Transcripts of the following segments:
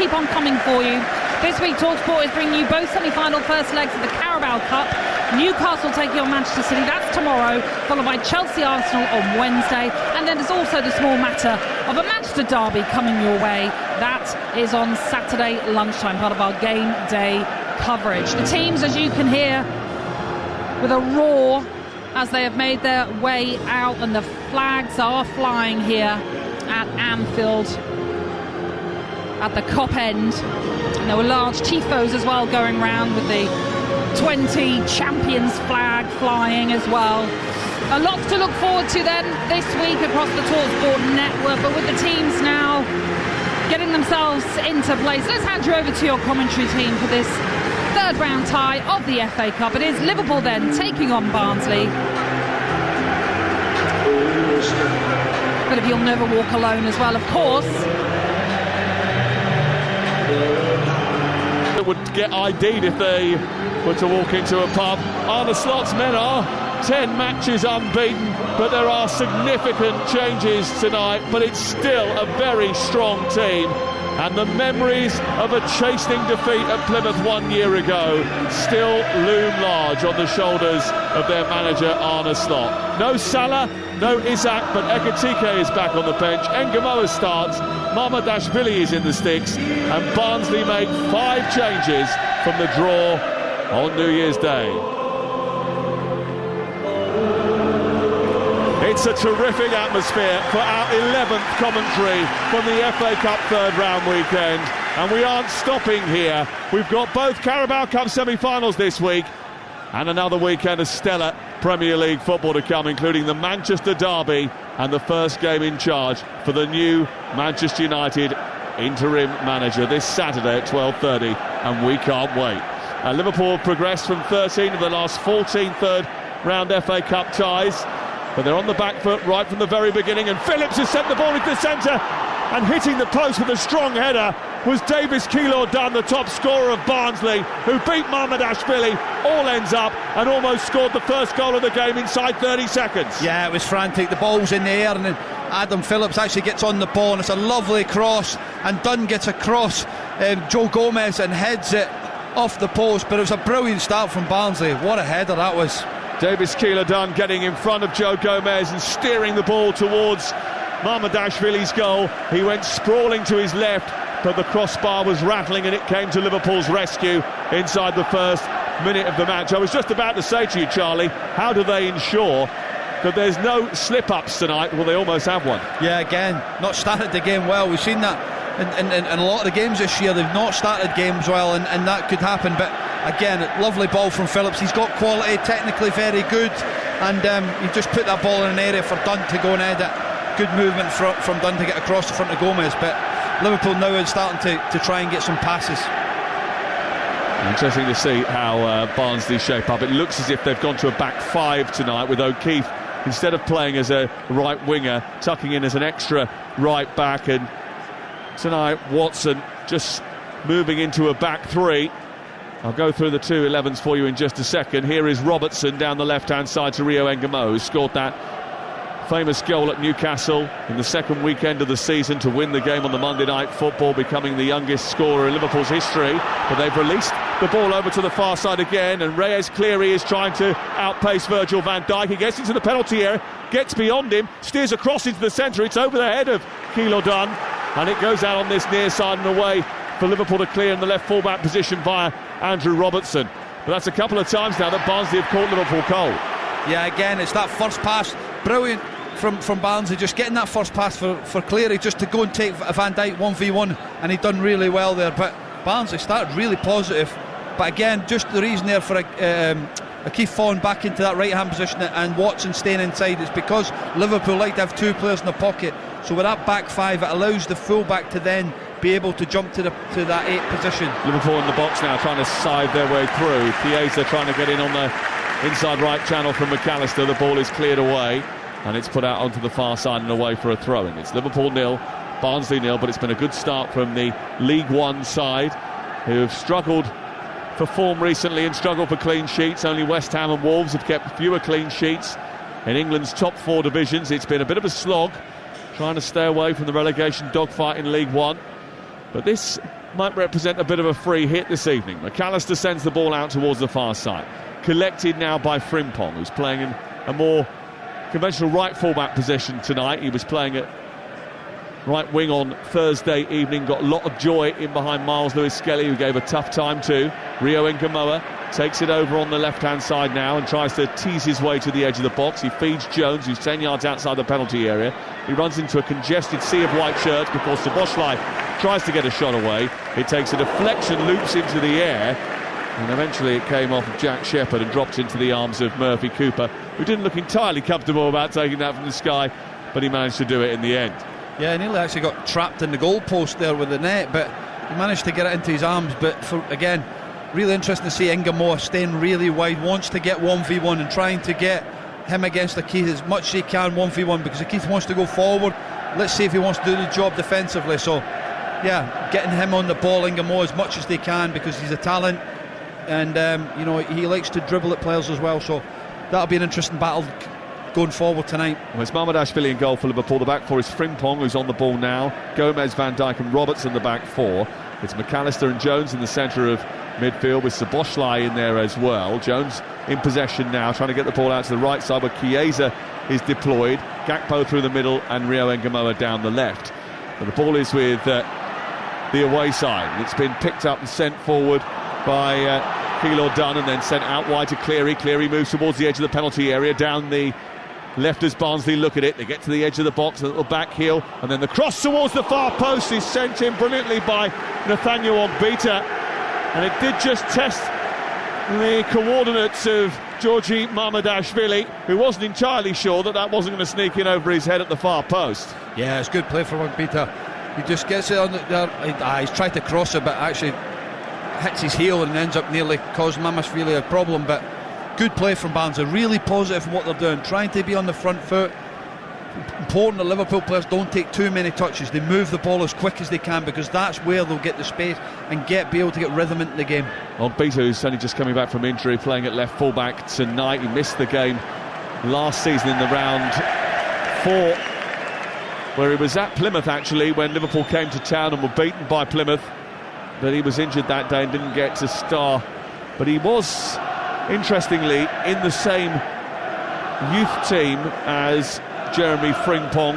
keep on coming for you. This week, TalkSport is bringing you both semi-final first legs of the Carabao Cup. Newcastle taking on Manchester City, that's tomorrow, followed by Chelsea-Arsenal on Wednesday. And then there's also the small matter of a Manchester derby coming your way. That is on Saturday lunchtime, part of our game day coverage. The teams, as you can hear, with a roar as they have made their way out, and the flags are flying here at Anfield at the Kop end. And there were large tifos as well going round with the 20 champions flag flying as well. A lot to look forward to then this week across the TalkSport network, but with the teams now getting themselves into place, let's hand you over to your commentary team for this third round tie of the FA Cup. It is Liverpool then taking on Barnsley. But if you'll never walk alone as well, of course. It would get ID'd if they were to walk into a pub. Arne Slot's men are 10 matches unbeaten, but there are significant changes tonight, but it's still a very strong team. And the memories of a chastening defeat at Plymouth 1 year ago still loom large on the shoulders of their manager Arne Slot. No Salah, no Isak, but Ekitike is back on the bench. Engamoa starts, Mamardashvili is in the sticks, and Barnsley make 5 changes from the draw on New Year's Day. It's a terrific atmosphere for our 11th commentary from the FA Cup third round weekend, and we aren't stopping here. We've got both Carabao Cup semi-finals this week and another weekend of stellar Premier League football to come, including the Manchester derby and the first game in charge for the new Manchester United interim manager this Saturday at 12:30, and we can't wait. Liverpool have progressed from 13 of the last 14 third round FA Cup ties, but they're on the back foot right from the very beginning, and Phillips has sent the ball into the centre, and hitting the post with a strong header was Davis Keylor-Dunn, the top scorer of Barnsley, who beat Mamardashvili, all ends up, and almost scored the first goal of the game inside 30 seconds. Yeah, it was frantic. The ball's in the air, and then Adam Phillips actually gets on the ball, and it's a lovely cross, and Dunn gets across Joe Gomez and heads it off the post. But it was a brilliant start from Barnsley. What a header that was. Davis Keylor-Dunn getting in front of Joe Gomez and steering the ball towards Mamardashvili's goal. He went sprawling to his left, but the crossbar was rattling, and it came to Liverpool's rescue inside the first minute of the match. I was just about to say to you, Charlie, how do they ensure that there's no slip-ups tonight? Well, they almost have one. Yeah, again, not started the game well. We've seen that in a lot of the games this year. They've not started games well, and that could happen. But again, lovely ball from Phillips. He's got quality, technically very good, and he just put that ball in an area for Dunn to go and head it. Good movement from Dunn to get across the front of Gomez, but Liverpool now is starting to try and get some passes. Interesting to see how Barnsley shape up. It looks as if they've gone to a back 5 tonight, with O'Keefe, instead of playing as a right winger, tucking in as an extra right back, and tonight Watson just moving into a back 3. I'll go through the 2 11s for you in just a second. Here is Robertson down the left-hand side to Rio Engamoa, who scored that famous goal at Newcastle in the second weekend of the season to win the game on the Monday Night Football, becoming the youngest scorer in Liverpool's history. But they've released the ball over to the far side again, and Reyes Cleary is trying to outpace Virgil van Dijk. He gets into the penalty area, gets beyond him, steers across into the centre. It's over the head of Keylor-Dunn, and it goes out on this near side and away for Liverpool to clear in the left full-back position via Andrew Robertson. But that's a couple of times now that Barnsley have caught Liverpool cold. Yeah, again, it's that first pass, brilliant from Barnsley, just getting that first pass for Cleary just to go and take Van Dijk 1v1, and he'd done really well there. But Barnsley started really positive, but again, just the reason there for O'Keefe falling back into that right hand position and Watson staying inside is because Liverpool like to have 2 players in the pocket. So with that back 5, it allows the full-back to then be able to jump to that 8 position. Liverpool in the box now, trying to side their way through. Chiesa trying to get in on the inside right channel from McAllister. The ball is cleared away, and it's put out onto the far side and away for a throw-in. It's Liverpool 0, Barnsley 0, but it's been a good start from the League One side, who have struggled for form recently and struggled for clean sheets. Only West Ham and Wolves have kept fewer clean sheets in England's top 4 divisions. It's been a bit of a slog, trying to stay away from the relegation dogfight in League One. But this might represent a bit of a free hit this evening. McAllister sends the ball out towards the far side. Collected now by Frimpong, who's playing in a more conventional right fullback position tonight. He was playing at right wing on Thursday evening. Got a lot of joy in behind Miles Lewis-Skelly, who gave a tough time too. Rio Ngamoa takes it over on the left-hand side now and tries to tease his way to the edge of the box. He feeds Jones, who's 10 yards outside the penalty area. He runs into a congested sea of white shirts before Szoboszlai tries to get a shot away. It takes a deflection, loops into the air, and eventually it came off of Jack Shepherd and dropped into the arms of Murphy Cooper, who didn't look entirely comfortable about taking that from the sky, but he managed to do it in the end. Yeah, nearly actually got trapped in the goalpost there with the net, but he managed to get it into his arms. But again, really interesting to see Ngamoa staying really wide, wants to get 1v1 and trying to get him against Keith as much as he can 1v1, because Keith wants to go forward. Let's see if he wants to do the job defensively. So yeah, getting him on the ball, Ngamoa, as much as they can, because he's a talent, and you know, he likes to dribble at players as well. So that'll be an interesting battle going forward tonight. Well, it's Mamardashvili in goal for Liverpool. The back four is Frimpong, who's on the ball now. Gomez, Van Dijk and Robertson the back four. It's McAllister and Jones in the centre of midfield, with Szoboszlai in there as well. Jones in possession now, trying to get the ball out to the right side, where Chiesa is deployed. Gakpo through the middle and Rio Ngamoa down the left. But the ball is with the away side. It's been picked up and sent forward by Keylor Dunn, and then sent out wide to Cleary. Cleary moves towards the edge of the penalty area, down the left as Barnsley look at it. They get to the edge of the box, a little back heel, and then the cross towards the far post is sent in brilliantly by Nathaniel Ogbita, and it did just test the coordinates of Georgi Mamardashvili, who wasn't entirely sure that wasn't going to sneak in over his head at the far post. Yeah, it's good play from Ogbita. He just gets it on he's tried to cross it, but actually hits his heel and ends up nearly causing Mamardashvili a problem. But good play from Barnsley, really positive in what they're doing, trying to be on the front foot. Important that Liverpool players don't take too many touches. They move the ball as quick as they can, because that's where they'll get the space and be able to get rhythm into the game. Ogbita, who's only just coming back from injury, playing at left full-back tonight. He missed the game last season in the round 4, where he was at Plymouth actually when Liverpool came to town and were beaten by Plymouth, but he was injured that day and didn't get to star. But he was, interestingly, in the same youth team as Jeremy Frimpong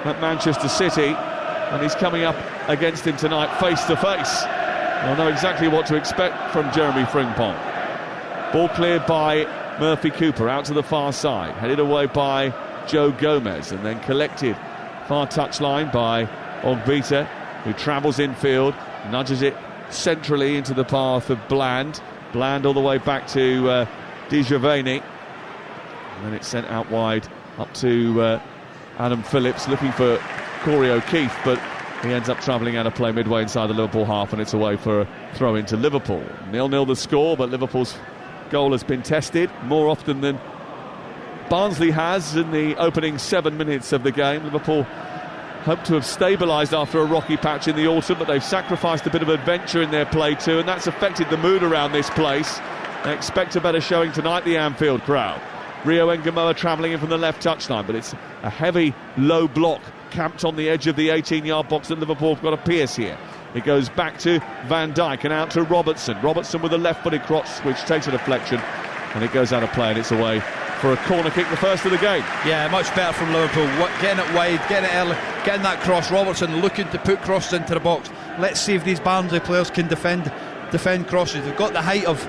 at Manchester City, and he's coming up against him tonight face to face. I know exactly what to expect from Jeremy Frimpong. Ball cleared by Murphy Cooper out to the far side, headed away by Joe Gomez, and then collected far touchline by Ogbita, who travels infield, nudges it centrally into the path of Bland all the way back to Dijaveni, and then it's sent out wide up to Adam Phillips, looking for Corey O'Keefe, but he ends up travelling out of play midway inside the Liverpool half, and it's away for a throw into Liverpool. 0-0 the score, but Liverpool's goal has been tested more often than Barnsley has in the opening 7 minutes of the game. Liverpool hope to have stabilised after a rocky patch in the autumn, but they've sacrificed a bit of adventure in their play too, and that's affected the mood around this place. They expect a better showing tonight, the Anfield crowd. Rio Ngamoa travelling in from the left touchline, but it's a heavy low block camped on the edge of the 18-yard box that Liverpool have got to pierce here. It goes back to Van Dijk and out to Robertson with a left-footed cross which takes a deflection, and it goes out of play, and it's away for a corner kick, the first of the game. Yeah, much better from Liverpool, getting it wide, getting it early, getting that cross. Robertson looking to put crosses into the box. Let's see if these Barnsley players can defend crosses. They've got the height of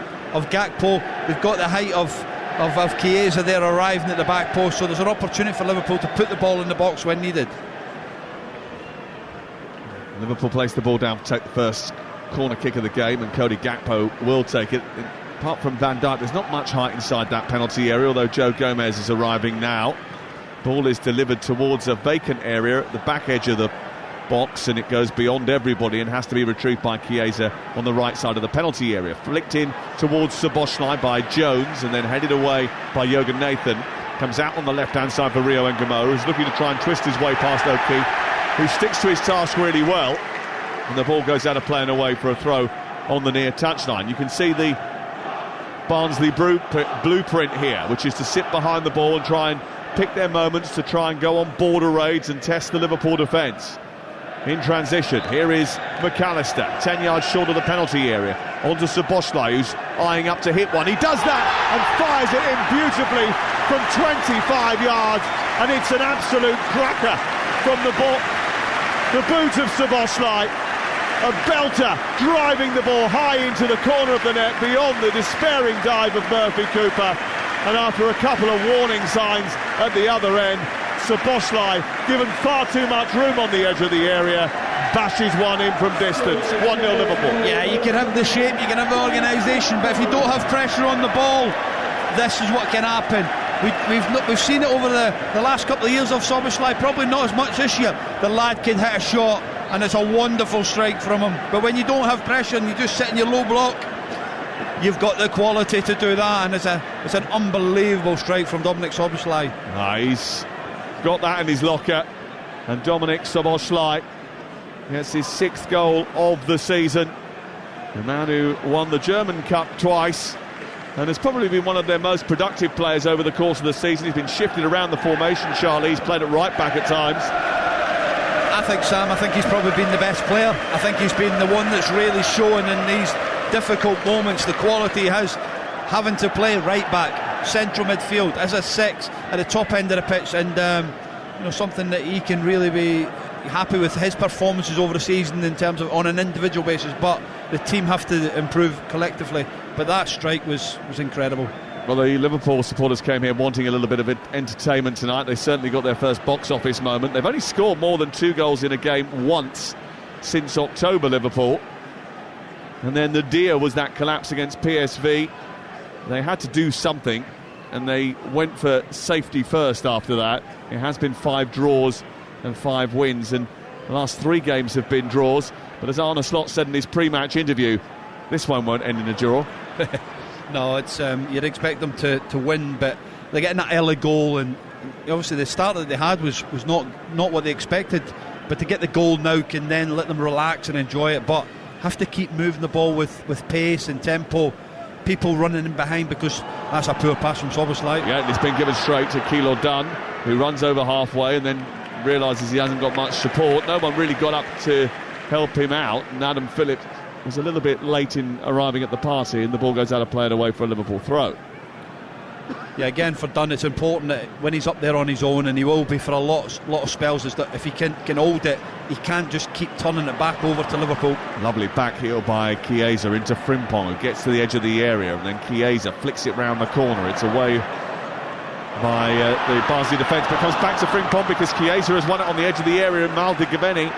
Gakpo, they've got the height of Chiesa there arriving at the back post, so there's an opportunity for Liverpool to put the ball in the box when needed. Liverpool place the ball down to take the first corner kick of the game, and Cody Gakpo will take it. Apart from Van Dijk, there's not much height inside that penalty area, although Joe Gomez is arriving now. Ball is delivered towards a vacant area at the back edge of the box, and it goes beyond everybody and has to be retrieved by Chiesa on the right side of the penalty area. Flicked in towards Szoboszlai by Jones, and then headed away by Jürgen Nathan. Comes out on the left-hand side for Rio Ngamoa, who's looking to try and twist his way past O'Keefe, who sticks to his task really well. And the ball goes out of play and away for a throw on the near touchline. You can see the Barnsley blueprint here, which is to sit behind the ball and try and pick their moments to try and go on border raids and test the Liverpool defence. in transition. Here is McAllister, 10 yards short of the penalty area. On to Szoboszlai, who's eyeing up to hit one. He does that and fires it in beautifully from 25 yards, and it's an absolute cracker from the boot of Szoboszlai. A belter, driving the ball high into the corner of the net, beyond the despairing dive of Murphy Cooper. And after a couple of warning signs at the other end, Szoboszlai, given far too much room on the edge of the area, bashes one in from distance. 1-0 Liverpool. Yeah, you can have the shape, you can have the organisation, but if you don't have pressure on the ball, this is what can happen. We've seen it over the last couple of years of Szoboszlai, probably not as much this year. The lad can hit a shot, and it's a wonderful strike from him. But when you don't have pressure and you just sit in your low block, you've got the quality to do that, and it's an unbelievable strike from Dominik Szoboszlai. He's got that in his locker, and Dominik Szoboszlai gets his 6th goal of the season. The man who won the German Cup twice and has probably been one of their most productive players over the course of the season. He's been shifted around the formation, Charlie. He's played at right back at times. I think he's probably been the best player. I think he's been the one that's really shown in these difficult moments the quality he has, having to play right back, central midfield, as a 6 at the top end of the pitch, and something that he can really be happy with his performances over the season in terms of on an individual basis, but the team have to improve collectively. But that strike was incredible. Well, the Liverpool supporters came here wanting a little bit of entertainment tonight. They certainly got their first box office moment. They've only scored more than 2 goals in a game once since October, Liverpool. And then the Dia was that collapse against PSV. They had to do something, and they went for safety first after that. It has been 5 draws and 5 wins, and the last 3 games have been draws. But as Arne Slot said in his pre-match interview, this one won't end in a draw. No, it's you'd expect them to win, but they're getting that early goal, and obviously the start that they had was not what they expected. But to get the goal now can then let them relax and enjoy it, but have to keep moving the ball with pace and tempo. People running in behind, because that's a poor pass from Szoboszlai. Yeah, it's been given straight to Kilo Dunn, who runs over halfway and then realises he hasn't got much support. No one really got up to help him out, and Adam Phillip was a little bit late in arriving at the party, and the ball goes out of play and away for a Liverpool throw. Yeah, again for Dunn, it's important that when he's up there on his own, and he will be for a lot of spells, is that if he can hold it, he can't just keep turning it back over to Liverpool. Lovely back heel by Chiesa into Frimpong, who gets to the edge of the area, and then Chiesa flicks it round the corner. It's away by the Barnsley defence, but comes back to Frimpong because Chiesa has won it on the edge of the area, and Mal Gaveni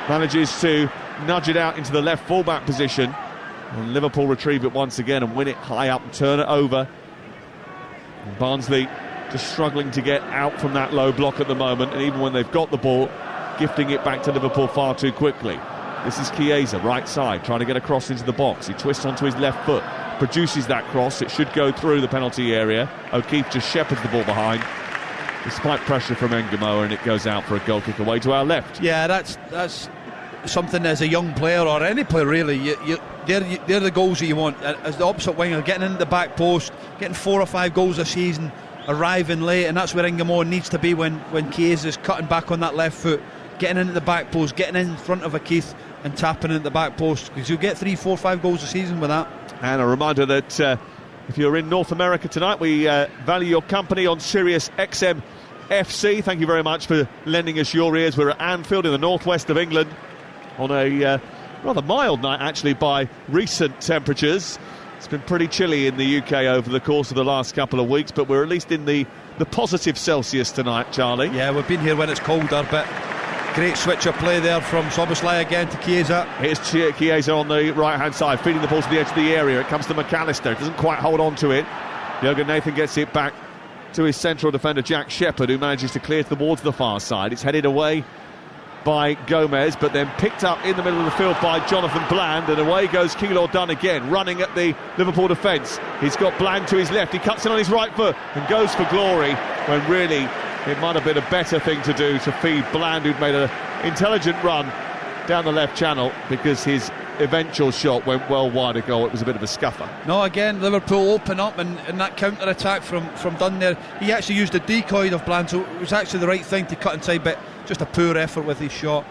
manages to nudge it out into the left full-back position, and Liverpool retrieve it once again and win it high up and turn it over. And Barnsley just struggling to get out from that low block at the moment, and even when they've got the ball, gifting it back to Liverpool far too quickly. This is Chiesa, right side, trying to get across into the box. He twists onto his left foot, produces that cross. It should go through the penalty area. O'Keefe just shepherds the ball behind, despite pressure from Ngamo, and it goes out for a goal kick away to our left. Yeah, that's something as a young player, or any player really, they're the goals that you want. As the opposite winger, getting into the back post, getting 4 or 5 goals a season, arriving late, and that's where Ngamo needs to be when Chiesa's cutting back on that left foot, getting into the back post, getting in front of O'Keefe and tapping into the back post, because you'll get 3, 4, 5 goals a season with that. And a reminder that if you're in North America tonight, we value your company on Sirius XM FC. Thank you very much for lending us your ears. We're at Anfield in the northwest of England on a rather mild night, actually, by recent temperatures. It's been pretty chilly in the UK over the course of the last couple of weeks, but we're at least in the positive Celsius tonight, Charlie. Yeah, we've been here when it's colder, but great switch of play there from Szoboszlai again to Chiesa. Here's Chiesa on the right-hand side, feeding the ball to the edge of the area. It comes to McAllister. It doesn't quite hold on to it. Jürgen Nathan gets it back to his central defender, Jack Shepherd, who manages to clear towards the far side. It's headed away by Gomez, but then picked up in the middle of the field by Jonathan Bland, and away goes Kilo Dunn again, running at the Liverpool defence. He's got Bland to his left, he cuts in on his right foot and goes for glory, when really it might have been a better thing to do to feed Bland, who'd made an intelligent run down the left channel, because his eventual shot went well wide of goal. It was a bit of a scuffer. No, again, Liverpool open up, and that counter-attack from Dunn there, he actually used the decoy of Bland, so it was actually the right thing to cut inside, but just a poor effort with his shot.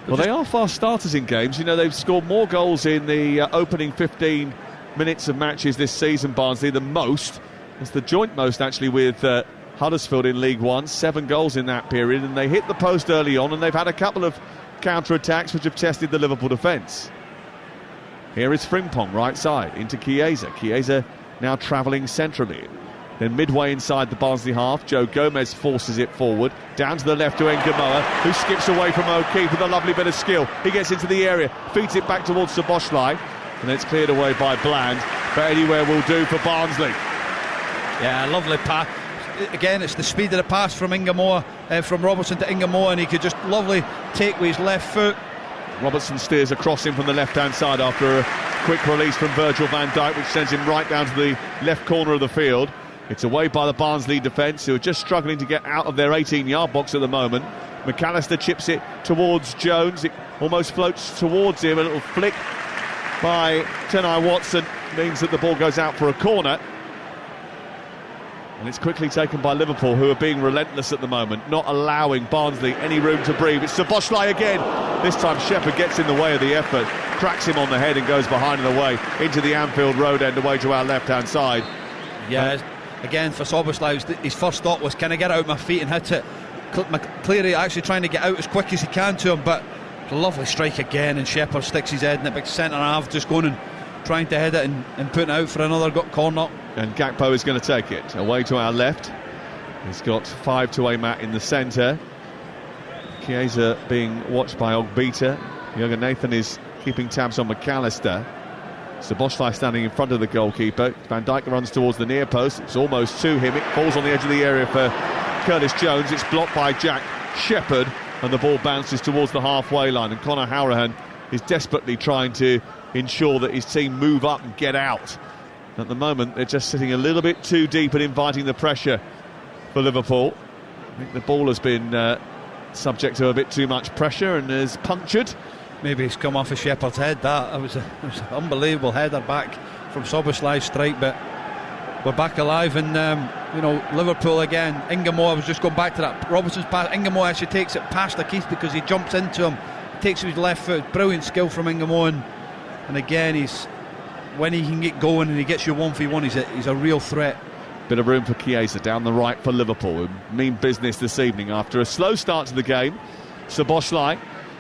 Well, they are fast starters in games. You know, they've scored more goals in the opening 15 minutes of matches this season, Barnsley, than most. It's the joint most, actually, with Huddersfield in League One. 7 goals in that period, and they hit the post early on, and they've had a couple of counter-attacks which have tested the Liverpool defence. Here is Frimpong, right side, into Chiesa. Chiesa now travelling centrally. Then midway inside the Barnsley half, Joe Gomez forces it forward, down to the left to Ngamoa, who skips away from O'Keefe with a lovely bit of skill. He gets into the area, feeds it back towards Szoboszlai, and it's cleared away by Bland, but anywhere will do for Barnsley. Yeah, lovely pass. Again, it's the speed of the pass from Ngamoa, from Robertson to Ngamoa, and he could just lovely take with his left foot. Robertson steers across him from the left-hand side after a quick release from Virgil van Dijk, which sends him right down to the left corner of the field. It's away by the Barnsley defence, who are just struggling to get out of their 18-yard box at the moment. McAllister chips it towards Jones. It almost floats towards him. A little flick by Tenai Watson means that the ball goes out for a corner. And it's quickly taken by Liverpool, who are being relentless at the moment, not allowing Barnsley any room to breathe. It's Szoboszlai again. This time Shepherd gets in the way of the effort, cracks him on the head and goes behind and away into the Anfield Road end, away to our left-hand side. Yeah, again for Szoboszlai, his first thought was, can I get out of my feet and hit it? Cleary actually trying to get out as quick as he can to him, but a lovely strike again, and Shepherd sticks his head in it. Big centre half just going and trying to head it and putting it out for another corner. And Gakpo is going to take it away to our left. He's got 5 to aim at in the centre. Chiesa being watched by Ogbita. Jürgen Nathan is keeping tabs on McAllister. Szoboszlai standing in front of the goalkeeper. Van Dijk runs towards the near post. It's almost to him. It falls on the edge of the area for Curtis Jones. It's blocked by Jack Shepherd, and the ball bounces towards the halfway line. And Conor Hourihane is desperately trying to ensure that his team move up and get out. At the moment, they're just sitting a little bit too deep and inviting the pressure for Liverpool. I think the ball has been subject to a bit too much pressure and is punctured. Maybe it's come off of Shepherd's head. That it was an unbelievable header back from Szoboszlai's strike, but we're back alive. And Liverpool again. Ngamoa was just going back to that Robertson's pass. Ngamoa actually takes it past O'Keefe because he jumps into him, takes with his left foot. Brilliant skill from Ngamoa, and again when he can get going and he gets you 1v1, he's a real threat. Bit of room for Chiesa down the right for Liverpool. Mean business this evening after a slow start to the game. Szoboszlai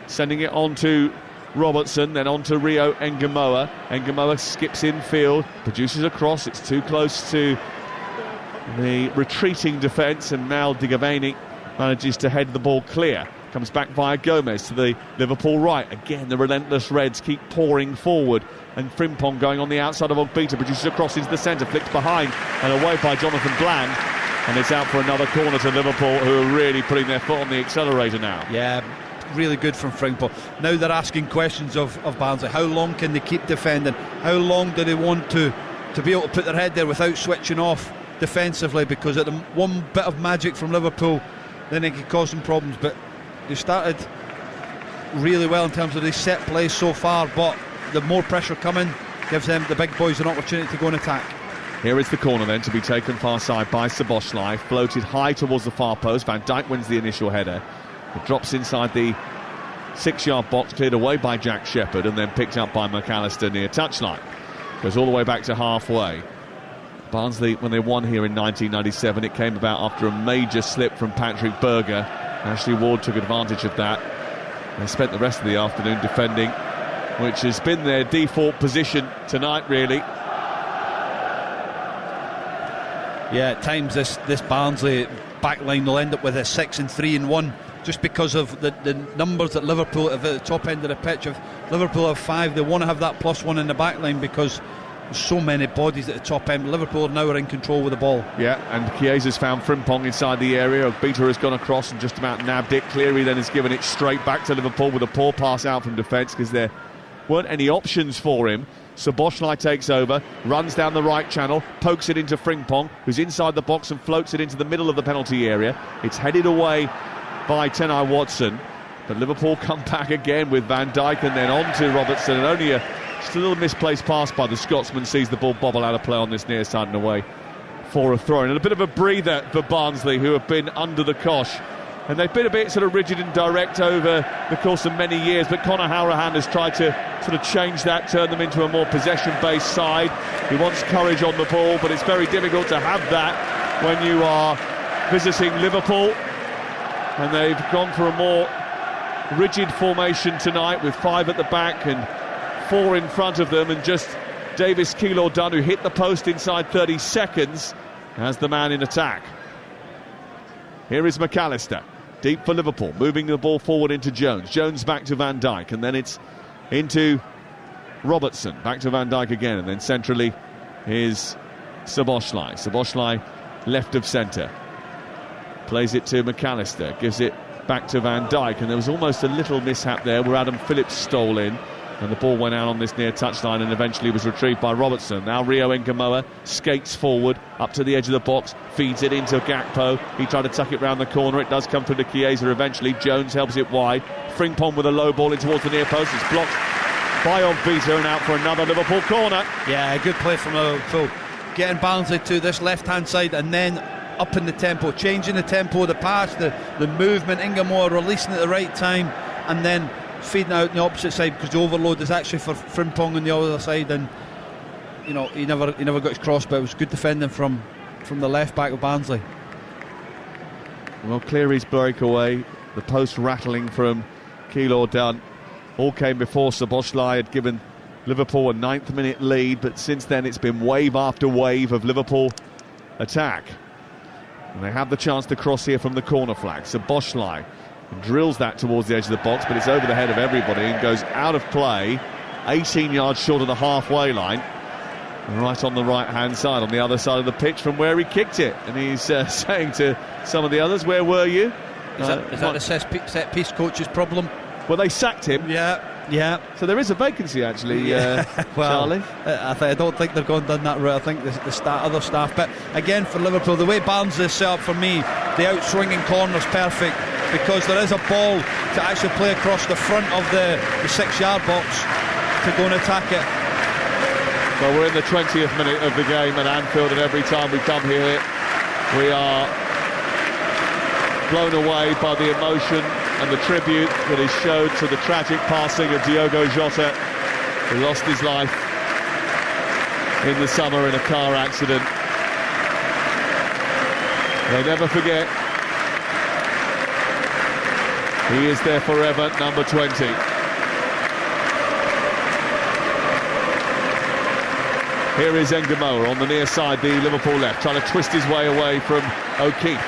sending it on to Robertson, then on to Rio Ngamoa. Ngamoa skips infield, produces a cross. It's too close to the retreating defence, and now Digaveni manages to head the ball clear. Comes back via Gomez to the Liverpool right. Again, the relentless Reds keep pouring forward, and Frimpong going on the outside of Ogbita produces a cross into the centre, flicked behind and away by Jonathan Bland, and it's out for another corner to Liverpool, who are really putting their foot on the accelerator now. Yeah, really good from Frimpong. Now they're asking questions of Barnsley. How long can they keep defending? How long do they want to be able to put their head there without switching off defensively? Because at the one bit of magic from Liverpool, then it could cause some problems. But they started really well in terms of the set plays so far, but the more pressure coming gives them, the big boys, an opportunity to go and attack. Here is the corner then to be taken far side by Szoboszlai, floated high towards the far post. Van Dijk wins the initial header. It drops inside the 6-yard box, cleared away by Jack Shepherd, and then picked up by McAllister near touchline. Goes all the way back to halfway. Barnsley, when they won here in 1997, it came about after a major slip from Patrick Berger. Ashley Ward took advantage of that. They spent the rest of the afternoon defending, which has been their default position tonight, really. Yeah, at times this Barnsley backline will end up with a 6 and 3 and 1, just because of the numbers that Liverpool have at the top end of the pitch. If Liverpool have 5, they want to have that +1 in the backline because there's so many bodies at the top end. Liverpool now are in control with the ball. Yeah, and Chiesa's found Frimpong inside the area. Ogbita has gone across and just about nabbed it. Cleary then has given it straight back to Liverpool with a poor pass out from defence because there weren't any options for him. Szoboszlai takes over, runs down the right channel, pokes it into Frimpong, who's inside the box and floats it into the middle of the penalty area. It's headed away by Tenai Watson, but Liverpool come back again with Van Dijk and then on to Robertson, and only just a little misplaced pass by the Scotsman sees the ball bobble out of play on this near side and away for a throw. And a bit of a breather for Barnsley, who have been under the cosh And they've been a bit sort of rigid and direct over the course of many years, but Conor Hourihane has tried to sort of change that, turn them into a more possession-based side. He wants courage on the ball, but it's very difficult to have that when you are visiting Liverpool. And they've gone for a more rigid formation tonight with 5 at the back and 4 in front of them, and just Davis Keillor-Dunn, who hit the post inside 30 seconds, as the man in attack. Here is McAllister, deep for Liverpool, moving the ball forward into Jones. Jones back to Van Dijk, and then it's into Robertson. Back to Van Dijk again, and then centrally is Szoboszlai. Szoboszlai left of centre. Plays it to McAllister, gives it back to Van Dijk, and there was almost a little mishap there where Adam Phillips stole in, and the ball went out on this near touchline and eventually was retrieved by Robertson. Now Rio Ngamoa skates forward up to the edge of the box, feeds it into Gakpo. He tried to tuck it round the corner. It does come through to Chiesa eventually. Jones helps it wide. Frimpong with a low ball in towards the near post. It's blocked by Ogbita and out for another Liverpool corner. Yeah, good play from Liverpool. Getting Barnsley to this left-hand side and then up in the tempo, changing the tempo, the pass, the movement. Ngamoa releasing at the right time and then feeding out on the opposite side, because the overload is actually for Frimpong on the other side, and you know he never got his cross, but it was good defending from the left back of Barnsley. Well, Cleary's breakaway, the post rattling from Keillor-Dunn, all came before Szoboszlai had given Liverpool a 9th minute lead, but since then it's been wave after wave of Liverpool attack, and they have the chance to cross here from the corner flag. Szoboszlai drills that towards the edge of the box, but it's over the head of everybody and goes out of play, 18 yards short of the halfway line, right on the right-hand side, on the other side of the pitch from where he kicked it. And he's saying to some of the others, where were you? Is that the set-piece coach's problem? Well, they sacked him. Yeah. So there is a vacancy, actually, well, Charlie. I don't think they're going down that route. I think other staff. But again, for Liverpool, the way Barnsley is set up, for me, the out-swinging corner's perfect, because there is a ball to actually play across the front of the 6-yard box to go and attack it. Well, we're in the 20th minute of the game at Anfield, and every time we come here we are blown away by the emotion and the tribute that is showed to the tragic passing of Diogo Jota, who lost his life in the summer in a car accident. They never forget. He is there forever, number 20. Here is Ngamoa on the near side, the Liverpool left, trying to twist his way away from O'Keefe.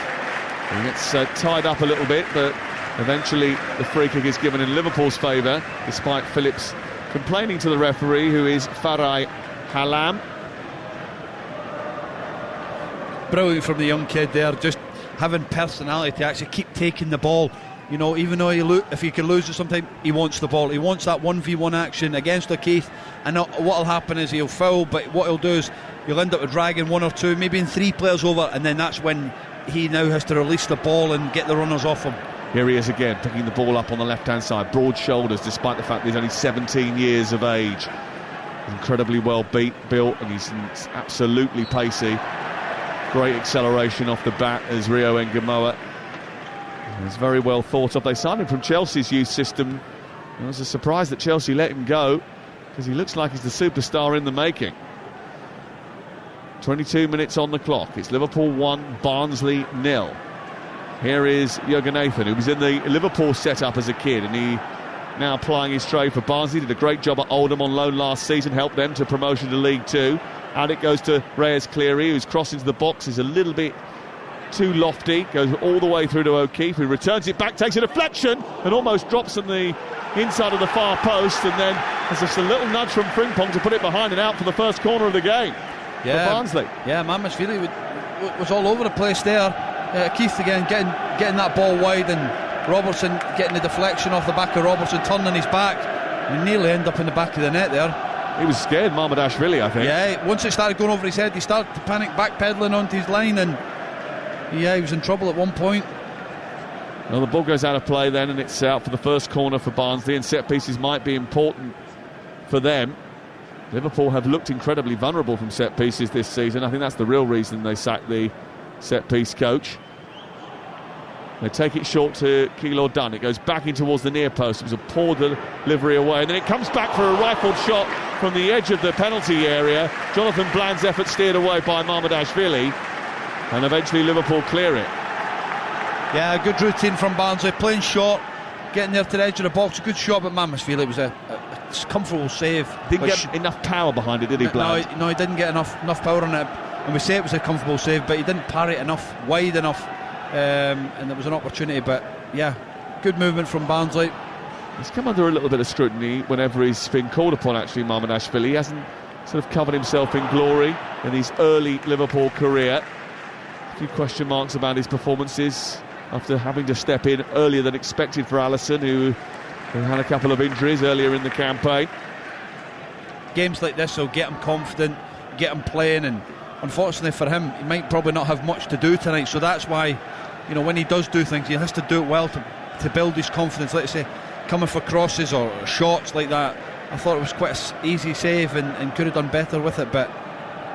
He gets tied up a little bit, but eventually the free kick is given in Liverpool's favour, despite Phillips complaining to the referee, who is Farai Halam. Brilliant from the young kid there, just having personality to actually keep taking the ball. You know, even though if he can lose it sometime, he wants the ball. He wants that 1v1 action against O'Keefe. And what will happen is he'll foul, but what he'll do is he'll end up with dragging 1 or 2, maybe in 3 players over, and then that's when he now has to release the ball and get the runners off him. Here he is again, picking the ball up on the left-hand side. Broad shoulders, despite the fact that he's only 17 years of age. Incredibly well built, and he's absolutely pacey. Great acceleration off the bat as Rio Ngamoa. It's very well thought of. They signed him from Chelsea's youth system. It was a surprise that Chelsea let him go, because he looks like he's the superstar in the making. 22 minutes on the clock. It's Liverpool 1, Barnsley 0. Here is Jurgen Nathan, who was in the Liverpool setup as a kid, and he now plying his trade for Barnsley. Did a great job at Oldham on loan last season, helped them to promotion to League 2. And it goes to Reyes Cleary, who's crossing to the box, is a little bit too lofty, goes all the way through to O'Keefe, who returns it back, takes a deflection and almost drops on the inside of the far post, and then there's just a little nudge from Frimpong to put it behind and out for the first corner of the game for Barnsley. Yeah, Mamashvili was all over the place there. Keith again getting that ball wide, and Robertson getting the deflection off the back of Robertson, turning his back, and nearly end up in the back of the net there. He was scared, Mamashvili, I think. Yeah, once it started going over his head, he started to panic, backpedaling onto his line, and yeah, he was in trouble at one point. Well, the ball goes out of play then, and it's out for the first corner for Barnsley, and set pieces might be important for them. Liverpool have looked incredibly vulnerable from set pieces this season. I think that's the real reason they sacked the set piece coach. They take it short to Keylor Dunn. It goes back in towards the near post. It was a poor delivery away, and then it comes back for a rifled shot from the edge of the penalty area. Jonathan Bland's effort steered away by Mamardashvili, and eventually Liverpool clear it. Yeah, good routine from Barnsley, playing short, getting there to the edge of the box. Good shot, but Mamardashvili, it was a comfortable save. Didn't get enough power behind it, did he, Bland? No, he didn't get enough power on it. And we say it was a comfortable save, but he didn't parry it enough, wide enough, and there was an opportunity. But yeah, good movement from Barnsley. He's come under a little bit of scrutiny whenever he's been called upon, actually, Mamardashvili. He hasn't sort of covered himself in glory in his early Liverpool career. A few question marks about his performances after having to step in earlier than expected for Alisson, who had a couple of injuries earlier in the campaign. Games like this will get him confident, get him playing, and unfortunately for him, he might probably not have much to do tonight. So that's why, you know, when he does do things, he has to do it well to build his confidence. Let's say coming for crosses or shots like that. I thought it was quite an easy save and could have done better with it, but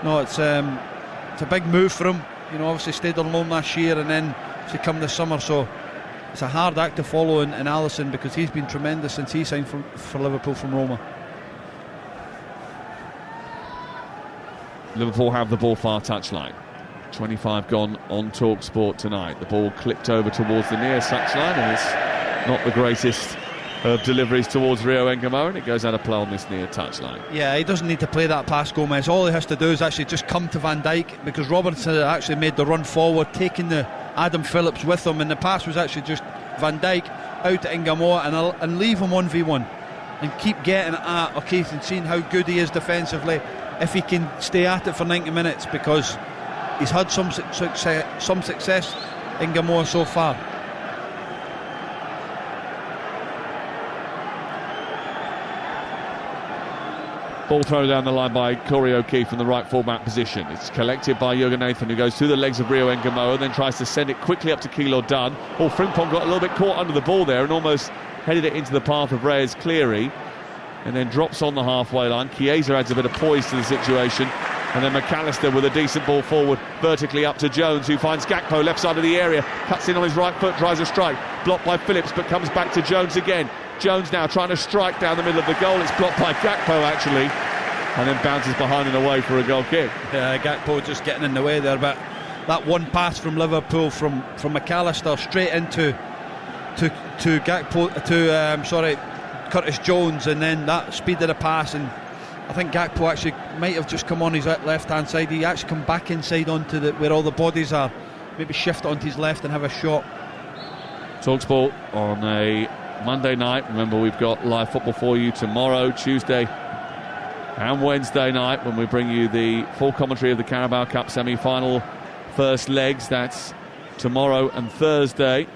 no, it's a big move for him. You know, obviously stayed on loan last year and then to come this summer, so it's a hard act to follow in Alisson, because he's been tremendous since he signed for Liverpool from Roma. Liverpool have the ball far touchline. 25 gone on TalkSport tonight. The ball clipped over towards the near touchline, and it's not the greatest of deliveries towards Rio Engamo, and it goes out of play on this near touchline. Yeah, he doesn't need to play that past Gomez. All he has to do is actually just come to Van Dijk, because Robertson had actually made the run forward, taking the Adam Phillips with him, and the pass was actually just Van Dijk out to Engamo and leave him 1v1 and keep getting at O'Keefe and seeing how good he is defensively, if he can stay at it for 90 minutes, because he's had some success Engamo so far. Ball thrown down the line by Corey O'Keefe in the right full-back position. It's collected by Jurgen Nathan, who goes through the legs of Rio Engamo and then tries to send it quickly up to Keylor Dunn. Frimpong got a little bit caught under the ball there and almost headed it into the path of Reyes Cleary, and then drops on the halfway line. Chiesa adds a bit of poise to the situation, and then McAllister with a decent ball forward vertically up to Jones, who finds Gakpo left side of the area, cuts in on his right foot, tries a strike, blocked by Phillips, but comes back to Jones again. Jones now trying to strike down the middle of the goal. It's blocked by Gakpo actually, and then bounces behind and away for a goal kick. Yeah, Gakpo just getting in the way there, but that one pass from Liverpool from McAllister straight into Curtis Jones, and then that speed of the pass, and I think Gakpo actually might have just come on his left hand side. He actually come back inside onto where all the bodies are, maybe shift onto his left and have a shot. TalkSport on a Monday night. Remember, we've got live football for you tomorrow, Tuesday and Wednesday night, when we bring you the full commentary of the Carabao Cup semi-final first legs. That's tomorrow and Thursday.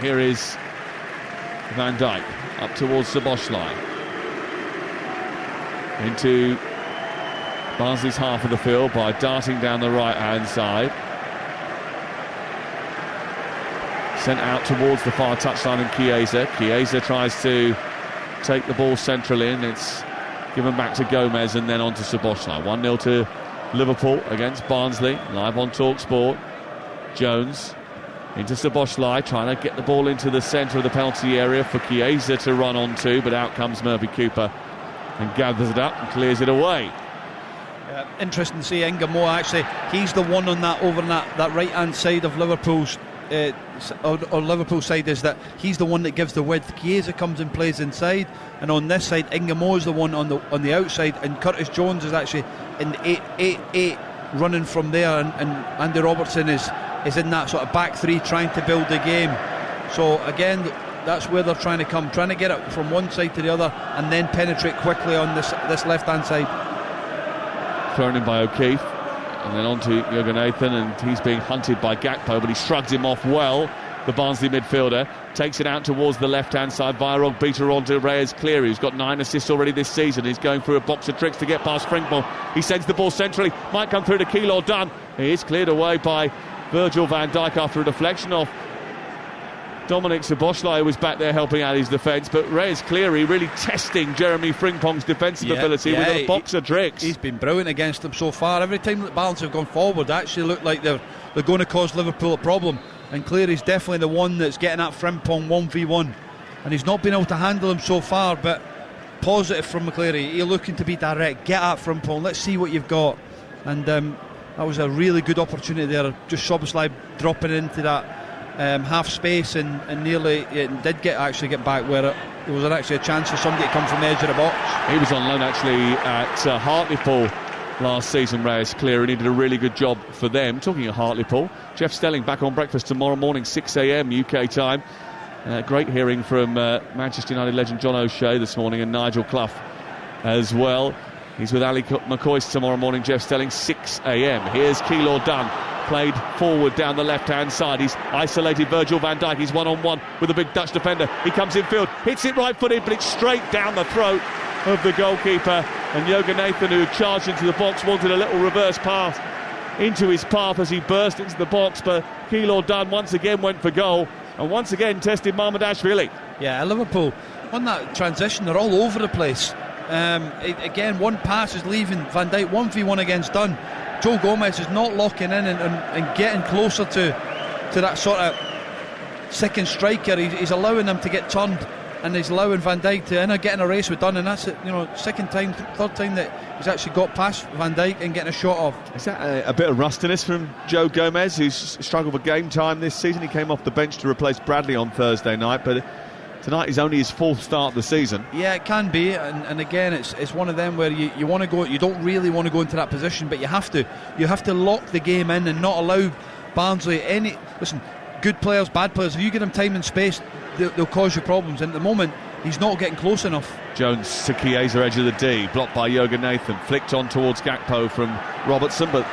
Here is Van Dijk up towards Szoboszlai into Barnsley's half of the field by darting down the right hand side, sent out towards the far touchline, and Chiesa tries to take the ball centrally, and it's given back to Gomez and then on to Szoboszlai. 1-0 to Liverpool against Barnsley, live on TalkSport. Jones into Szoboszlai, trying to get the ball into the centre of the penalty area for Chiesa to run onto, but out comes Murphy Cooper and gathers it up and clears it away. Interesting to see Engamo, actually, he's the one on that over on that right hand side of Liverpool's or Liverpool side, is that he's the one that gives the width. Chiesa comes and plays inside, and on this side Engamo is the one on the outside, and Curtis Jones is actually in the 8-8 running from there, and Andy Robertson is in that sort of back three trying to build the game. So again, that's where they're trying to get it from one side to the other and then penetrate quickly on this left hand side. Thrown in by O'Keefe, and then on to Jurgen Nathan, and he's being hunted by Gakpo, but he shrugs him off well. The Barnsley midfielder takes it out towards the left hand side via Ogbeta onto Reyes Cleary, who's got 9 assists already this season. He's going through a box of tricks to get past Frimpong. He sends the ball centrally, might come through to Keylor Dunn. He is cleared away by Virgil van Dijk after a deflection off Dominic Szoboszlai was back there helping out his defence, but Reyes Cleary really testing Jeremy Frimpong's defensive ability with a box of tricks. He's been brilliant against them so far. Every time that Barnsley have gone forward, they actually look like they're going to cause Liverpool a problem. And Cleary's definitely the one that's getting at Frimpong 1v1. And he's not been able to handle him so far, but positive from McCleary. He's looking to be direct. Get at Frimpong. Let's see what you've got. And that was a really good opportunity there. Just Szoboszlai dropping into that half space and nearly it did actually get back where there was actually a chance for somebody to come from the edge of the box. He was on loan actually at Hartlepool last season, Reyes Cleary, and he did a really good job for them. Talking of Hartlepool, Jeff Stelling back on breakfast tomorrow morning, 6 a.m. UK time. Great hearing from Manchester United legend John O'Shea this morning, and Nigel Clough as well. He's with Ali McCoist tomorrow morning, Jeff Stelling, 6 a.m. Here's Keylor Dunn, played forward down the left-hand side. He's isolated Virgil van Dijk. He's one-on-one with a big Dutch defender. He comes infield, hits it right-footed, but it's straight down the throat of the goalkeeper. And Jürgen Nathan, who charged into the box, wanted a little reverse pass into his path as he burst into the box, but Keylor Dunn once again went for goal and once again tested Mamardashvili. Yeah, Liverpool on that transition, they're all over the place. Again, one pass is leaving Van Dijk 1v1 against Dunn. Joe Gomez is not locking in and getting closer to that sort of second striker. He's allowing them to get turned, and he's allowing Van Dijk to get in a race with Dunn, and that's it. Third time that he's actually got past Van Dijk and getting a shot off. Is that a bit of rustiness from Joe Gomez, who's struggled for game time this season? He came off the bench to replace Bradley on Thursday night, but tonight is only his fourth start of the season. Yeah, it can be, and again, it's one of them where you want to go. You don't really want to go into that position, but you have to. You have to lock the game in and not allow Barnsley any. Listen, good players, bad players. If you give them time and space, they'll cause you problems. And at the moment, he's not getting close enough. Jones to Chiesa, edge of the D, blocked by Jürgen Nathan, flicked on towards Gakpo from Robertson, but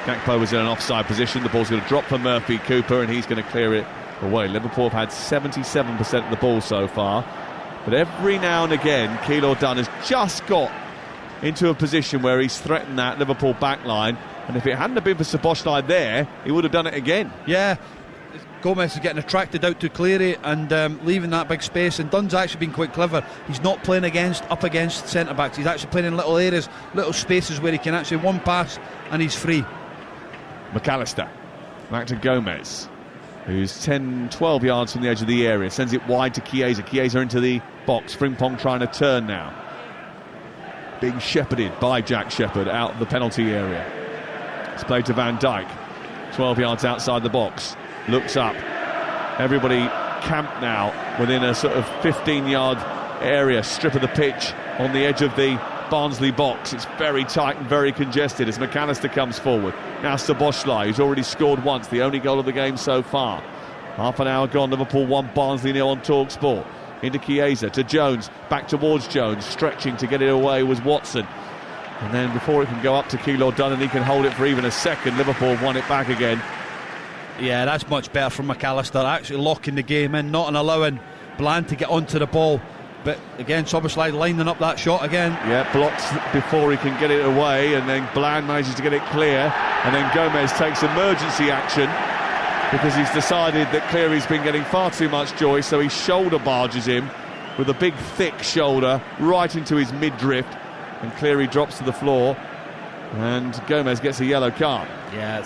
Gakpo was in an offside position. The ball's going to drop for Murphy Cooper, and he's going to clear it away. Liverpool have had 77% of the ball so far, but every now and again Keylor Dunn has just got into a position where he's threatened that Liverpool backline, and if it hadn't have been for Szoboszlai there, he would have done it again. Yeah, Gomez is getting attracted out to Cleary and leaving that big space, and Dunn's actually been quite clever. He's not playing up against centre-backs. He's actually playing in little areas, little spaces where he can actually one pass and he's free. McAllister back to Gomez, who's 10-12 yards from the edge of the area, sends it wide to Chiesa. Chiesa into the box. Frimpong trying to turn now, being shepherded by Jack Shepherd out of the penalty area. It's played to Van Dijk, 12 yards outside the box, looks up. Everybody camped now within a sort of 15-yard area, strip of the pitch on the edge of the Barnsley box. It's very tight and very congested as McAllister comes forward. Now Szoboszlai, who's already scored once, the only goal of the game so far. Half an hour gone, Liverpool 1, Barnsley 0 on TalkSport. Into Chiesa, to Jones, back towards Jones, stretching to get it away was Watson. And then before it can go up to Keylor Dunn and he can hold it for even a second, Liverpool won it back again. Yeah, that's much better from McAllister, actually locking the game in, not allowing Bland to get onto the ball. But again, Szoboszlai lining up that shot again. Yeah, blocks before he can get it away, and then Bland manages to get it clear, and then Gomez takes emergency action because he's decided that Cleary's been getting far too much joy, so he shoulder barges him with a big thick shoulder right into his midriff, and Cleary drops to the floor, and Gomez gets a yellow card. Yeah,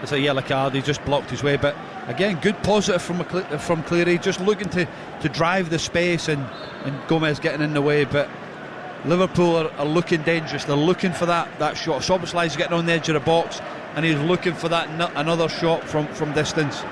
it's a yellow card. He just blocked his way, but again, good positive from Cleary, just looking to drive the space, and Gomez getting in the way. But Liverpool are looking dangerous. They're looking for that shot. Szoboszlai's getting on the edge of the box, and he's looking for that another shot from distance.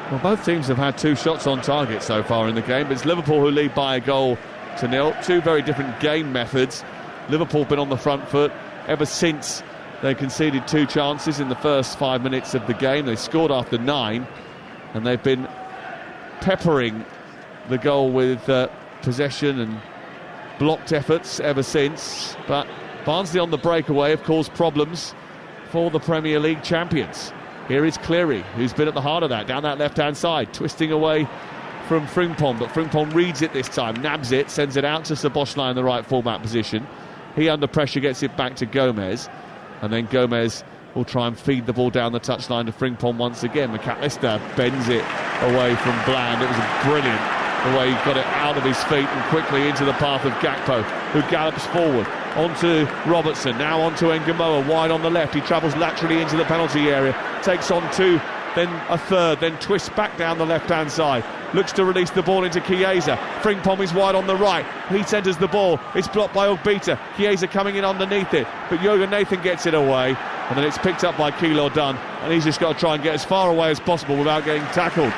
Well, both teams have had 2 shots on target so far in the game, but it's Liverpool who lead by a goal to 0. 2 very different game methods. Liverpool been on the front foot ever since they conceded 2 chances in the first 5 minutes of the game. They scored after 9, and they've been peppering the goal with possession and blocked efforts ever since. But Barnsley on the breakaway have caused problems for the Premier League champions. Here is Cleary, who's been at the heart of that, down that left-hand side, twisting away from Frimpong, but Frimpong reads it this time, nabs it, sends it out to Szoboszlai in the right full-back position. He, under pressure, gets it back to Gomez, and then Gomez will try and feed the ball down the touchline to Frimpong once again. McAllister bends it away from Bland. It was brilliant the way he got it out of his feet and quickly into the path of Gakpo, who gallops forward onto Robertson, now onto Ngamoa, wide on the left. He travels laterally into the penalty area, takes on two, then a third, then twists back down the left-hand side, looks to release the ball into Chiesa. Frimpong is wide on the right, he centres the ball, it's blocked by Ogbita. Chiesa coming in underneath it, but Jürgen Nathan gets it away, and then it's picked up by Kilo Dunn, and he's just got to try and get as far away as possible without getting tackled.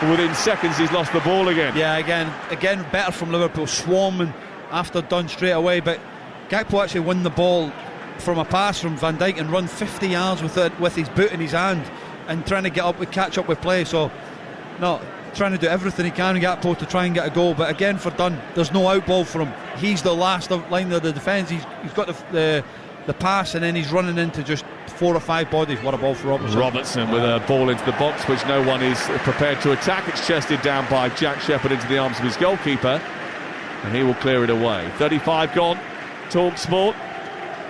But within seconds he's lost the ball again. Yeah, again better from Liverpool, swarming after Dunn straight away, but Gakpo actually won the ball from a pass from Van Dijk and run 50 yards with it, with his boot in his hand, and trying to catch up with play. So, no, trying to do everything he can, Gakpo, to try and get a goal. But again, for Dunn, there's no out ball for him. He's the last line of the defence. He's got the pass, and then he's running into just 4 or 5 bodies. What a ball for Robertson. Robertson with a ball into the box, which no one is prepared to attack. It's chested down by Jack Shepherd into the arms of his goalkeeper, and he will clear it away. 35 gone. Talk Sport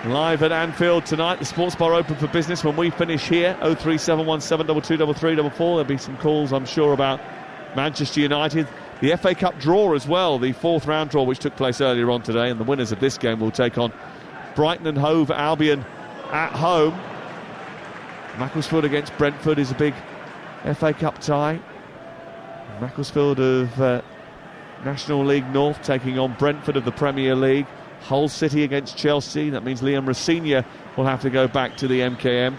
live at Anfield tonight. The sports bar open for business when we finish here. 03717 223344. There'll be some calls, I'm sure, about Manchester United. The FA Cup draw as well, the 4th round draw, which took place earlier on today, and the winners of this game will take on Brighton and Hove Albion at home. Macclesfield against Brentford is a big FA Cup tie. Macclesfield of National League North taking on Brentford of the Premier League. Hull City against Chelsea. That means Liam Rosenior will have to go back to the MKM.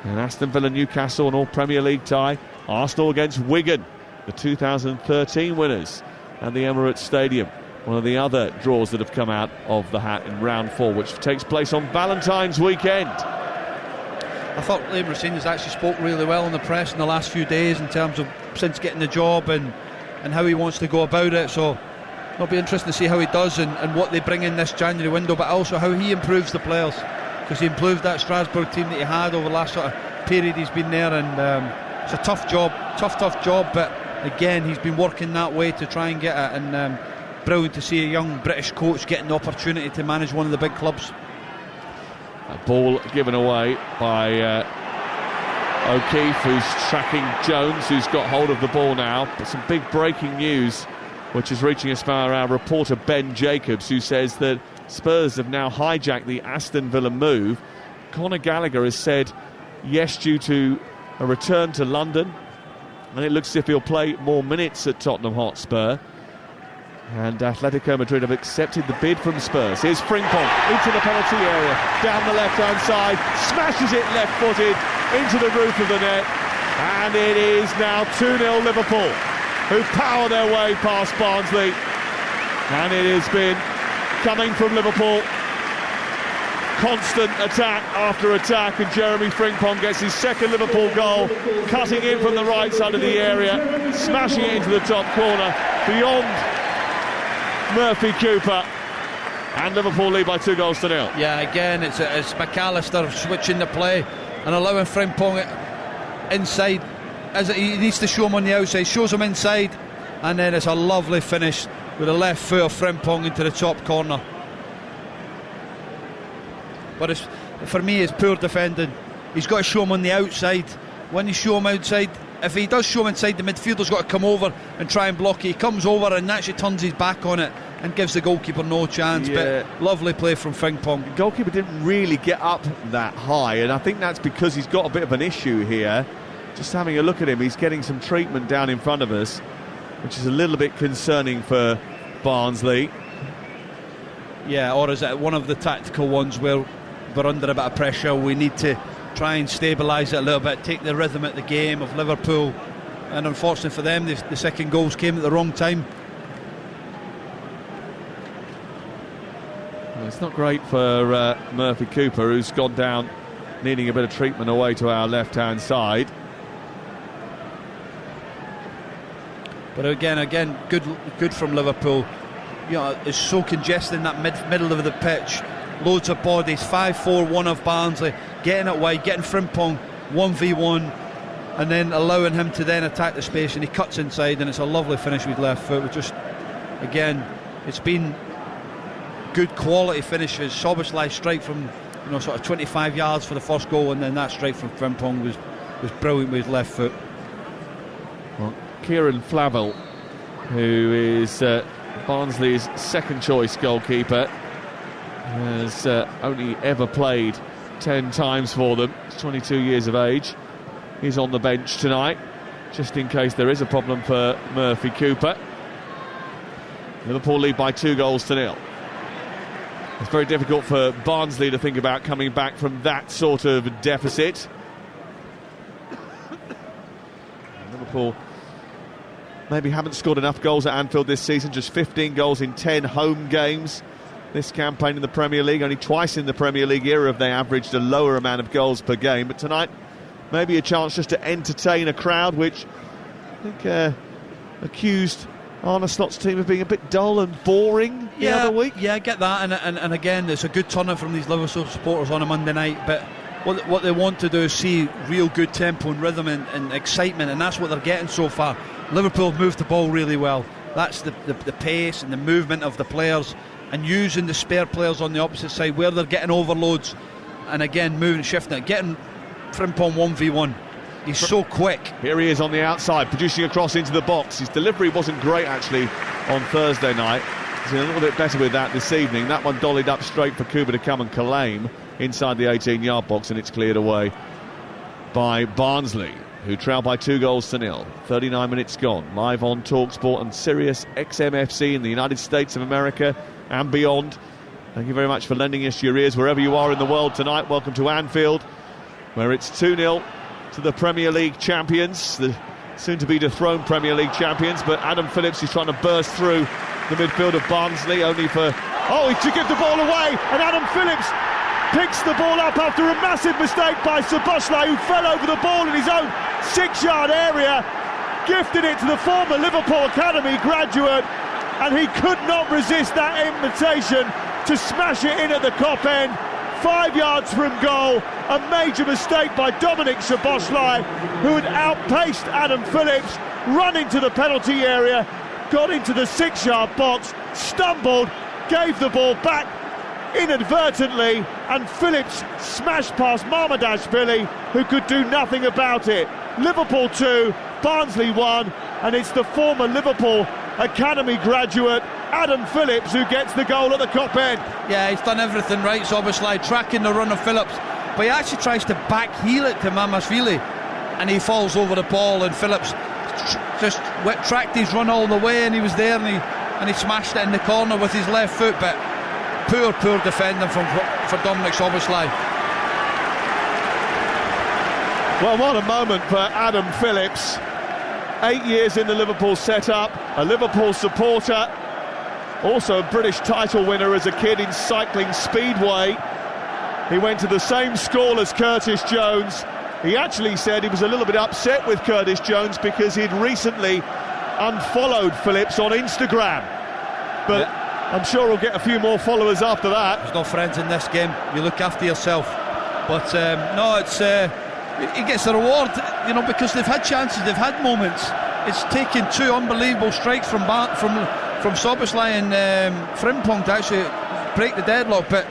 And Aston Villa Newcastle, an all Premier League tie. Arsenal against Wigan, the 2013 winners at the Emirates Stadium. One of the other draws that have come out of the hat in round 4, which takes place on Valentine's weekend. I thought Liam Rosenior's actually spoke really well in the press in the last few days in terms of since getting the job and how he wants to go about it. So it'll be interesting to see how he does and what they bring in this January window, but also how he improves the players, because he improved that Strasbourg team that he had over the last sort of period he's been there, and it's a tough job, but again he's been working that way to try and get it, and brilliant to see a young British coach getting the opportunity to manage one of the big clubs. A ball given away by O'Keefe, who's tracking Jones, who's got hold of the ball now. But some big breaking news which is reaching us via our reporter Ben Jacobs, who says that Spurs have now hijacked the Aston Villa move. Conor Gallagher has said yes due to a return to London, and it looks as if he'll play more minutes at Tottenham Hotspur. And Atletico Madrid have accepted the bid from Spurs. Here's Frimpong into the penalty area, down the left-hand side, smashes it left-footed into the roof of the net, and it is now 2-0 Liverpool, who power their way past Barnsley. And it has been coming from Liverpool, constant attack after attack, and Jeremy Frimpong gets his second Liverpool goal, cutting in from the right side of the area, smashing it into the top corner, beyond Murphy Cooper, and Liverpool lead by 2-0. Yeah, again, it's McAllister switching the play and allowing Frimpong inside. As he needs to show him on the outside, shows him inside, and then it's a lovely finish with a left foot of Frimpong into the top corner. But for me, it's poor defending. He's got to show him on the outside. When you show him outside, if he does show him inside, the midfielder's got to come over and try and block it. He comes over and actually turns his back on it and gives the goalkeeper no chance. Yeah. But lovely play from Frimpong. The goalkeeper didn't really get up that high, and I think that's because he's got a bit of an issue here. Just having a look at him, he's getting some treatment down in front of us, which is a little bit concerning for Barnsley. Yeah, or is it one of the tactical ones where we're under a bit of pressure, we need to try and stabilise it a little bit, take the rhythm at the game of Liverpool, and unfortunately for them, the second goals came at the wrong time. Well, it's not great for Murphy Cooper, who's gone down needing a bit of treatment away to our left-hand side. But again, good from Liverpool. You know, it's so congested in that middle of the pitch. Loads of bodies, 5-4-1 of Barnsley, getting it wide, getting Frimpong 1v1, and then allowing him to then attack the space, and he cuts inside, and it's a lovely finish with left foot. Just again, it's been good quality finishes. Szoboszlai strike from sort of 25 yards for the first goal, and then that strike from Frimpong was brilliant with his left foot. Well, Kieran Flavel, who is Barnsley's second choice goalkeeper, has only ever played 10 times for them. He's 22 years of age. He's on the bench tonight, just in case there is a problem for Murphy Cooper. Liverpool lead by 2-0. It's very difficult for Barnsley to think about coming back from that sort of deficit. Liverpool maybe haven't scored enough goals at Anfield this season, just 15 goals in 10 home games this campaign in the Premier League. Only twice in the Premier League era have they averaged a lower amount of goals per game. But tonight, maybe a chance just to entertain a crowd, which I think accused Arne Slot's team of being a bit dull and boring the other week. Yeah, I get that, and again, it's a good turnout from these Liverpool supporters on a Monday night, but what they want to do is see real good tempo and rhythm and excitement, and that's what they're getting so far. Liverpool have moved the ball really well. That's the pace and the movement of the players, and using the spare players on the opposite side where they're getting overloads, and again moving, shifting it, getting Frimpong 1v1. He's so quick. Here he is on the outside, producing a cross into the box. His delivery wasn't great actually on Thursday night. He's a little bit better with that this evening. That one dollied up straight for Cooper to come and claim inside the 18-yard box, and it's cleared away by Barnsley, who trail by 2-0. 39 minutes gone. Live on TalkSport and Sirius XMFC in the United States of America and beyond. Thank you very much for lending us your ears wherever you are in the world tonight. Welcome to Anfield, where it's 2-0 to the Premier League champions, the soon-to-be dethroned Premier League champions. But Adam Phillips is trying to burst through the midfield of Barnsley, only for to give the ball away, and Adam Phillips picks the ball up after a massive mistake by Szoboszlai, who fell over the ball in his own 6-yard area, gifted it to the former Liverpool Academy graduate, and he could not resist that invitation to smash it in at the Kop end. 5 yards from goal, a major mistake by Dominik Szoboszlai, who had outpaced Adam Phillips, run into the penalty area, got into the 6-yard box, stumbled, gave the ball back inadvertently, and Phillips smashed past Mamardashvili, who could do nothing about it. Liverpool 2, Barnsley 1, and it's the former Liverpool Academy graduate Adam Phillips who gets the goal at the Kop end. Yeah, he's done everything right, Szoboszlai, tracking the run of Phillips, but he actually tries to back heel it to Mamardashvili, and he falls over the ball, and Phillips just tracked his run all the way, and he was there, and he smashed it in the corner with his left foot. But poor defending for Dominik Szoboszlai. Well, what a moment for Adam Phillips. 8 years in the Liverpool setup, a Liverpool supporter, also a British title winner as a kid in cycling speedway. He went to the same school as Curtis Jones. He actually said he was a little bit upset with Curtis Jones because he'd recently unfollowed Phillips on Instagram. But yeah, I'm sure he'll get a few more followers after that. There's no friends in this game. You look after yourself. But no, it's he gets a reward, because they've had chances, they've had moments. It's taken 2 unbelievable strikes from Szoboszlai and Frimpong to actually break the deadlock. But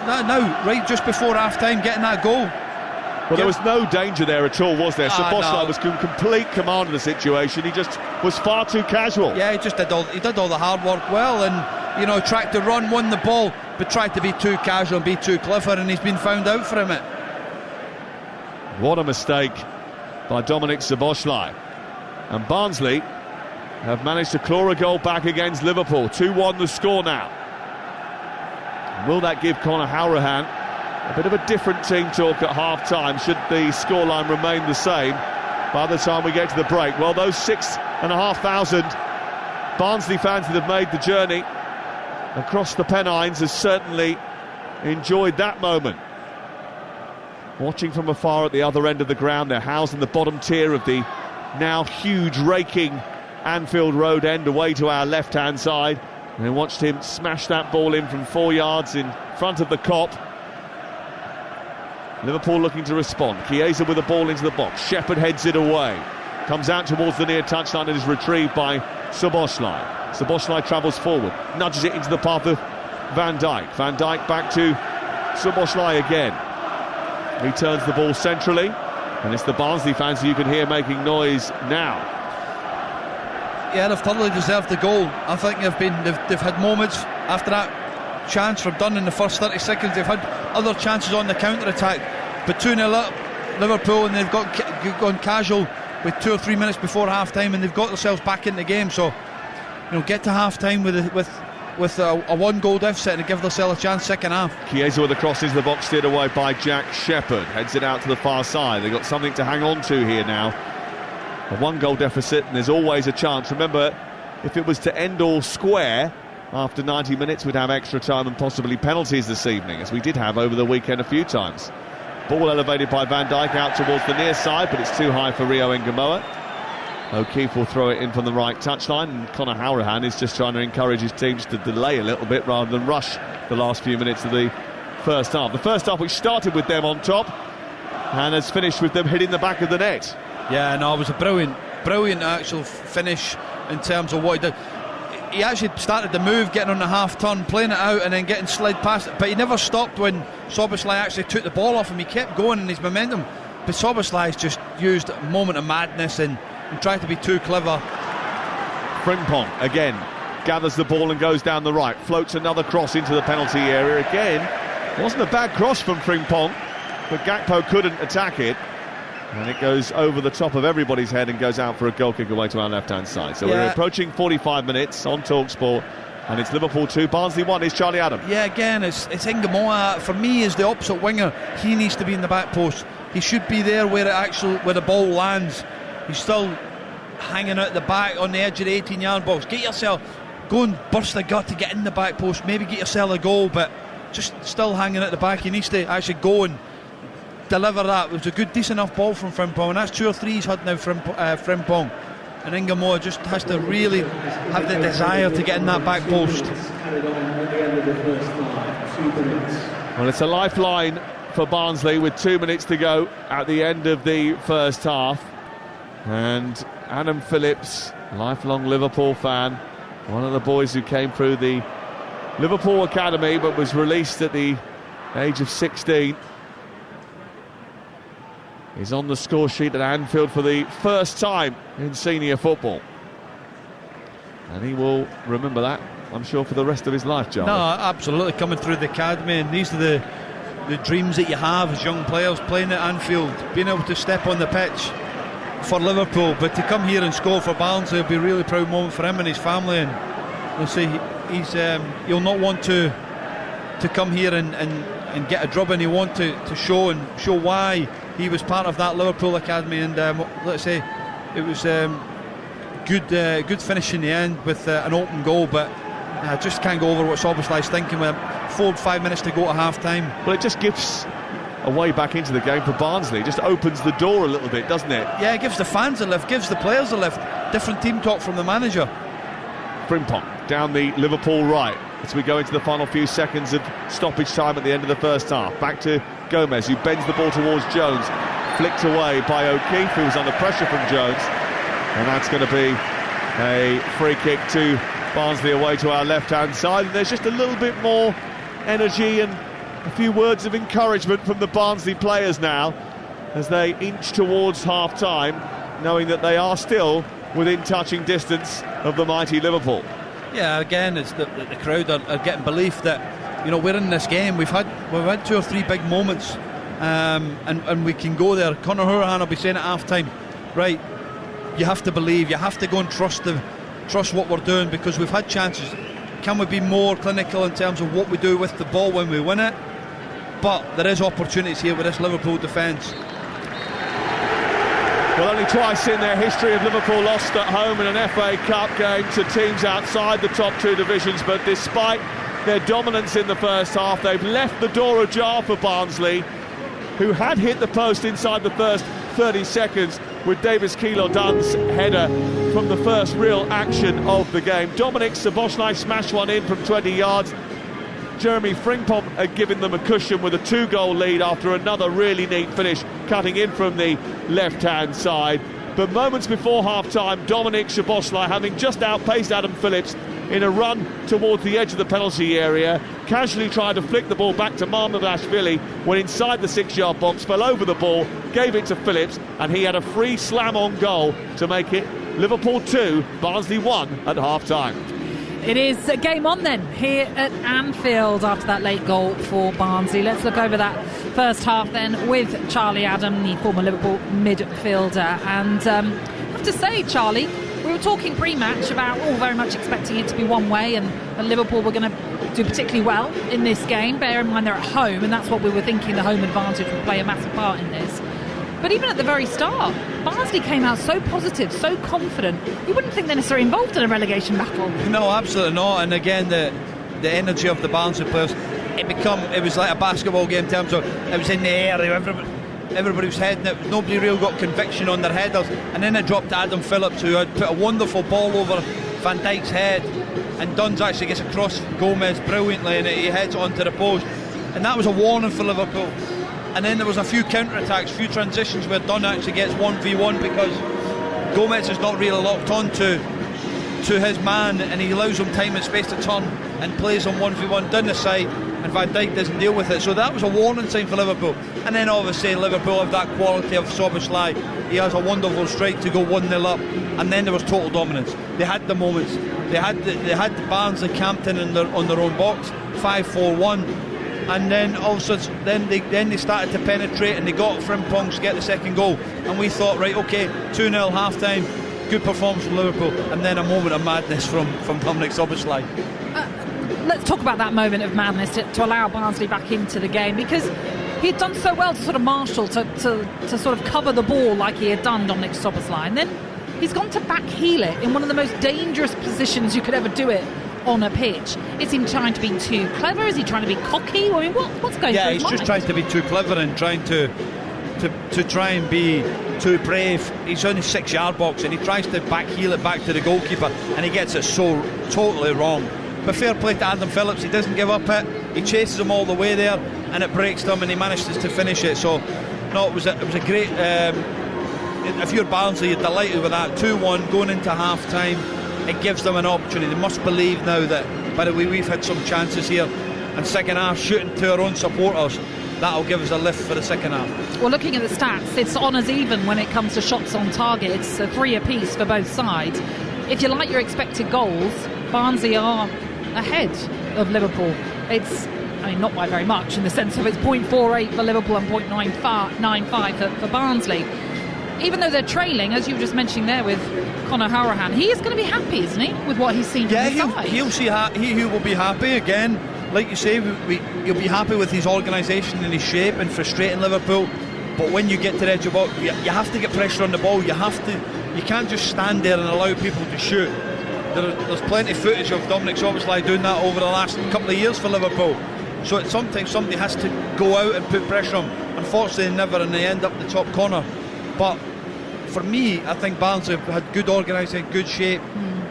now, right just before half-time, getting that goal. Well, there was no danger there at all, was there? Szoboszlai no. was in complete command of the situation. He just was far too casual. Yeah, he did all the hard work well, and tried to run, won the ball, but tried to be too casual and be too clever, and he's been found out for it. What a mistake by Dominik Szoboszlai. And Barnsley have managed to claw a goal back against Liverpool. 2-1 the score now. Will that give Conor Halloran a bit of a different team talk at half-time, should the scoreline remain the same by the time we get to the break? Well, those 6,500 Barnsley fans that have made the journey across the Pennines has certainly enjoyed that moment. Watching from afar at the other end of the ground, they're housed in the bottom tier of the now huge raking Anfield Road end away to our left-hand side. And they watched him smash that ball in from 4 yards in front of the Kop. Liverpool looking to respond. Chiesa with the ball into the box. Shepherd heads it away. Comes out towards the near touchline and is retrieved by Szoboszlai. Szoboszlai travels forward, nudges it into the path of Van Dijk. Van Dijk back to Szoboszlai again. He turns the ball centrally, and it's the Barnsley fans who you can hear making noise now. they've thoroughly deserved the goal. I think they've had moments after that chance from Dunn in the first 30 seconds. They've had other chances on the counter-attack, but 2-0 up Liverpool, and they've gone casual with 2 or 3 minutes before half-time, and they've got themselves back in the game. So, get to half-time with a 1-goal deficit and give themselves a chance second half. Chiesa with the cross into the box, steered away by Jack Shepherd. Heads it out to the far side. They've got something to hang on to here now. A 1-goal deficit, and there's always a chance. Remember, if it was to end all square after 90 minutes, we'd have extra time and possibly penalties this evening, as we did have over the weekend a few times. Ball elevated by Van Dijk out towards the near side, but it's too high for Rio Ngamoa. O'Keefe will throw it in from the right touchline, and Conor Hourihane is just trying to encourage his teams to delay a little bit rather than rush the last few minutes of the first half. The first half, which started with them on top and has finished with them hitting the back of the net. Yeah, no, it was a brilliant actual finish in terms of what he did. He actually started the move, getting on the half turn, playing it out and then getting slid past it, but he never stopped when Szoboszlai actually took the ball off him. He kept going in his momentum, but Szoboszlai's just used a moment of madness and tried to be too clever. Frimpong again gathers the ball and goes down the right, floats another cross into the penalty area. Again, wasn't a bad cross from Frimpong, but Gakpo couldn't attack it, and it goes over the top of everybody's head and goes out for a goal kick away to our left-hand side. So we're approaching 45 minutes on TalkSport, and it's Liverpool 2, Barnsley 1. Is Charlie Adam. Yeah, again, it's Ngamoa. For me, is the opposite winger. He needs to be in the back post. He should be there where the ball lands. He's still hanging out the back on the edge of the 18-yard box. Go and burst the gut to get in the back post. Maybe get yourself a goal, but just still hanging at the back. He needs to actually go and deliver that. It was a good, decent enough ball from Frimpong, and that's 2 or 3 he's had now from Frimpong. And Ngamoa just has to really have the desire to get in that back post. Well, it's a lifeline for Barnsley with 2 minutes to go at the end of the first half. And Adam Phillips, lifelong Liverpool fan, one of the boys who came through the Liverpool Academy but was released at the age of 16, is on the score sheet at Anfield for the first time in senior football. And he will remember that, I'm sure, for the rest of his life, John. No, absolutely, coming through the academy, and these are the dreams that you have as young players, playing at Anfield, being able to step on the pitch for Liverpool, but to come here and score for Barnsley will be a really proud moment for him and his family. And we'll see, he'll not want to come here and get a drubbing. He'll want to show why he was part of that Liverpool academy. And let's say it was good finish in the end with an open goal, but I just can't go over what Szoboszlai's thinking with 4 or 5 minutes to go to half time. Well, it just gives a way back into the game for Barnsley. It just opens the door a little bit, doesn't it? Yeah, it gives the fans a lift, gives the players a lift. Different team talk from the manager. Frimpong down the Liverpool right as we go into the final few seconds of stoppage time at the end of the first half. Back to Gomez, who bends the ball towards Jones, flicked away by O'Keefe, who was under pressure from Jones, and that's going to be a free kick to Barnsley away to our left-hand side. And there's just a little bit more energy and a few words of encouragement from the Barnsley players now as they inch towards half-time, knowing that they are still within touching distance of the mighty Liverpool. Yeah, again, it's the crowd are getting belief that, we're in this game. We've had 2 or 3 big moments, and we can go there. Conor Hourihane will be saying at half-time, right, you have to believe, you have to go and trust what we're doing, because we've had chances. Can we be more clinical in terms of what we do with the ball when we win it? But there is opportunities here with this Liverpool defence. Well, only twice in their history have Liverpool lost at home in an FA Cup game to teams outside the top 2 divisions, but despite their dominance in the first half, they've left the door ajar for Barnsley, who had hit the post inside the first 30 seconds with Davis Keillor-Dunn's header from the first real action of the game. Dominic Szoboszlai smashed one in from 20 yards. Jeremy Frimpong had given them a cushion with a 2-goal lead after another really neat finish, cutting in from the left-hand side. But moments before half-time, Dominic Szoboszlai, having just outpaced Adam Phillips in a run towards the edge of the penalty area, casually tried to flick the ball back to Mamardashvili when inside the 6-yard box, fell over the ball, gave it to Phillips, and he had a free slam on goal to make it Liverpool 2, Barnsley 1 at half-time. It is a game on then here at Anfield after that late goal for Barnsley. Let's look over that first half then with Charlie Adam, the former Liverpool midfielder. And I have to say, Charlie, we were talking pre-match about very much expecting it to be one way and Liverpool were going to do particularly well in this game. Bear in mind they're at home, and that's what we were thinking, the home advantage would play a massive part in this. But even at the very start, Barnsley came out so positive, so confident. You wouldn't think they're necessarily involved in a relegation battle. No, absolutely not. And again, the energy of the Barnsley players, it was like a basketball game in terms of it was in the air. Everybody was heading it. Nobody really got conviction on their headers. And then it dropped to Adam Phillips, who had put a wonderful ball over Van Dijk's head. And Duns actually gets across Gomez brilliantly, and he heads onto the post. And that was a warning for Liverpool. And then there was a few counter-attacks, few transitions where Dunn actually gets 1v1 because Gomez is not really locked on to his man, and he allows him time and space to turn and plays on 1v1 down the side, and Van Dijk doesn't deal with it. So that was a warning sign for Liverpool. And then obviously Liverpool have that quality of Szoboszlai. He has a wonderful strike to go 1-0 up, and then there was total dominance. They had the moments. They had Barnsley camped in on their own box, 5-4-1. And then also then they started to penetrate, and they got Frimpong to get the second goal, and we thought, right, okay, 2-0 half time, good performance from Liverpool, and then a moment of madness from Dominik Szoboszlai. Let's talk about that moment of madness to allow Barnsley back into the game, because he had done so well to sort of marshal, to sort of cover the ball like he had done, Dominik Szoboszlai, and then he's gone to back heel it in one of the most dangerous positions you could ever do it on a pitch. Is he trying to be too clever? Is he trying to be cocky? I mean, what's going through his mind? Yeah, he's just trying to be too clever and trying to try and be too brave. He's on his 6-yard box and he tries to back heel it back to the goalkeeper, and he gets it so totally wrong. But fair play to Adam Phillips, he doesn't give up it. He chases him all the way there, and it breaks them, and he manages to finish it. So no, it was a great. If you're Barnsley, you're delighted with that 2-1 going into half time. It gives them an opportunity. They must believe now that, by the way, we've had some chances here, and second half shooting to our own supporters, that'll give us a lift for the second half. Well, looking at the stats, it's on as even when it comes to shots on target. It's 3 apiece for both sides. If you like your expected goals, Barnsley are ahead of Liverpool. It's, I mean, not by very much in the sense of it's 0.48 for Liverpool and 0.95 for Barnsley. Even though they're trailing, as you were just mentioning there with Conor Hourihane, he is going to be happy, isn't he, with what he's seen from the side? He will be happy again. Like you say, he'll be happy with his organisation and his shape and frustrating Liverpool. But when you get to the edge of the ball, you have to get pressure on the ball. You can't just stand there and allow people to shoot. There's plenty of footage of Dominik Szoboszlai doing that over the last couple of years for Liverpool. So sometimes somebody has to go out and put pressure on them. Unfortunately, never, and they end up the top corner. But for me, I think Barnsley have had good organising, good shape.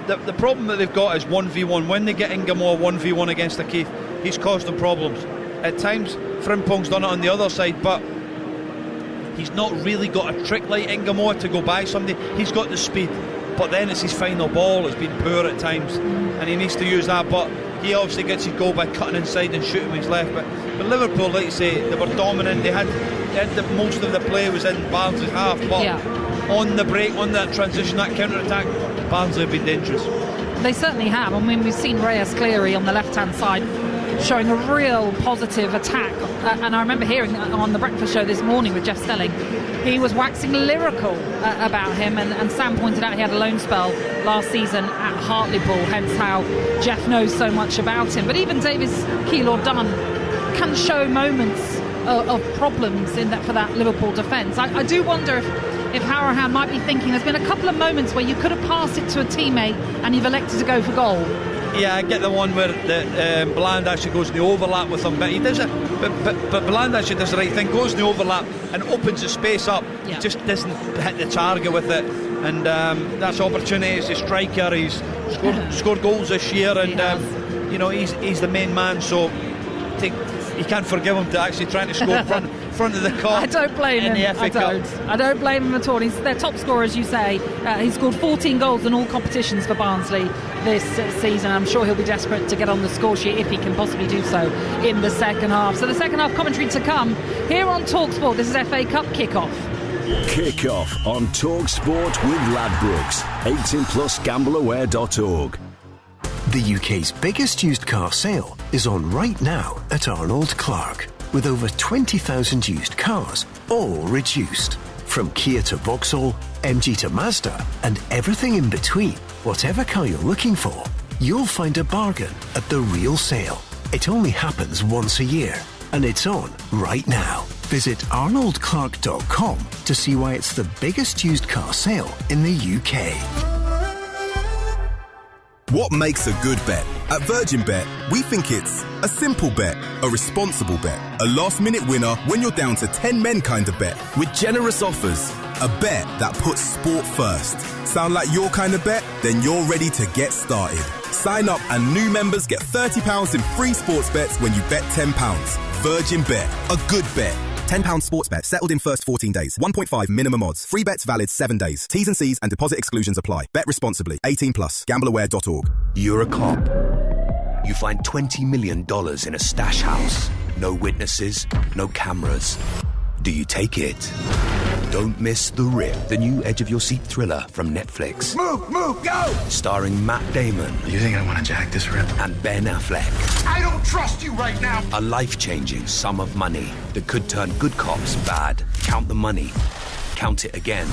The problem that they've got is 1v1. When they get Ingamo 1v1 against O'Keefe, he's caused them problems. At times, Frimpong's done it on the other side, but he's not really got a trick like Ingamo to go by somebody. He's got the speed, but then it's his final ball. It's been poor at times, and he needs to use that. But he obviously gets his goal by cutting inside and shooting with his left. But Liverpool, like you say, they were dominant. They had most of the play was in Barnsley's half, but on the break, on that transition, that counter-attack, Barnsley have been dangerous. They certainly have. I mean, we've seen Reyes Cleary on the left-hand side showing a real positive attack, and I remember hearing on the breakfast show this morning with Jeff Stelling, he was waxing lyrical about him, and Sam pointed out he had a loan spell last season at Hartlepool, hence how Jeff knows so much about him. But even Davis Keillor-Dunn can show moments of problems for that Liverpool defence. I do wonder if Hourihane might be thinking there's been a couple of moments where you could have passed it to a teammate and you've elected to go for goal. Yeah, I get the one where Bland actually goes in the overlap with him, but he does it. But Bland actually does the right thing, goes in the overlap and opens the space up. He just doesn't hit the target with it, and that's opportunity. He's a striker. He's scored goals this year, and he's the main man. So you can't forgive him to actually trying to score front of the court. I don't blame him. I don't blame him at all. He's their top scorer, as you say. He's scored 14 goals in all competitions for Barnsley this season. I'm sure he'll be desperate to get on the score sheet if he can possibly do so in the second half. So the second half commentary to come here on TalkSport. This is FA Cup kickoff. Kick off on Talk Sport with Ladbrokes. 18+ gambleaware.org. The UK's biggest used car sale is on right now at Arnold Clark, with over 20,000 used cars, all reduced. From Kia to Vauxhall, MG to Mazda, and everything in between. Whatever car you're looking for, you'll find a bargain at the real sale. It only happens once a year, and it's on right now. Visit arnoldclark.com to see why it's the biggest used car sale in the UK. What makes a good bet? At Virgin Bet, we think it's a simple bet, a responsible bet, a last-minute winner when you're down to 10 men kind of bet, with generous offers. A bet that puts sport first. Sound like your kind of bet? Then you're ready to get started. Sign up and new members get £30 in free sports bets when you bet £10. Virgin Bet. A good bet. £10 sports bet settled in first 14 days. 1.5 minimum odds. Free bets valid 7 days. T's and C's and deposit exclusions apply. Bet responsibly. 18+. Gambleaware.org. You're a cop. You find $20 million in a stash house. No witnesses, no cameras. Do you take it? Don't miss The Rip, the new edge-of-your-seat thriller from Netflix. Move, go! Starring Matt Damon. You think I want to jack this Rip? And Ben Affleck. I don't trust you right now! A life-changing sum of money that could turn good cops bad. Count the money. Count it again.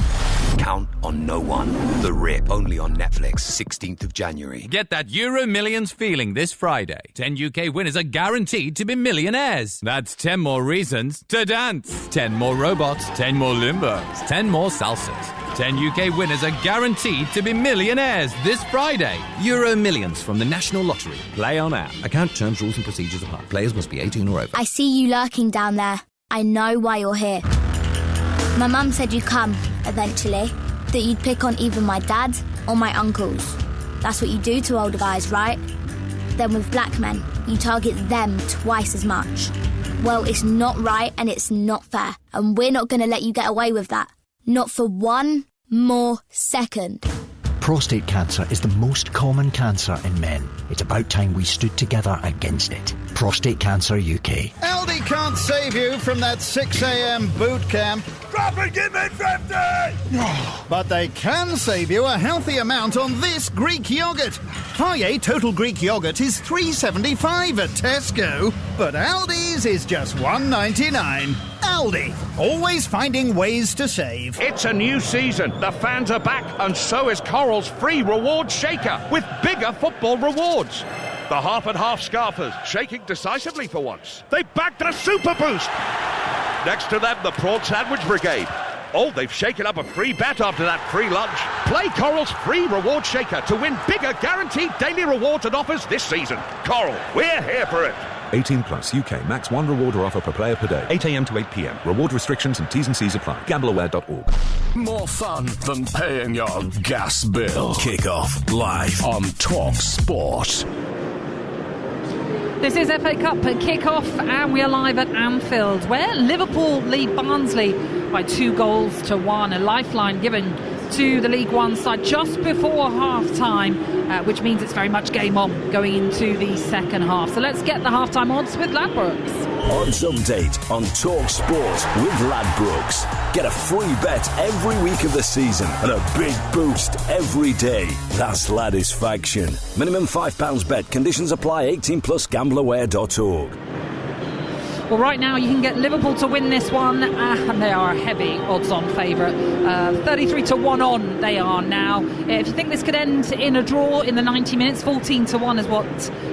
Count on no one. The Rip, only on Netflix, 16th of January. Get that Euro Millions feeling this Friday. 10 UK winners are guaranteed to be millionaires. That's 10 more reasons to dance. 10 more robots, 10 more Limbos, 10 more salsas. 10 UK winners are guaranteed to be millionaires this Friday. Euro Millions from the National Lottery. Play on app. Account terms, rules and procedures apply. Players must be 18 or over. I see you lurking down there. I know why you're here. My mum said you'd come, eventually. That you'd pick on either my dad or my uncles. That's what you do to older guys, right? Then with black men, you target them twice as much. Well, it's not right and it's not fair. And we're not going to let you get away with that. Not for one more second. Prostate cancer is the most common cancer in men. It's about time we stood together against it. Prostate Cancer UK. Aldi can't save you from that 6 a.m. boot camp. Drop and give me 50! But they can save you a healthy amount on this Greek yoghurt. High Total Greek yoghurt is $3.75 at Tesco, but Aldi's is just $1.99. Aldi, always finding ways to save. It's a new season. The fans are back, and so is Coral's free reward shaker with bigger football rewards. The half and half scarfers shaking decisively for once. They backed a super boost. Next to them, the prawn sandwich brigade. Oh, they've shaken up a free bet after that free lunch. Play Coral's free reward shaker to win bigger guaranteed daily rewards and offers this season. Coral, we're here for it. 18 plus UK. Max one reward or offer per player per day. 8 a.m. to 8 p.m. Reward restrictions and T's and C's apply. Gambleaware.org. More fun than paying your gas bill. Kick off live on Talk Sport. This is FA Cup kick-off, and we are live at Anfield, where Liverpool lead Barnsley by 2-1. A lifeline given to the League One side just before half-time, which means it's very much game on going into the second half. So let's get the half-time odds with Ladbrokes. Odds update on Talk Sport with Ladbrokes. Get a free bet every week of the season and a big boost every day. That's Ladisfaction. Minimum £5 bet. Conditions apply. 18+ gambleaware.org. Well, right now you can get Liverpool to win this one, and they are a heavy odds-on favourite. 33-1 on they are now. If you think this could end in a draw in the 90 minutes, 14-1 is what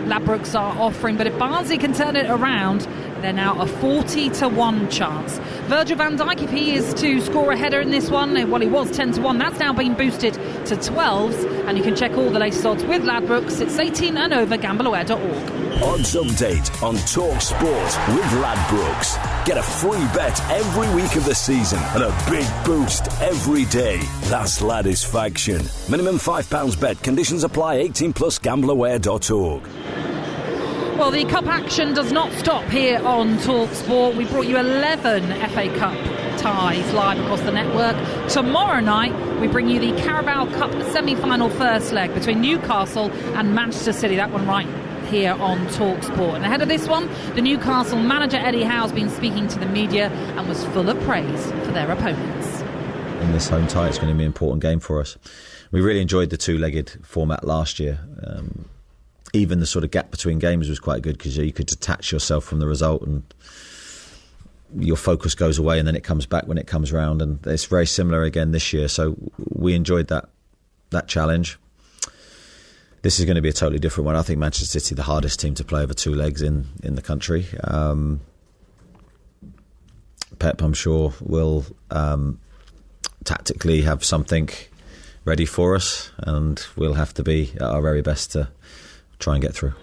Ladbrokes are offering. But if Barnsley can turn it around, they're now a 40-1 chance. Virgil van Dijk, if he is to score a header in this one, well, he was 10-1. That's now been boosted to 12s, and you can check all the latest odds with Ladbrokes. It's 18 and over, gambleaware.org. Odds update on Talk Sport with Ladbrokes. Get a free bet every week of the season and a big boost every day. That's Ladisfaction. Minimum £5 bet. Conditions apply. 18+ gambleaware.org. Well, the Cup action does not stop here on Talk Sport. We brought you 11 FA Cup ties live across the network. Tomorrow night, we bring you the Carabao Cup semi-final first leg between Newcastle and Manchester City. That one right here on Talk Sport. And ahead of this one, the Newcastle manager Eddie Howe has been speaking to the media and was full of praise for their opponents. in this home tie. It's going to be an important game for us. We really enjoyed the two-legged format last year. Even the sort of gap between games was quite good because you could detach yourself from the result and your focus goes away and then it comes back when it comes round, and it's very similar again this year. So we enjoyed that challenge. This is going to be a totally different one. I think Manchester City, the hardest team to play over two legs in the country. Pep, I'm sure, will tactically have something ready for us, and we'll have to be at our very best to try and get through.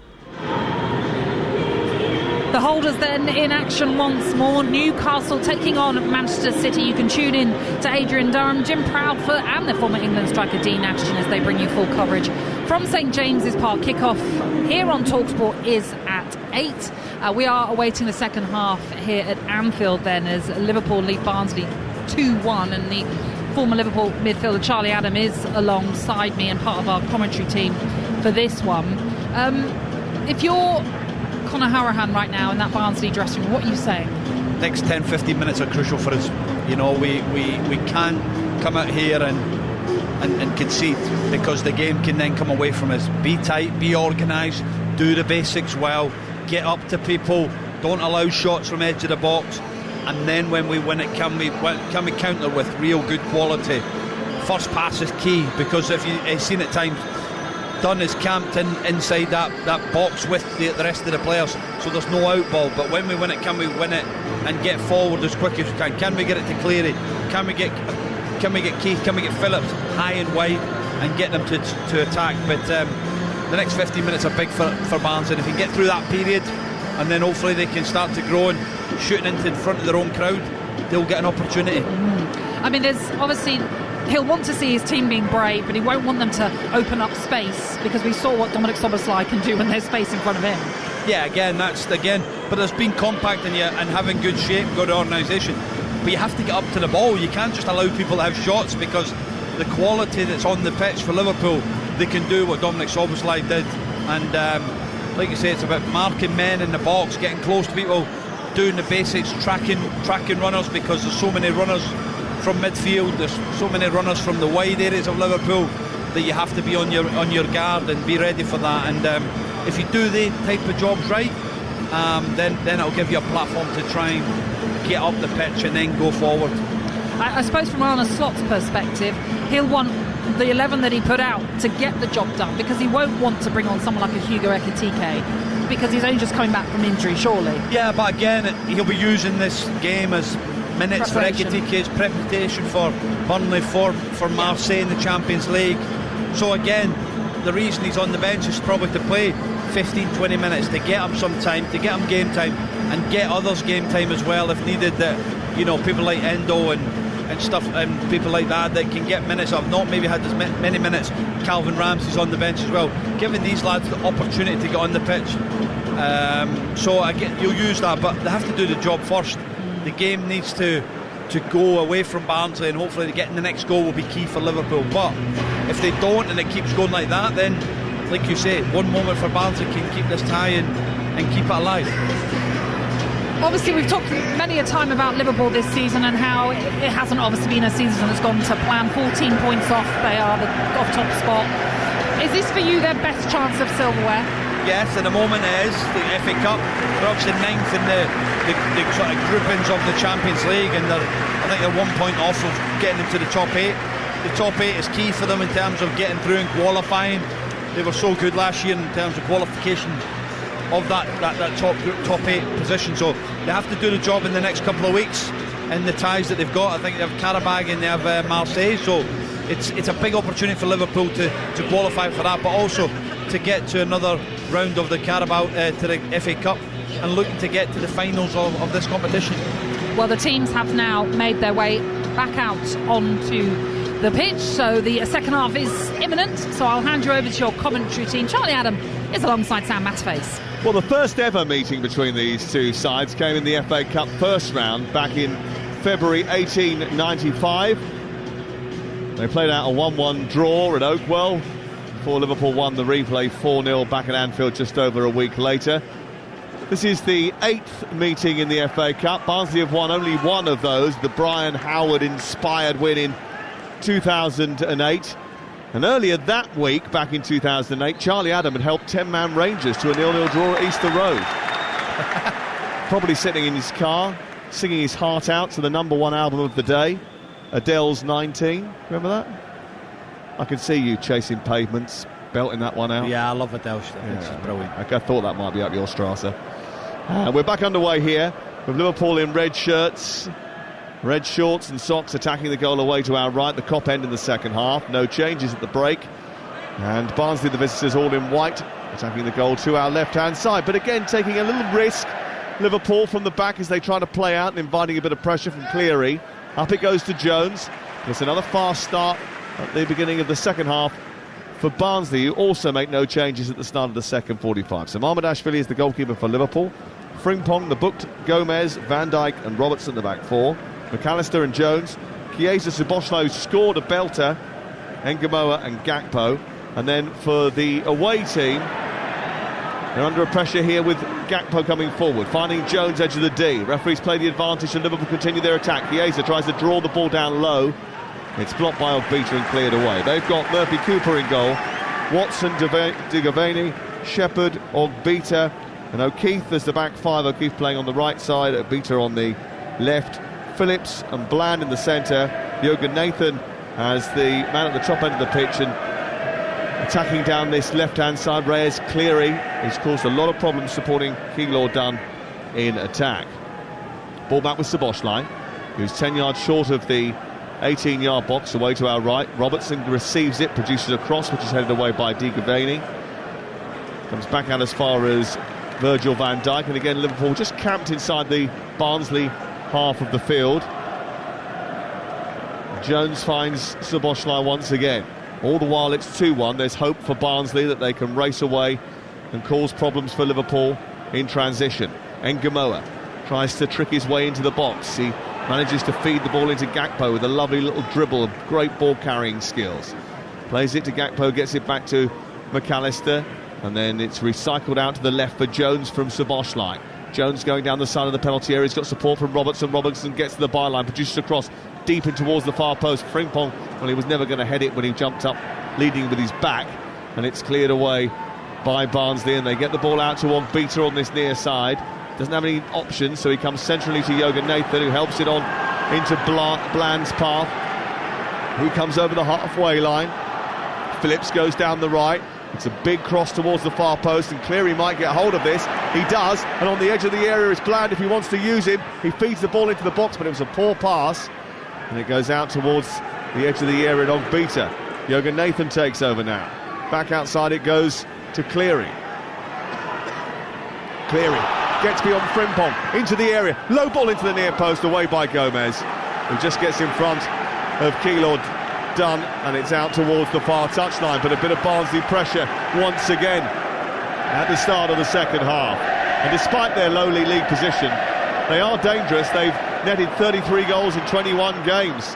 The holders then in action once more. Newcastle taking on Manchester City. You can tune in to Adrian Durham, Jim Proudfoot and the former England striker Dean Ashton as they bring you full coverage from St James's Park. Kickoff here on TalkSport is at 8. We are awaiting the second half here at Anfield then as Liverpool lead Barnsley 2-1, and the former Liverpool midfielder Charlie Adam is alongside me and part of our commentary team for this one. If you're Conor Hourihane right now in that Barnsley dressing room, what are you saying? Next 10-15 minutes are crucial for us. You know, we can't come out here and concede, because the game can then come away from us. Be tight, be organised, do the basics well, get up to people, don't allow shots from edge of the box, and then when we win it, can we counter with real good quality? First pass is key, because if you've seen at times, Dunn is camped inside that box with the rest of the players, so there's no out ball. But when we win it, can we win it and get forward as quick as we can? Can we get it to Cleary? Can we get Keith? Can we get Phillips high and wide and get them to attack? But the next 15 minutes are big for Barnes, and if we can get through that period, and then hopefully they can start to grow and shooting into in front of their own crowd, they'll get an opportunity. I mean, there's obviously, he'll want to see his team being brave, but he won't want them to open up space, because we saw what Dominic Szoboszlai can do when there's space in front of him. Yeah, but there's been compact and having good shape, good organisation. But you have to get up to the ball. You can't just allow people to have shots, because the quality that's on the pitch for Liverpool, they can do what Dominic Szoboszlai did. And like you say, it's about marking men in the box, getting close to people, doing the basics, tracking runners, because there's so many runners from midfield, there's so many runners from the wide areas of Liverpool, that you have to be on your guard and be ready for that. And if you do the type of jobs right, then it'll give you a platform to try and get up the pitch and then go forward. I suppose from Arne Slot's perspective, he'll want the 11 that he put out to get the job done, because he won't want to bring on someone like a Hugo Ekitike, because he's only just coming back from injury, surely. Yeah, but again, he'll be using this game as minutes for Ekitike's preparation for Burnley, for Marseille in the Champions League. So again, the reason he's on the bench is probably to play 15-20 minutes, to get him some time, to get him game time, and get others game time as well if needed. That, you know, people like Endo and stuff, and people like that can get minutes. I've not maybe had as many minutes. Calvin Ramsey's on the bench as well, giving these lads the opportunity to get on the pitch. So again, you'll use that, but they have to do the job first. The game needs to go away from Barnsley, and hopefully getting the next goal will be key for Liverpool. But if they don't, and it keeps going like that, then, like you say, one moment for Barnsley can keep this tie and keep it alive. Obviously, we've talked many a time about Liverpool this season and how it hasn't obviously been a season that's gone to plan. 14 points off, they are the off top spot. Is this for you their best chance of silverware? Yes, at the moment it is. The FA Cup, they're obviously ninth in the sort of groupings of the Champions League, and I think they're 1 point off of getting into the top 8. The top 8 is key for them in terms of getting through and qualifying. They were so good last year in terms of qualification of that top 8 position, so they have to do the job in the next couple of weeks in the ties that they've got. I think they have Karabag and they have Marseille, so it's a big opportunity for Liverpool to qualify for that, but also to get to another round of the Carabao, to the FA Cup, and looking to get to the finals of this competition. Well, the teams have now made their way back out onto the pitch, so the second half is imminent. So I'll hand you over to your commentary team. Charlie Adam is alongside Sam Matterface. Well, the first ever meeting between these two sides came in the FA Cup first round back in February 1895. They played out a 1-1 draw at Oakwell before Liverpool won the replay 4-0 back at Anfield just over a week later. This is the 8th meeting in the FA Cup. Barnsley have won only one of those, the Brian Howard-inspired win in 2008. And earlier that week, back in 2008, Charlie Adam had helped 10-man Rangers to a 0-0 draw at Easter Road. Probably sitting in his car, singing his heart out to the #1 album of the day, Adele's 19. Remember that? I can see you chasing pavements, belting that one out. Yeah, I love Adele. It's brilliant. I thought that might be up your Strasser. We're back underway here with Liverpool in red shirts, red shorts and socks, attacking the goal away to our right, the Kop end in the second half. No changes at the break. And Barnsley, the visitors, all in white, attacking the goal to our left-hand side. But again, taking a little risk, Liverpool from the back as they try to play out and inviting a bit of pressure from Cleary. Up it goes to Jones. It's another fast start at the beginning of the second half for Barnsley, who also make no changes at the start of the second 45. So Mamardashvili is the goalkeeper for Liverpool. Frimpong, the booked, Gomez, Van Dijk and Robertson, the back four. McAllister and Jones. Chiesa, Szoboszlai, who scored a belter. Ngamoa and Gakpo. And then for the away team, they're under pressure here with Gakpo coming forward, finding Jones edge of the D. Referees play the advantage and Liverpool continue their attack. Chiesa tries to draw the ball down low. It's blocked by Ogbita and cleared away. They've got Murphy Cooper in goal. Watson, Digaveni, Shepherd, Ogbita and O'Keefe as the back five. O'Keefe playing on the right side, Ogbita on the left. Phillips and Bland in the centre. Jürgen Nathan as the man at the top end of the pitch and attacking down this left-hand side. Reyes Cleary has caused a lot of problems supporting Keylor Dunn in attack. Ball back with Szoboszlai, who's 10 yards short of the 18-yard box away to our right. Robertson receives it, produces a cross which is headed away by Digaveni. Comes back out as far as Virgil van Dijk, and again Liverpool just camped inside the Barnsley half of the field. Jones finds Szoboszlai once again. All the while it's 2-1. There's hope for Barnsley that they can race away and cause problems for Liverpool in transition. Ngamoa tries to trick his way into the box. He manages to feed the ball into Gakpo with a lovely little dribble of great ball carrying skills. Plays it to Gakpo, gets it back to McAllister, and then it's recycled out to the left for Jones from Szoboszlai. Jones going down the side of the penalty area. He's got support from Robertson. Robertson gets to the byline, produces a cross deep in towards the far post. Frimpong, well, he was never going to head it when he jumped up, leading with his back, and it's cleared away by Barnsley, and they get the ball out to Ogbita on this near side. Doesn't have any options, so he comes centrally to Jürgen Nathan, who helps it on into Bland's path, who comes over the halfway line. Phillips goes down the right. It's a big cross towards the far post, and Cleary might get hold of this. He does, and on the edge of the area is Bland if he wants to use him. He feeds the ball into the box, but it was a poor pass, and it goes out towards the edge of the area at Ogbita. Jürgen Nathan takes over now. Back outside it goes to Cleary. Cleary gets beyond Frimpong, into the area. Low ball into the near post, away by Gomez, who just gets in front of Keylor Dunn, and it's out towards the far touchline. But a bit of Barnsley pressure once again at the start of the second half. And despite their lowly league position, they are dangerous. They've netted 33 goals in 21 games,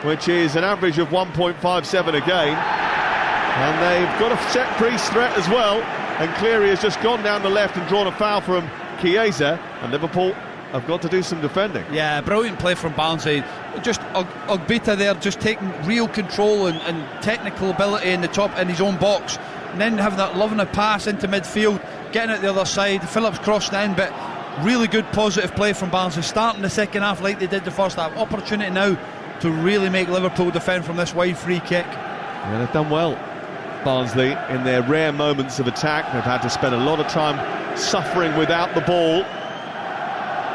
which is an average of 1.57 a game. And they've got a set-piece threat as well. And Cleary has just gone down the left and drawn a foul from Chiesa, and Liverpool have got to do some defending. Yeah, brilliant play from Barnsley. Just Ogbita there, just taking real control and technical ability in the top in his own box, and then having that lovely pass into midfield, getting it the other side. Phillips crossed in, but really good positive play from Barnsley, starting the second half like they did the first half. Opportunity now to really make Liverpool defend from this wide free kick. Yeah, they've done well, Barnsley, in their rare moments of attack. They've had to spend a lot of time suffering without the ball,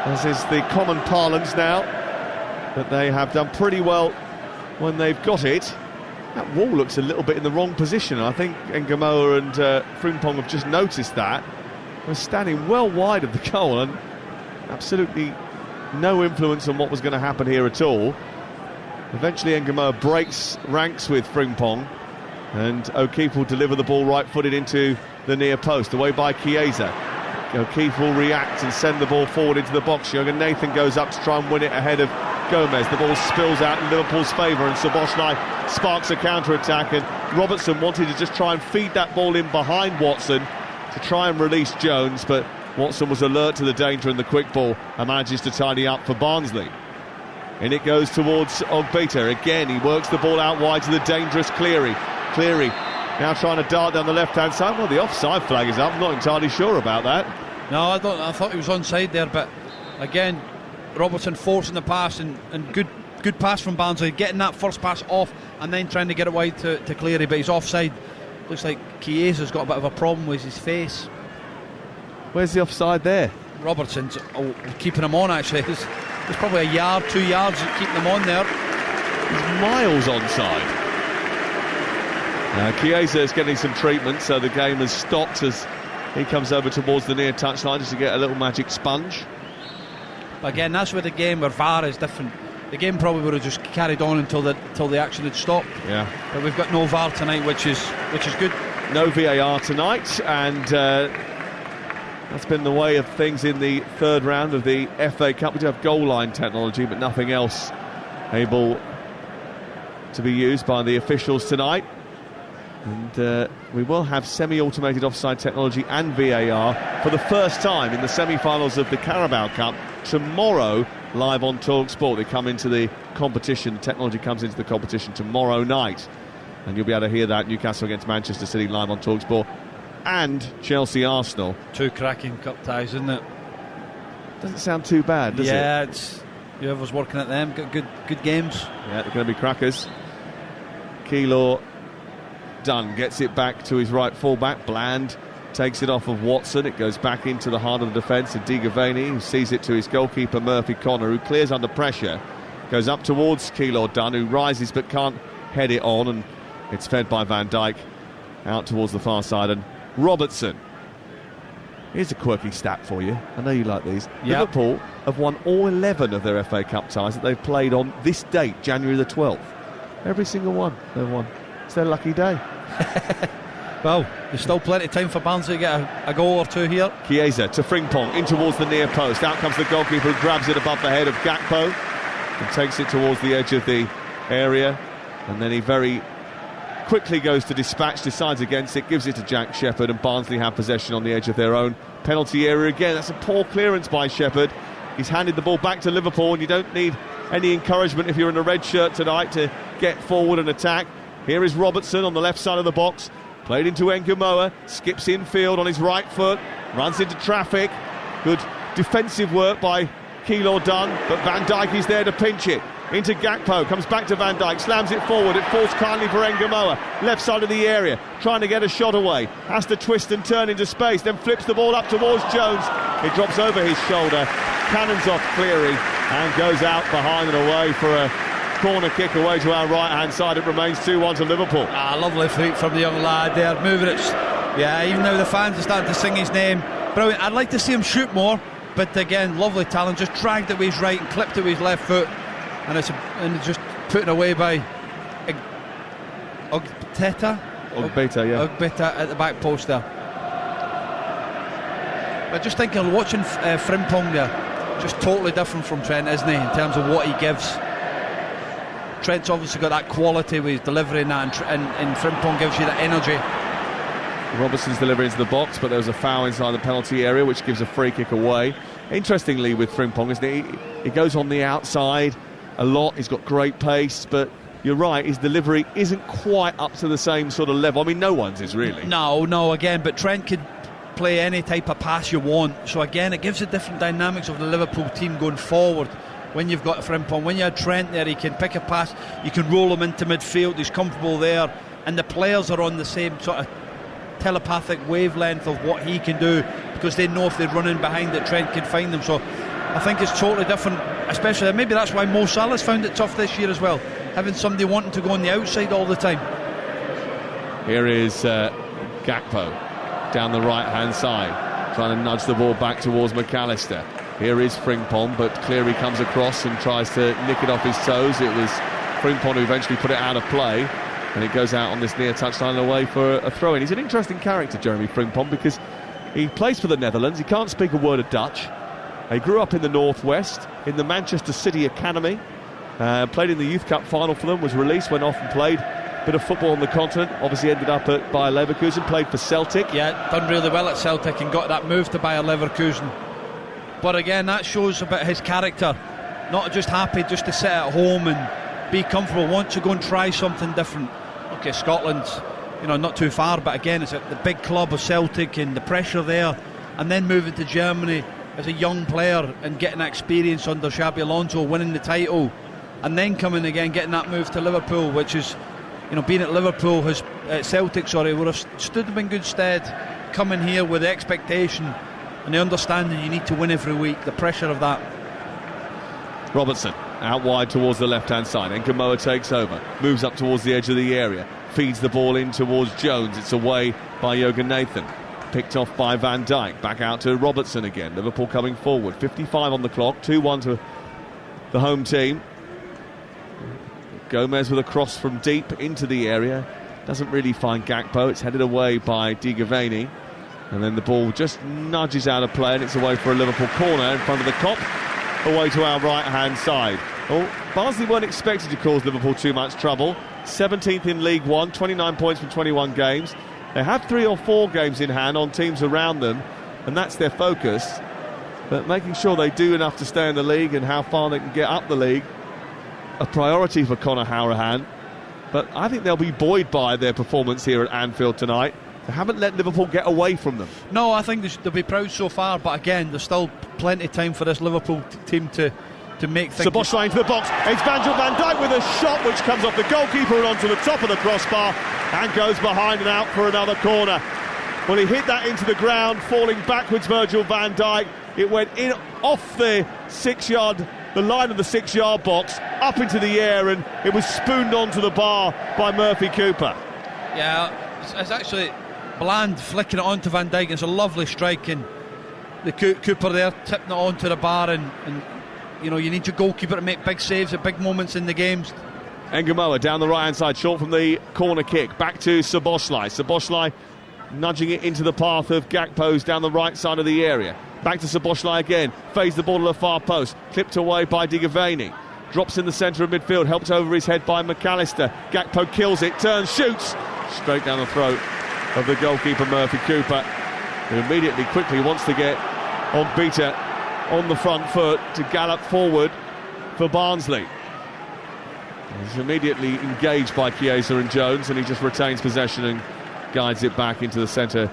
as is the common parlance now, but they have done pretty well when they've got it. That wall looks a little bit in the wrong position. I think Ngamoa and Frimpong have just noticed that. They're standing well wide of the goal, and absolutely no influence on what was going to happen here at all. Eventually Ngamoa breaks ranks with Frimpong, and O'Keefe will deliver the ball right-footed into the near post, away by Chiesa. O'Keefe will react and send the ball forward into the box. Jürgen Nathan goes up to try and win it ahead of Gomez. The ball spills out in Liverpool's favour, and Szoboszlai sparks a counter-attack, and Robertson wanted to just try and feed that ball in behind Watson to try and release Jones, but Watson was alert to the danger and the quick ball and manages to tidy up for Barnsley. And it goes towards Ogbeta. Again, he works the ball out wide to the dangerous Cleary. Cleary now trying to dart down the left-hand side. Well, the offside flag is up. I'm not entirely sure about that. No, I thought he was onside there, but again, Robertson forcing the pass and good pass from Barnsley, getting that first pass off and then trying to get it wide to Cleary, but he's offside. Looks like Chiesa's got a bit of a problem with his face. Where's the offside there? Robertson's keeping him on, actually. There's probably a yard, 2 yards keeping him on there. He's miles onside. Chiesa is getting some treatment, so the game has stopped as he comes over towards the near touchline just to get a little magic sponge. But again, that's where VAR is different. The game probably would have just carried on until the action had stopped. Yeah. But we've got no VAR tonight, which is good. No VAR tonight, and that's been the way of things in the third round of the FA Cup. We do have goal line technology, but nothing else able to be used by the officials tonight. And we will have semi-automated offside technology and VAR for the first time in the semi-finals of the Carabao Cup tomorrow, live on TalkSport. They come into the competition, the technology comes into the competition tomorrow night, and you'll be able to hear that. Newcastle against Manchester City live on TalkSport, and Chelsea Arsenal. 2 cracking cup ties, isn't it? Doesn't sound too bad, does it? Yeah, it's whoever's working at them, got good games. Yeah, they're going to be crackers. Keylor Dunn gets it back to his right fullback. Bland takes it off of Watson. It goes back into the heart of the defence. And Digaveni, who sees it to his goalkeeper Murphy Connor, who clears under pressure, goes up towards Keylor Dunn, who rises but can't head it on, and it's fed by Van Dijk out towards the far side. And Robertson. Here's a quirky stat for you. I know you like these. Yep. Liverpool have won all 11 of their FA Cup ties that they've played on this date, January the 12th. Every single one they've won. It's their lucky day. Well, there's still plenty of time for Barnsley to get a goal or two here. Chiesa to Frimpong, in towards the near post. Out comes the goalkeeper, who grabs it above the head of Gakpo and takes it towards the edge of the area. And then he very quickly goes to dispatch, decides against it, gives it to Jack Shepherd, and Barnsley have possession on the edge of their own penalty area again. That's a poor clearance by Shepherd. He's handed the ball back to Liverpool, and you don't need any encouragement if you're in a red shirt tonight to get forward and attack. Here is Robertson on the left side of the box, played into Ngumoa, skips infield on his right foot, runs into traffic. Good defensive work by Keylor Dunn, but Van Dijk is there to pinch it. Into Gakpo, comes back to Van Dijk, slams it forward, it falls kindly for Ngumoa, left side of the area, trying to get a shot away, has to twist and turn into space, then flips the ball up towards Jones. It drops over his shoulder, cannons off Cleary, and goes out behind and away for a corner kick away to our right-hand side. It remains 2-1 to Liverpool. Lovely feet from the young lad there, moving it. Yeah, even now the fans are starting to sing his name. Brilliant. I'd like to see him shoot more, but again, lovely talent. Just dragged it with his right and clipped it with his left foot, and it's just put away by Ogbeta, at the back post there. But just thinking, watching Frimpong there, just totally different from Trent, isn't he, in terms of what he gives. Trent's obviously got that quality with his delivery and that, and Frimpong gives you that energy. Robertson's delivery into the box, but there was a foul inside the penalty area, which gives a free kick away. Interestingly, with Frimpong, isn't it? He goes on the outside a lot. He's got great pace, but you're right, his delivery isn't quite up to the same sort of level. I mean, no one's is really. No, again, but Trent could play any type of pass you want. So again, it gives the different dynamics of the Liverpool team going forward. When you've got Frimpong, when you have Trent there, he can pick a pass, you can roll him into midfield, he's comfortable there, and the players are on the same sort of telepathic wavelength of what he can do, because they know if they're running behind that Trent can find them. So I think it's totally different, especially maybe that's why Mo Salah's found it tough this year as well, having somebody wanting to go on the outside all the time. Here is Gakpo down the right hand side, trying to nudge the ball back towards McAllister. Here is Frimpong, but Cleary comes across and tries to nick it off his toes. It was Frimpong who eventually put it out of play, and it goes out on this near touchline away for a throw-in. He's an interesting character, Jeremy Frimpong, because he plays for the Netherlands. He can't speak a word of Dutch. He grew up in the Northwest, in the Manchester City Academy, played in the Youth Cup final for them, was released, went off and played a bit of football on the continent, obviously ended up at Bayer Leverkusen, played for Celtic. Yeah, done really well at Celtic and got that move to Bayer Leverkusen. But again, that shows about his character. not just happy just to sit at home and be comfortable, want to go and try something different. Okay, Scotland's, not too far, but again, it's the big club of Celtic and the pressure there, and then moving to Germany as a young player and getting that experience under Xabi Alonso, winning the title, and then coming again, getting that move to Liverpool, which is, being at Liverpool, Celtic, would have stood them in good stead, coming here with the expectation and the understanding you need to win every week, the pressure of that. Robertson out wide towards the left-hand side. Nkamoa takes over, moves up towards the edge of the area, feeds the ball in towards Jones. It's away by Jurgen Nathan, picked off by Van Dijk. Back out to Robertson again. Liverpool coming forward, 55 on the clock, 2-1 to the home team. Gomez with a cross from deep into the area, doesn't really find Gakpo. It's headed away by Digaveni, and then the ball just nudges out of play, and it's away for a Liverpool corner in front of the Kop, away to our right-hand side. Well, Barnsley weren't expected to cause Liverpool too much trouble. 17th in League One, 29 points from 21 games. They have 3 or 4 games in hand on teams around them, and that's their focus. But making sure they do enough to stay in the league and how far they can get up the league, a priority for Conor Hourihane. But I think they'll be buoyed by their performance here at Anfield tonight. They haven't let Liverpool get away from them. No, I think they'll be proud so far, but again, there's still plenty of time for this Liverpool team to make things... Szoboszlai into the box. It's Virgil van Dijk with a shot which comes off the goalkeeper and onto the top of the crossbar and goes behind and out for another corner. Well, he hit that into the ground, falling backwards, Virgil van Dijk. It went in off the line of the 6-yard box, up into the air, and it was spooned onto the bar by Murphy Cooper. Yeah, it's actually Bland flicking it onto Van Dijk. It's a lovely strike, and the Cooper there tipping it onto the bar, and you need your goalkeeper to make big saves at big moments in the games. Nkamoa down the right-hand side, short from the corner kick, back to Szoboszlai. Szoboszlai nudging it into the path of Gakpo's down the right side of the area. Back to Szoboszlai again, fades the ball to the far post, clipped away by Digaveni. Drops in the centre of midfield, helped over his head by McAllister. Gakpo kills it, turns, shoots, straight down the throat of the goalkeeper Murphy Cooper, who immediately quickly wants to get on Beta on the front foot to gallop forward for Barnsley. He's immediately engaged by Chiesa and Jones, and he just retains possession and guides it back into the centre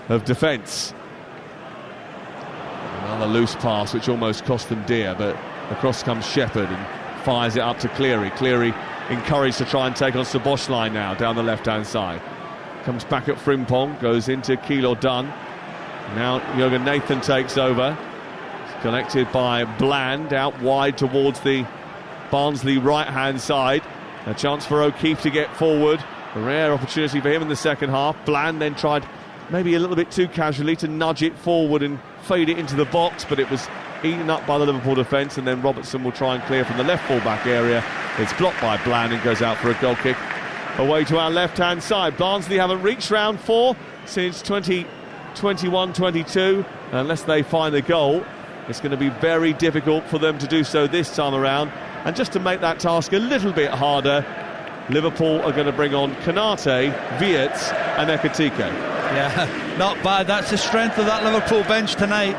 of defence. Another loose pass which almost cost them dear, but across comes Shepherd and fires it up to Cleary. Cleary encouraged to try and take on Szoboszlai now down the left-hand side. Comes back at Frimpong, goes into Kilo Dunn. Now Jurgen Nathan takes over. It's collected by Bland out wide towards the Barnsley right-hand side. A chance for O'Keefe to get forward. A rare opportunity for him in the second half. Bland then tried maybe a little bit too casually to nudge it forward and fade it into the box, but it was eaten up by the Liverpool defence, and then Robertson will try and clear from the left full-back area. It's blocked by Bland and goes out for a goal kick away to our left-hand side. Barnsley haven't reached round 4 since 2021-22. Unless they find a goal, it's going to be very difficult for them to do so this time around. And just to make that task a little bit harder, Liverpool are going to bring on Konate, Wirtz and Ekitike. Yeah, not bad. That's the strength of that Liverpool bench tonight.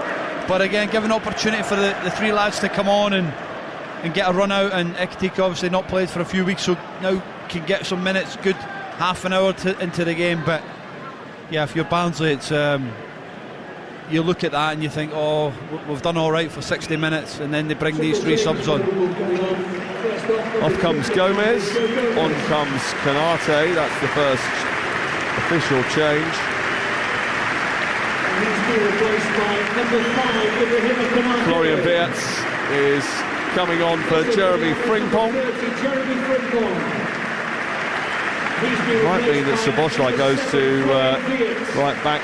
But again, give an opportunity for the 3 lads to come on and get a run out. And Ekitike obviously not played for a few weeks, so now can get some minutes, good half an hour into the game. But yeah, if you're Barnsley, it's you look at that and you think, oh, we've done all right for 60 minutes, and then they bring these 3 subs on. Off comes Gomez, on comes Konate. That's the first official change. Florian Wirtz is coming on for Jeremy Frimpong. Might mean that Szoboszlai goes to right back,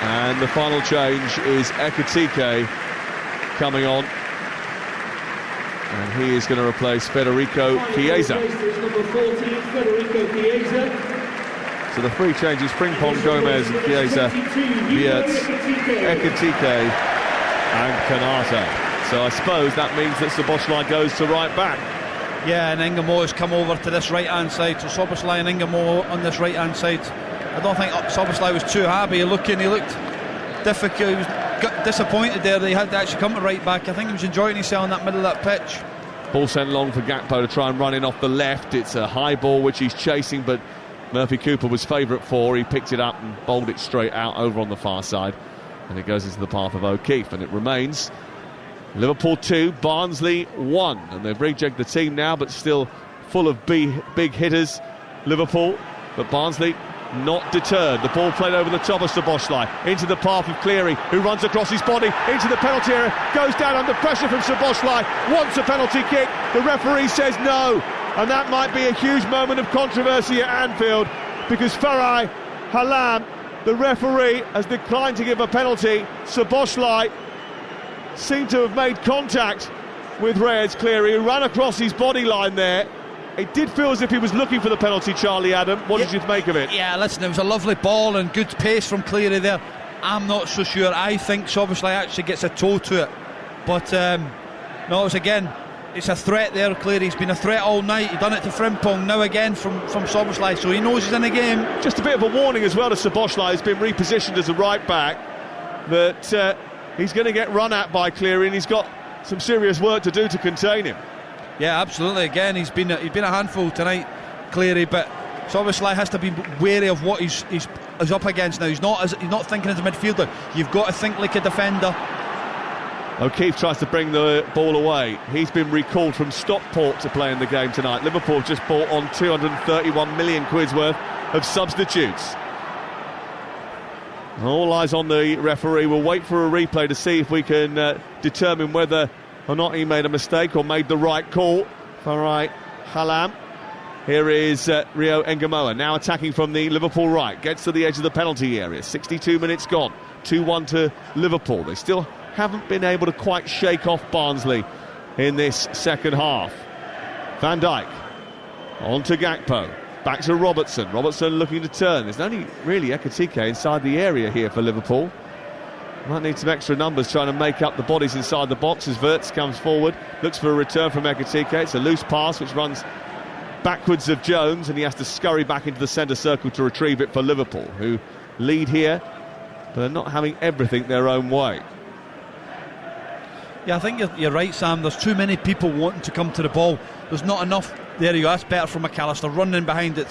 and the final change is Ekitike coming on, and he is going to replace Federico Chiesa. So the 3 changes: Frimpong, Gomez and Chiesa, Wirtz, Ekitike and Konate. So I suppose that means that Szoboszlai goes to right back. Yeah, and Nkamoa has come over to this right-hand side. So Szoboszlai and Nkamoa on this right-hand side. I don't think Szoboszlai was too happy. He looked difficult. He was disappointed there they had to actually come to right back. I think he was enjoying himself in that middle of that pitch. Ball sent long for Gakpo to try and run in off the left. It's a high ball which he's chasing, but Murphy Cooper was favourite for. He picked it up and bowled it straight out over on the far side, and it goes into the path of O'Keefe, and it remains Liverpool 2, Barnsley 1, and they've rejigged the team now, but still full of big hitters, Liverpool, but Barnsley not deterred. The ball played over the top of Szoboszlai into the path of Cleary, who runs across his body into the penalty area, goes down under pressure from Szoboszlai, wants a penalty kick. The referee says no, and that might be a huge moment of controversy at Anfield, because Farai Halam, the referee, has declined to give a penalty. Szoboszlai seemed to have made contact with Reyes Cleary, who ran across his body line there. It did feel as if he was looking for the penalty, Charlie Adam. What did you make of it? Yeah, listen, it was a lovely ball and good pace from Cleary there. I'm not so sure. I think Szoboszlai actually gets a toe to it. But, no, it's a threat there, Cleary. He's been a threat all night. He done it to Frimpong, now again from Szoboszlai, so he knows he's in the game. Just a bit of a warning as well to Szoboszlai, who's been repositioned as a right back, that he's going to get run at by Cleary, and he's got some serious work to do to contain him. Yeah, absolutely. Again, he's been a handful tonight, Cleary, but Szoboszlai has to be wary of what he's up against now. He's not thinking as a midfielder. You've got to think like a defender. O'Keefe tries to bring the ball away. He's been recalled from Stockport to play in the game tonight. Liverpool just bought on 231 million quid's worth of substitutes. All eyes on the referee. We'll wait for a replay to see if we can determine whether or not he made a mistake or made the right call. Farai Halam. Here is Rio Engamoa, now attacking from the Liverpool right. Gets to the edge of the penalty area. 62 minutes gone. 2-1 to Liverpool. They still haven't been able to quite shake off Barnsley in this second half. Van Dijk. On to Gakpo. Back to Robertson. Robertson looking to turn. There's only really Ekitike inside the area here for Liverpool. Might need some extra numbers trying to make up the bodies inside the box as Wirtz comes forward, looks for a return from Ekitike. It's a loose pass which runs backwards of Jones, and he has to scurry back into the centre circle to retrieve it for Liverpool, who lead here, but they're not having everything their own way. Yeah, I think you're right, Sam. There's too many people wanting to come to the ball. There's not enough. There you go, that's better from McAllister, running behind it.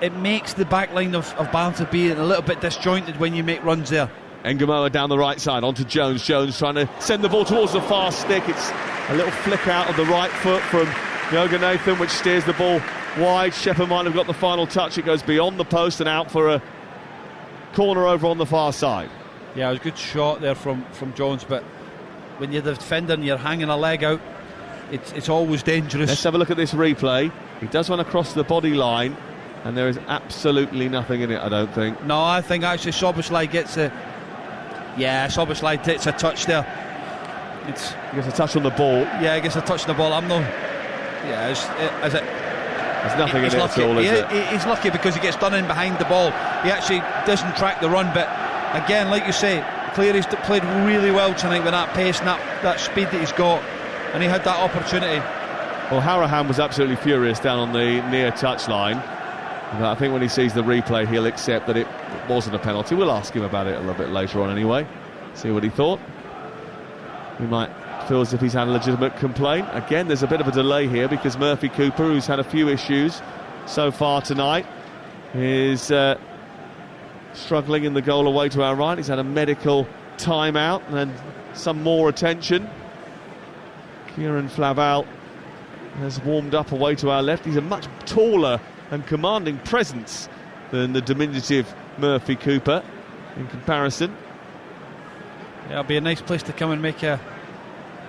It makes the back line of Barnsley be a little bit disjointed when you make runs there. Engamoa down the right side, onto Jones. Jones trying to send the ball towards the far stick. It's a little flick out of the right foot from Yoga Nathan, which steers the ball wide. Shepherd might have got the final touch. It goes beyond the post and out for a corner over on the far side. Yeah, it was a good shot there from Jones, but when you're the defender and you're hanging a leg out, it's always dangerous. Let's have a look at this replay. He does run across the body line, and there is absolutely nothing in it, I don't think. No, I think actually Szoboszlai gets a... Yeah, Szoboszlai takes a touch there. He gets a touch on the ball. Yeah, he gets a touch on the ball. I'm not... Yeah, there's nothing in it at all, is it? He's lucky because he gets done in behind the ball. He actually doesn't track the run, but again, like you say, Cleary's played really well tonight with that pace and that speed that he's got, and he had that opportunity. Well, Harahan was absolutely furious down on the near touchline. But I think when he sees the replay, he'll accept that it wasn't a penalty. We'll ask him about it a little bit later on anyway, see what he thought. He might feel as if he's had a legitimate complaint. Again, there's a bit of a delay here because Murphy Cooper, who's had a few issues so far tonight, is struggling in the goal away to our right. He's had a medical timeout and some more attention. Kieran Flavel has warmed up away to our left. He's a much taller and commanding presence than the diminutive Murphy Cooper in comparison. Yeah, it'll be a nice place to come and make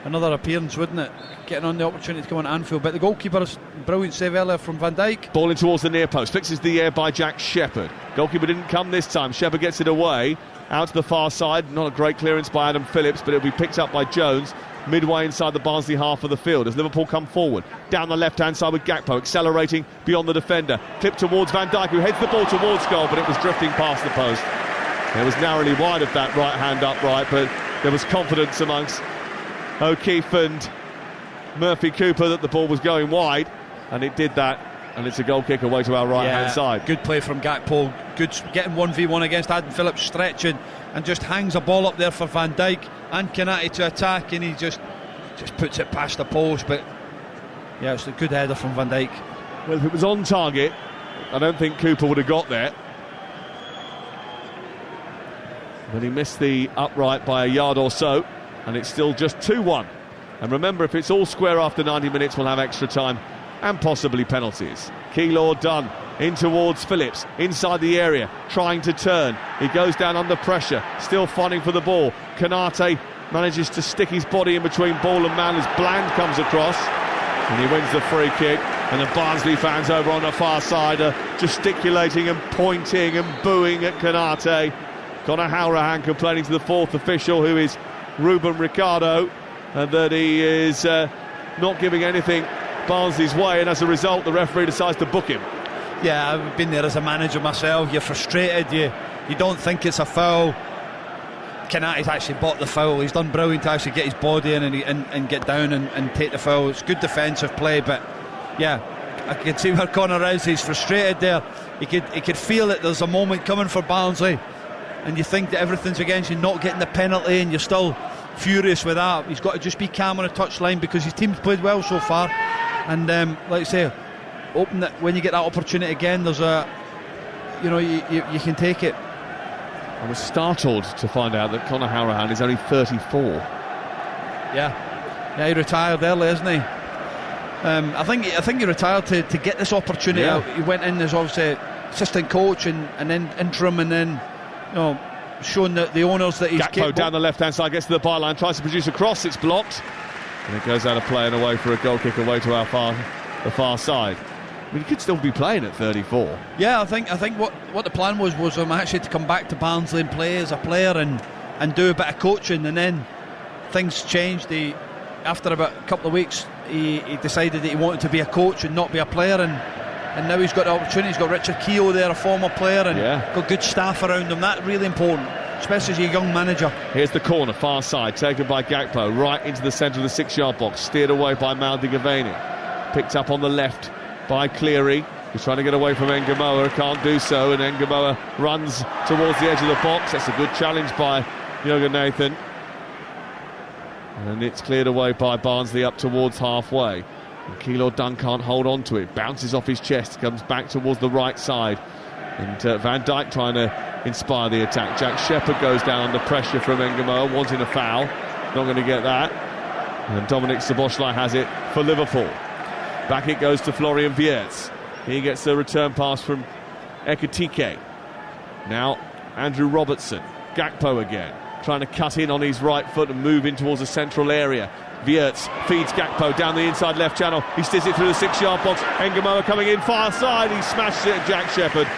another appearance, wouldn't it? Getting on the opportunity to come on Anfield. But the goalkeeper's brilliant save earlier from Van Dijk. Ball in towards the near post, fixes the air by Jack Shepherd. Goalkeeper didn't come this time. Shepherd gets it away out to the far side. Not a great clearance by Adam Phillips, but it'll be picked up by Jones midway inside the Barnsley half of the field as Liverpool come forward down the left hand side with Gakpo accelerating beyond the defender, clipped towards Van Dijk, who heads the ball towards goal, but it was drifting past the post. It was narrowly wide of that right hand upright, but there was confidence amongst O'Keefe and Murphy Cooper that the ball was going wide, and it did that and it's a goal kick away to our right-hand side. Good play from Gakpo, good getting 1v1 against Adam Phillips, stretching, and just hangs a ball up there for Van Dijk and Konate to attack, and he just puts it past the post. But yeah, it's a good header from Van Dijk. Well, if it was on target, I don't think Cooper would have got there. But he missed the upright by a yard or so, and it's still just 2-1. And remember, if it's all square after 90 minutes, we'll have extra time and possibly penalties. Keylor Dunn in towards Phillips, inside the area, trying to turn. He goes down under pressure, still fighting for the ball. Konate manages to stick his body in between ball and man as Bland comes across, and he wins the free kick. And the Barnsley fans over on the far side are gesticulating and pointing and booing at Konate. Conor Halrahan complaining to the fourth official, who is Ruben Ricardo, and that he is not giving anything Barnsley's way, and as a result the referee decides to book him. Yeah, I've been there as a manager myself. You're frustrated, you don't think it's a foul. Konate's actually bought the foul. He's done brilliant to actually get his body in and get down and take the foul. It's good defensive play, but yeah, I can see where Conor is. He's frustrated there. He could feel that there's a moment coming for Barnsley, and you think that everything's against you, not getting the penalty, and you're still furious with that. He's got to just be calm on a touchline, because his team's played well so far, and like I say, open that when you get that opportunity again. There's you can take it. I was startled to find out that Conor Halrahan is only 34. Yeah, he retired early, isn't he? I think he retired to get this opportunity out. He went in as obviously assistant coach and then interim, and then showing the owners that he's capable. Gakpo down the left-hand side, gets to the byline, tries to produce a cross, it's blocked, and it goes out of play and away for a goal kick away to the far side. I mean, he could still be playing at 34. Yeah, I think what the plan was actually to come back to Barnsley and play as a player and do a bit of coaching, and then things changed. After about a couple of weeks, he decided that he wanted to be a coach and not be a player, and now he's got the opportunity. He's got Richard Keogh there, a former player, and got good staff around him. That's really important, especially as a young manager. Here's the corner, far side, taken by Gakpo, right into the centre of the 6-yard box, steered away by Maldi Gaveni, picked up on the left by Cleary, who's trying to get away from Engamoa, can't do so, and Engamoa runs towards the edge of the box. That's a good challenge by Jürgen Nathan, and it's cleared away by Barnsley up towards halfway. And Keylor Dunn can't hold on to it, bounces off his chest, comes back towards the right side, and Van Dijk trying to inspire the attack. Jack Shepherd goes down under pressure from Engamoa, wanting a foul, not going to get that, and Dominic Szoboszlai has it for Liverpool. Back it goes to Florian Wirtz. He gets a return pass from Ekitike. Now Andrew Robertson. Gakpo again, trying to cut in on his right foot and move in towards the central area. Wirtz feeds Gakpo down the inside left channel. He steers it through the 6-yard box. Engamoa coming in far side. He smashes it at Jack Shepherd,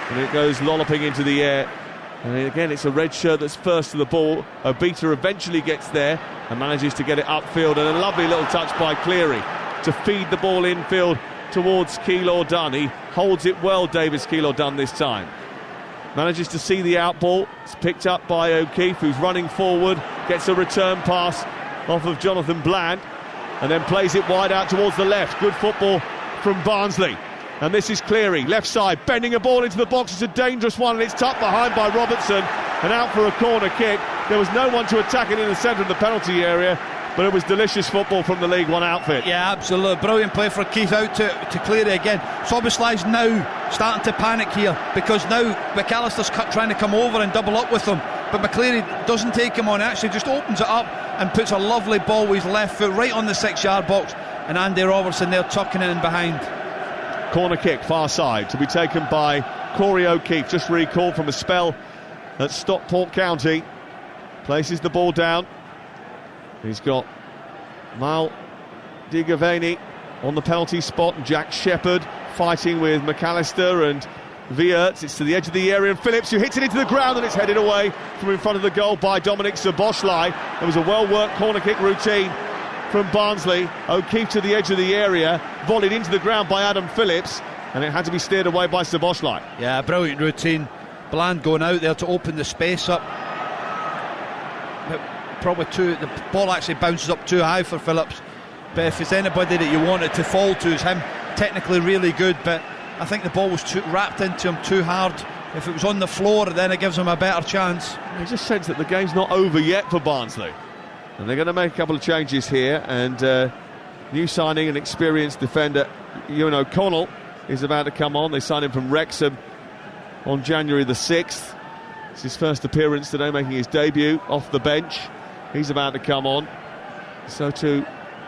and it goes lolloping into the air. And again, it's a red shirt that's first to the ball. Obita eventually gets there and manages to get it upfield, and a lovely little touch by Cleary to feed the ball infield towards Keylor Dunn. He holds it well, Davis Keylor Dunn, this time. Manages to see the out ball. It's picked up by O'Keefe, who's running forward, gets a return pass off of Jonathan Bland, and then plays it wide out towards the left. Good football from Barnsley. And this is Cleary, left side, bending a ball into the box. It's a dangerous one, and it's tucked behind by Robertson, and out for a corner kick. There was no one to attack it in the centre of the penalty area, but it was delicious football from the League One outfit. Yeah, absolutely. Brilliant play for Keith out to Cleary again. Szoboszlai's now starting to panic here, because now McAllister's trying to come over and double up with him, but McCleary doesn't take him on, actually just opens it up and puts a lovely ball with his left foot right on the 6-yard box, and Andy Robertson there tucking it in behind. Corner kick, far side, to be taken by Corey O'Keefe, just recalled from a spell at Stockport County. Places the ball down. He's got Mal Di Gaveni on the penalty spot, and Jack Shepherd fighting with McAllister and Wirtz. It's to the edge of the area, and Phillips, who hits it into the ground, and it's headed away from in front of the goal by Dominic Szoboszlai. There was a well-worked corner kick routine from Barnsley. O'Keefe to the edge of the area, volleyed into the ground by Adam Phillips, and it had to be steered away by Szoboszlai. Yeah, brilliant routine. Bland going out there to open the space up. Probably the ball actually bounces up too high for Phillips, but if it's anybody that you want it to fall to, it's him. technically really good, but I think the ball was wrapped into him too hard. If it was on the floor, then it gives him a better chance. I just sense that the game's not over yet for Barnsley, and they're going to make a couple of changes here, and new signing, an experienced defender, Ewan O'Connell, is about to come on. They signed him from Wrexham on January the 6th. It's his first appearance today, making his debut off the bench. He's about to come on. So too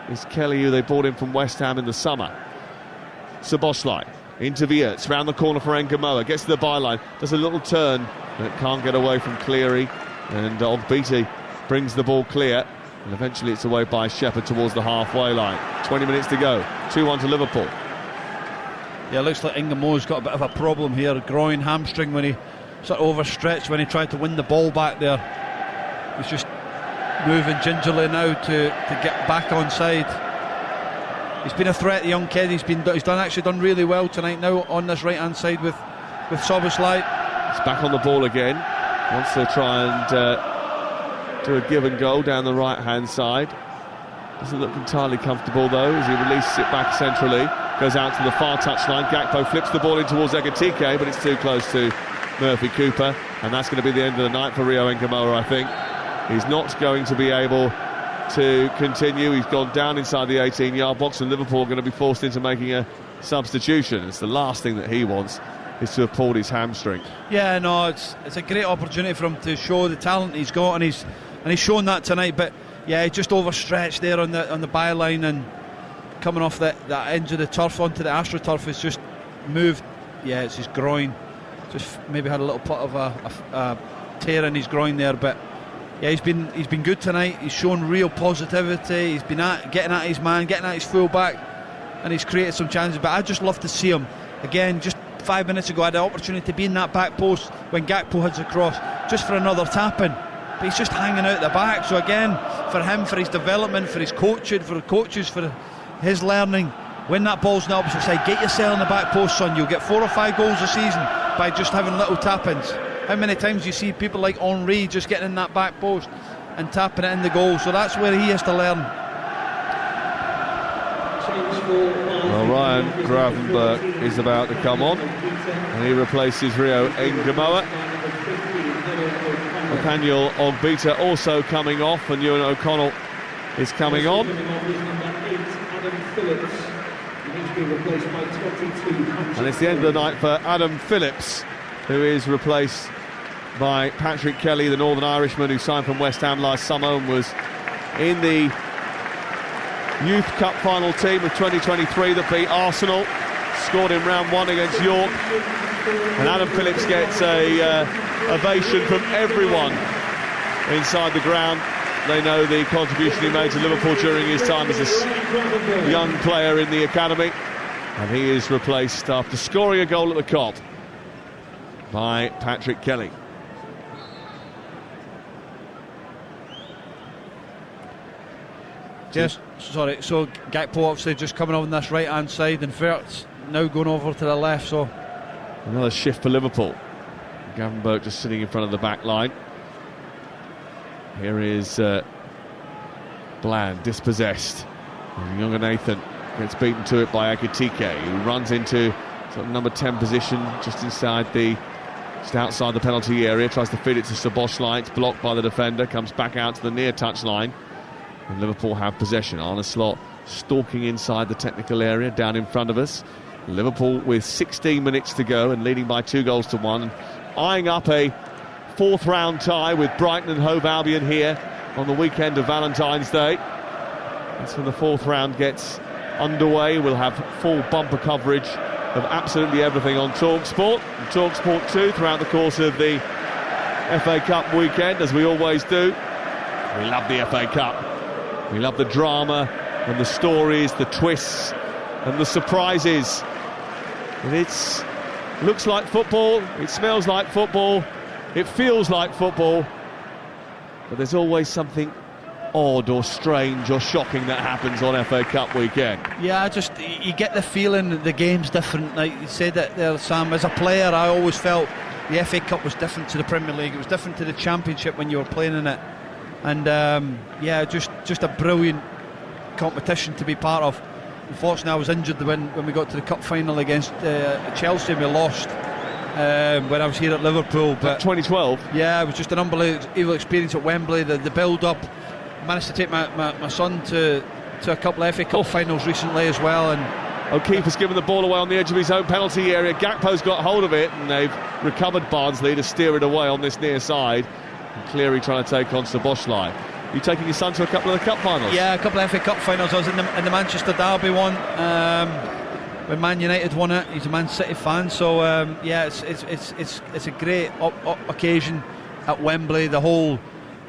is Kelly, who they brought in from West Ham in the summer. Szoboszlai into Wiertz, round the corner for Ngamoa, gets to the byline, does a little turn, but can't get away from Cleary, and Ogbiti brings the ball clear, and eventually it's away by Shepherd towards the halfway line. 20 minutes to go, 2-1 to Liverpool. Yeah, it looks like Ngamoa's got a bit of a problem here, groin, hamstring, when he sort of overstretched when he tried to win the ball back there. He's just moving gingerly now to get back on side. He's been a threat, the young kid. He's actually done really well tonight now on this right hand side with Szoboszlai. He's back on the ball again. Wants to try and do a give and go down the right hand side. Doesn't look entirely comfortable though as he releases it back centrally. Goes out to the far touchline. Gakpo flips the ball in towards Ekitike, but it's too close to Murphy Cooper, and that's going to be the end of the night for Rio Ngamoa, I think. He's not going to be able to continue. He's gone down inside the 18-yard box, and Liverpool are going to be forced into making a substitution. It's the last thing that he wants, is to have pulled his hamstring. Yeah, no, it's a great opportunity for him to show the talent he's got, and he's shown that tonight. But yeah, he just overstretched there on the byline, and coming off that edge of the turf onto the AstroTurf has just moved. Yeah, it's his groin. Just maybe had a little put of a tear in his groin there, but yeah, he's been good tonight. He's shown real positivity. He's been getting at his man, getting at his full-back, and he's created some chances. But I'd just love to see him again. Just 5 minutes ago, I had the opportunity to be in that back post when Gakpo heads across, just for another tap-in. But he's just hanging out the back. So again, for him, for his development, for his coaching, for the coaches, for his learning, when that ball's in the opposite side, get yourself in the back post, son. You'll get 4 or 5 goals a season by just having little tap-ins. How many times do you see people like Henry just getting in that back post and tapping it in the goal? So that's where he has to learn. Well, Ryan Gravenberch is about to come on, and he replaces Rio Ngamoa. Nathaniel Ogbita also coming off, and Ewan O'Connell is coming on. And it's the end of the night for Adam Phillips, who is replaced by Patrick Kelly, the Northern Irishman who signed from West Ham last summer and was in the Youth Cup final team of 2023 that beat Arsenal, scored in round 1 against York. And Adam Phillips gets a ovation from everyone inside the ground. They know the contribution he made to Liverpool during his time as a young player in the academy, and he is replaced after scoring a goal at the Kop by Patrick Kelly. Yes, sorry. So Gakpo obviously just coming on this right hand side, and Wiertz now going over to the left. So another shift for Liverpool. Gravenberch just sitting in front of the back line. Here is Bland, dispossessed. And younger Nathan gets beaten to it by Ekitike, who runs into sort of number 10 position just outside the penalty area, tries to feed it to Szoboszlai. It's blocked by the defender, comes back out to the near touchline. And Liverpool have possession. Arne Slot stalking inside the technical area, down in front of us. Liverpool with 16 minutes to go and leading by 2-1, eyeing up a 4th round tie with Brighton and Hove Albion here on the weekend of Valentine's Day. That's when the 4th round gets underway. We'll have full bumper coverage of absolutely everything on TalkSport and TalkSport 2 throughout the course of the FA Cup weekend, as we always do. We love the FA Cup. We love the drama and the stories, the twists and the surprises. And it looks like football, it smells like football, it feels like football, but there's always something odd or strange or shocking that happens on FA Cup weekend. Yeah, you get the feeling that the game's different. Like you said that there, Sam, as a player I always felt the FA Cup was different to the Premier League. It was different to the Championship when you were playing in it. And yeah, just a brilliant competition to be part of. unfortunately I was injured when we got to the cup final against Chelsea and we lost when I was here at Liverpool. But 2012? Yeah, it was just an unbelievable experience at Wembley. The build-up. Managed to take my son to a couple of FA Cup finals recently as well. And O'Keefe has given the ball away on the edge of his own penalty area. Gakpo's got hold of it, and they've recovered Barnsley to steer it away on this near side. And Cleary trying to take on Szoboszlai. You taking your son to a couple of the cup finals? Yeah, a couple of FA Cup finals. I was in the Manchester Derby one when Man United won it. He's a Man City fan, so yeah, it's a great occasion at Wembley. The whole,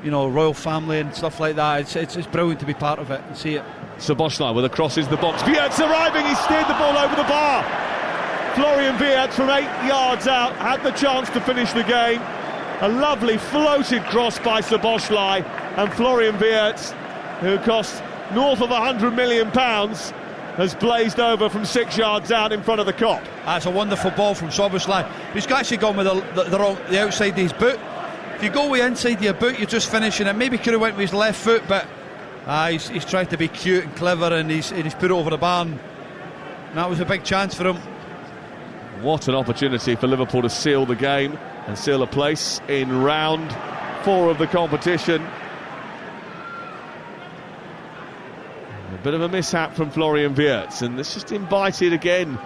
royal family and stuff like that. It's brilliant to be part of it and see it. Szoboszlai with a cross into the box. Wiertz arriving, he steered the ball over the bar. Florian Wiertz from 8 yards out had the chance to finish the game. A lovely floated cross by Szoboszlai, and Florian Wiertz, who cost north of £100 million, has blazed over from 6 yards out in front of the Kop. That's a wonderful ball from Szoboszlai. He's actually gone with the outside of his boot. If you go with the inside of your boot, you're just finishing it. Maybe could have went with his left foot, but he's tried to be cute and clever, and he's put it over the bar, and that was a big chance for him. What an opportunity for Liverpool to seal the game and seal a place in round 4 of the competition. A bit of a mishap from Florian Wiertz, and it's just invited again.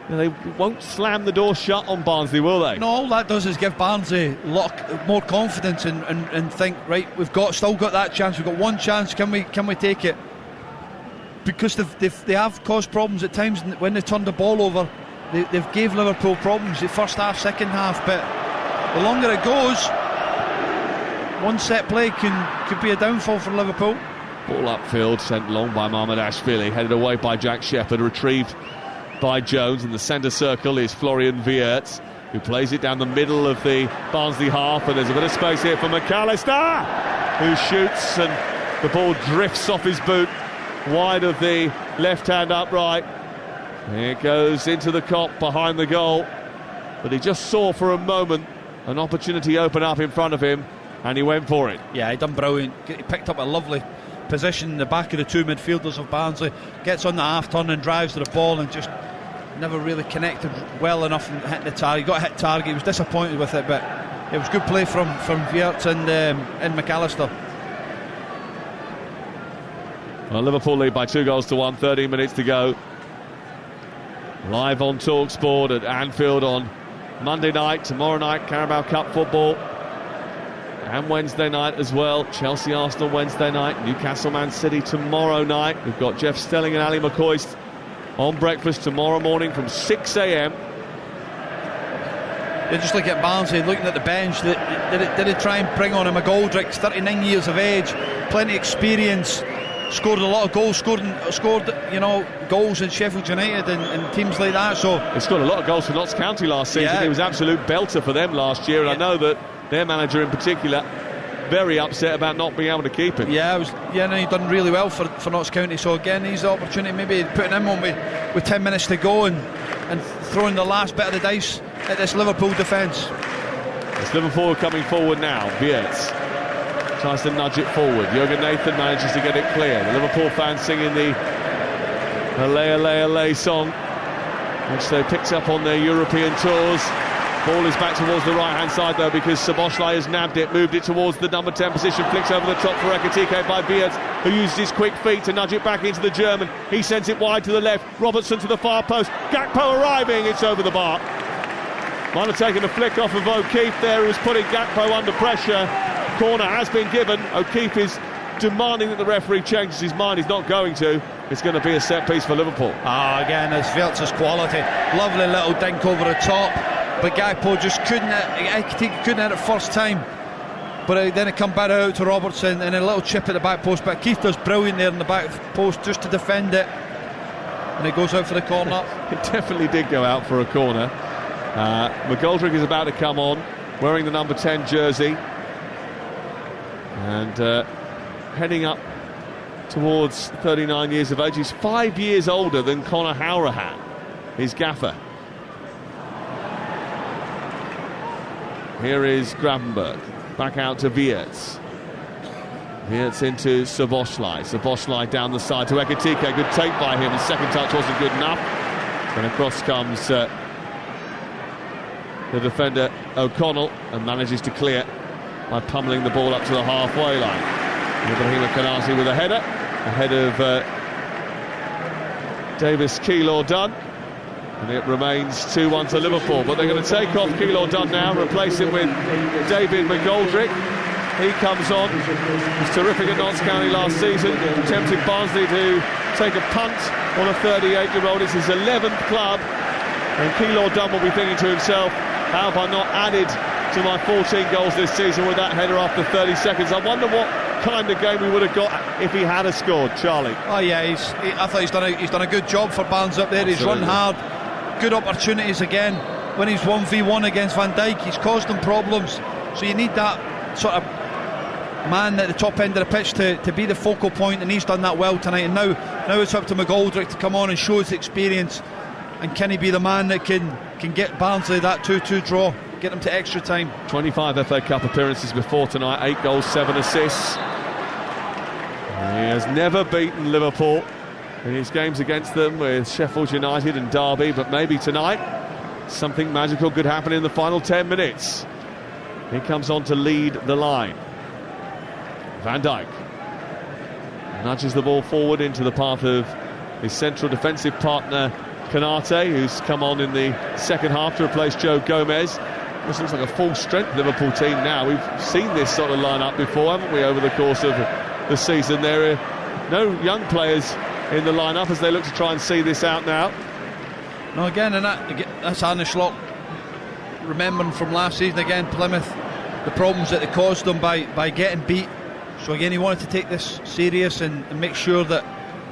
They won't slam the door shut on Barnsley, will they? No, all that does is give Barnsley a lot more confidence and think, right, we've still got that chance. We've got one chance. Can we take it? Because they have caused problems at times when they turned the ball over. They've gave Liverpool problems the first half, second half, but the longer it goes, one set play could be a downfall for Liverpool. Ball upfield, sent long by Mamardashvili, headed away by Jack Shepherd, retrieved by Jones. In the centre circle is Florian Wiertz, who plays it down the middle of the Barnsley half, and there's a bit of space here for McAllister, who shoots, and the ball drifts off his boot wide of the left-hand upright. It goes into the Kop behind the goal, but he just saw for a moment an opportunity open up in front of him, and he went for it. Yeah, he done brilliant. He picked up a lovely position in the back of the two midfielders of Barnsley, gets on the half turn and drives to the ball, and just never really connected well enough and hit the target. He got hit target, he was disappointed with it, but it was good play from Wiertz and McAllister. Well, Liverpool lead by 2-1, 13 minutes to go. Live on TalkSport at Anfield on Monday night, tomorrow night Carabao Cup football, and Wednesday night as well. Chelsea Arsenal Wednesday night, Newcastle Man City tomorrow night. We've got Jeff Stelling and Ali McCoist on breakfast tomorrow morning from 6 a.m. They're just looking at Barnsley, looking at the bench. Did they try and bring on a McGoldrick, 39 years of age, plenty of experience, scored a lot of goals, scored goals in Sheffield United and teams like that. So he scored a lot of goals for Notts County last season. Yeah. He was absolute belter for them last year, and I know that their manager in particular very upset about not being able to keep him. Yeah, he's done really well for Notts County. So again, he's the opportunity, maybe putting him on with 10 minutes to go and throwing the last bit of the dice at this Liverpool defence. It's Liverpool coming forward now. Wiertz tries to nudge it forward. Jürgen Nathan manages to get it clear. The Liverpool fans singing the Allez, Allez, Allez song, which they picked up on their European tours. Ball is back towards the right-hand side, though, because Szoboszlai has nabbed it, moved it towards the number 10 position, flicks over the top for Ekitike by Wiertz, who uses his quick feet to nudge it back into the German. He sends it wide to the left. Robertson to the far post. Gakpo arriving. It's over the bar. Might have taken a flick off of O'Keefe there, who was putting Gakpo under pressure. Corner has been given. O'Keefe is demanding that the referee changes his mind. He's not going to. It's going to be a set piece for Liverpool. Again, it's Wiertz's quality. Lovely little dink over the top, but Gakpo just couldn't hit it first time. But then it come back out to Robertson, and a little chip at the back post. But Keith does brilliant there in the back post just to defend it, and it goes out for the corner. It definitely did go out for a corner. McGoldrick is about to come on, wearing the number 10 jersey, and heading up towards 39 years of age. He's 5 years older than Conor Howrahan, his gaffer. Here is Gravenberg, back out to Wiertz. It's into Szoboszlai down the side to Ekitike. Good take by him. His second touch wasn't good enough. And across comes the defender O'Connell and manages to clear by pummeling the ball up to the halfway line. Ibrahima Konate with a header ahead of Davis Keillor-Dunn. And it remains 2-1 to Liverpool. But they're going to take off Keillor-Dunn now, replace him with David McGoldrick. He comes on. He's terrific at Notts County last season. Tempted Barnsley to take a punt on a 38-year-old. It's his 11th club. And Keillor-Dunn will be thinking to himself, how have I not added to my 14 goals this season with that header after 30 seconds? I wonder what kind of game we would have got if he had scored, Charlie. Oh yeah, I thought he's done a good job for Barnes up there. Absolutely. He's run hard, good opportunities again. When he's 1v1 against Van Dijk, he's caused them problems. So you need that sort of man at the top end of the pitch to be the focal point, and he's done that well tonight. And now it's up to McGoldrick to come on and show his experience. And can he be the man that can get Barnsley that 2-2 draw, get them to extra time? 25 FA Cup appearances before tonight, 8 goals, 7 assists. He has never beaten Liverpool in his games against them with Sheffield United and Derby, but maybe tonight something magical could happen in the final 10 minutes. He comes on to lead the line. Van Dijk nudges the ball forward into the path of his central defensive partner Konate, who's come on in the second half to replace Joe Gomez. This looks like a full-strength Liverpool team now. We've seen this sort of line-up before, haven't we, over the course of the season? There are no young players in the line-up as they look to try and see this out now. No, again, and that's Arne Slot remembering from last season again, Plymouth, the problems that they caused them by getting beat. So again, he wanted to take this serious and make sure that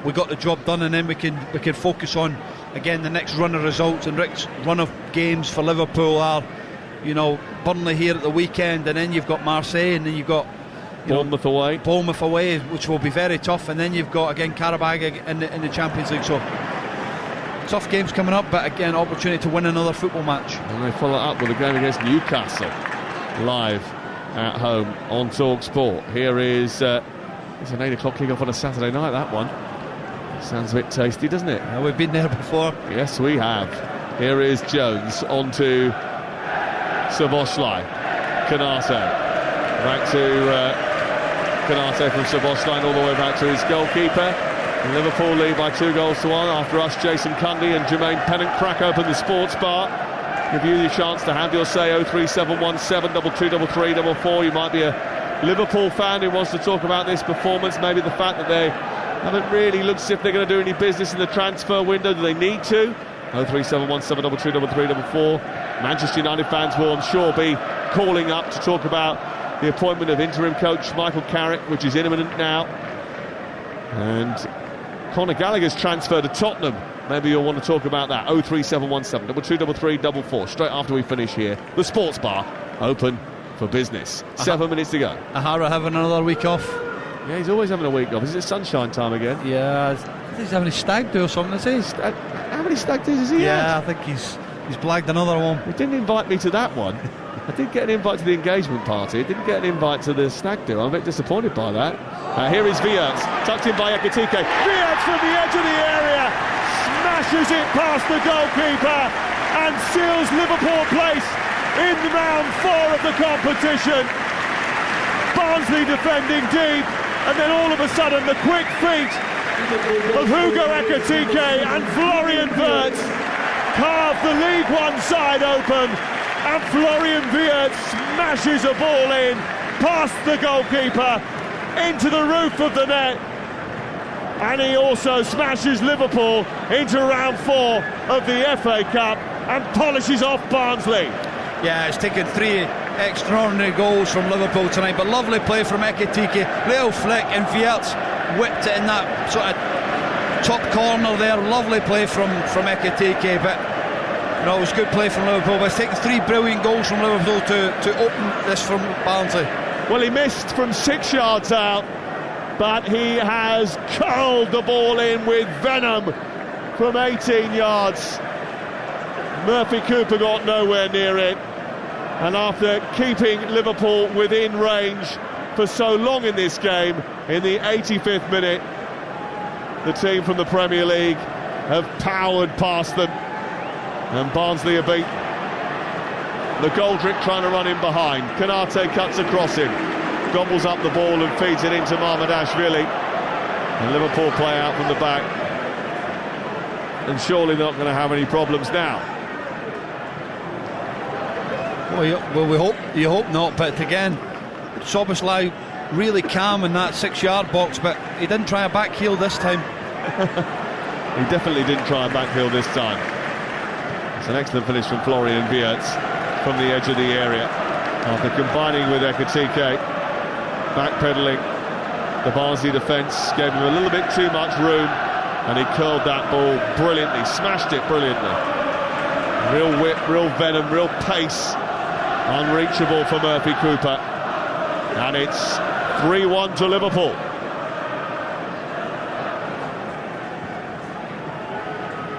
we got the job done, and then we can focus on again the next run of results. And Rick's run of games for Liverpool are, Burnley here at the weekend, and then you've got Marseille, and then you've got Bournemouth away, which will be very tough, and then you've got again Karabag in the Champions League. So tough games coming up, but again opportunity to win another football match. And they follow up with a game against Newcastle live at home on Talk Sport. Here is it's an 8 o'clock kick-off on a Saturday night, that one. Sounds a bit tasty, doesn't it? Yeah, we've been there before. Yes, we have. Here is Jones on to Szoboszlai. Konate. Back to Konate from Szoboszlai all the way back to his goalkeeper. And Liverpool lead by 2-1 after us. Jason Cundy and Jermaine Pennant crack open the sports bar. Give you the chance to have your say. 03717 223344. You might be a Liverpool fan who wants to talk about this performance, maybe the fact that they haven't really looked as if they're going to do any business in the transfer window. Do they need to? 03717 223344. Manchester United fans will, I'm sure, be calling up to talk about the appointment of interim coach Michael Carrick, which is imminent now. And Conor Gallagher's transfer to Tottenham. Maybe you'll want to talk about that. 03717 223344. Straight after we finish here. The sports bar open for business. 7 minutes to go. Ahara having another week off. Yeah, he's always having a week off. Is it sunshine time again? Yeah, I think he's having a stag do or something, is he? How many stag do's has he had? Yeah, I think he's blagged another one. He didn't invite me to that one. I did get an invite to the engagement party. I didn't get an invite to the stag do. I'm a bit disappointed by that. Here is Wiertz, tucked in by Ekitike. Wiertz from the edge of the area, smashes it past the goalkeeper and seals Liverpool place in round 4 of the competition. Barnsley defending deep, and then all of a sudden the quick feet of Hugo Ekitike and Florian Wiertz carve the League One side open, and Florian Wiertz smashes a ball in past the goalkeeper into the roof of the net, and he also smashes Liverpool into round 4 of the FA Cup and polishes off Barnsley. Yeah, it's taken 3 extraordinary goals from Liverpool tonight, but lovely play from Ekitike, little flick, and Wiertz whipped it in that sort of top corner there. Lovely play from Ekitike, but it was good play from Liverpool. But it's taken 3 brilliant goals from Liverpool to open this from Barnsley. Well, he missed from 6 yards out, but he has curled the ball in with venom from 18 yards. Murphy Cooper got nowhere near it, and after keeping Liverpool within range for so long in this game. In the 85th minute, the team from the Premier League have powered past them, and Barnsley are beat. McGoldrick trying to run in behind. Konate cuts across him, gobbles up the ball and feeds it into Mamardashvili. And Liverpool play out from the back, and surely not going to have any problems now. Well, you hope not, but again, Szoboszlai really calm in that 6-yard box, but he didn't try a back heel this time. He definitely didn't try a back heel this time. It's an excellent finish from Florian Wirtz from the edge of the area. After combining with Ekitike, backpedaling, the Barnsley defence gave him a little bit too much room, and he curled that ball brilliantly, smashed it brilliantly. Real whip, real venom, real pace, unreachable for Murphy Cooper. And it's 3-1 to Liverpool.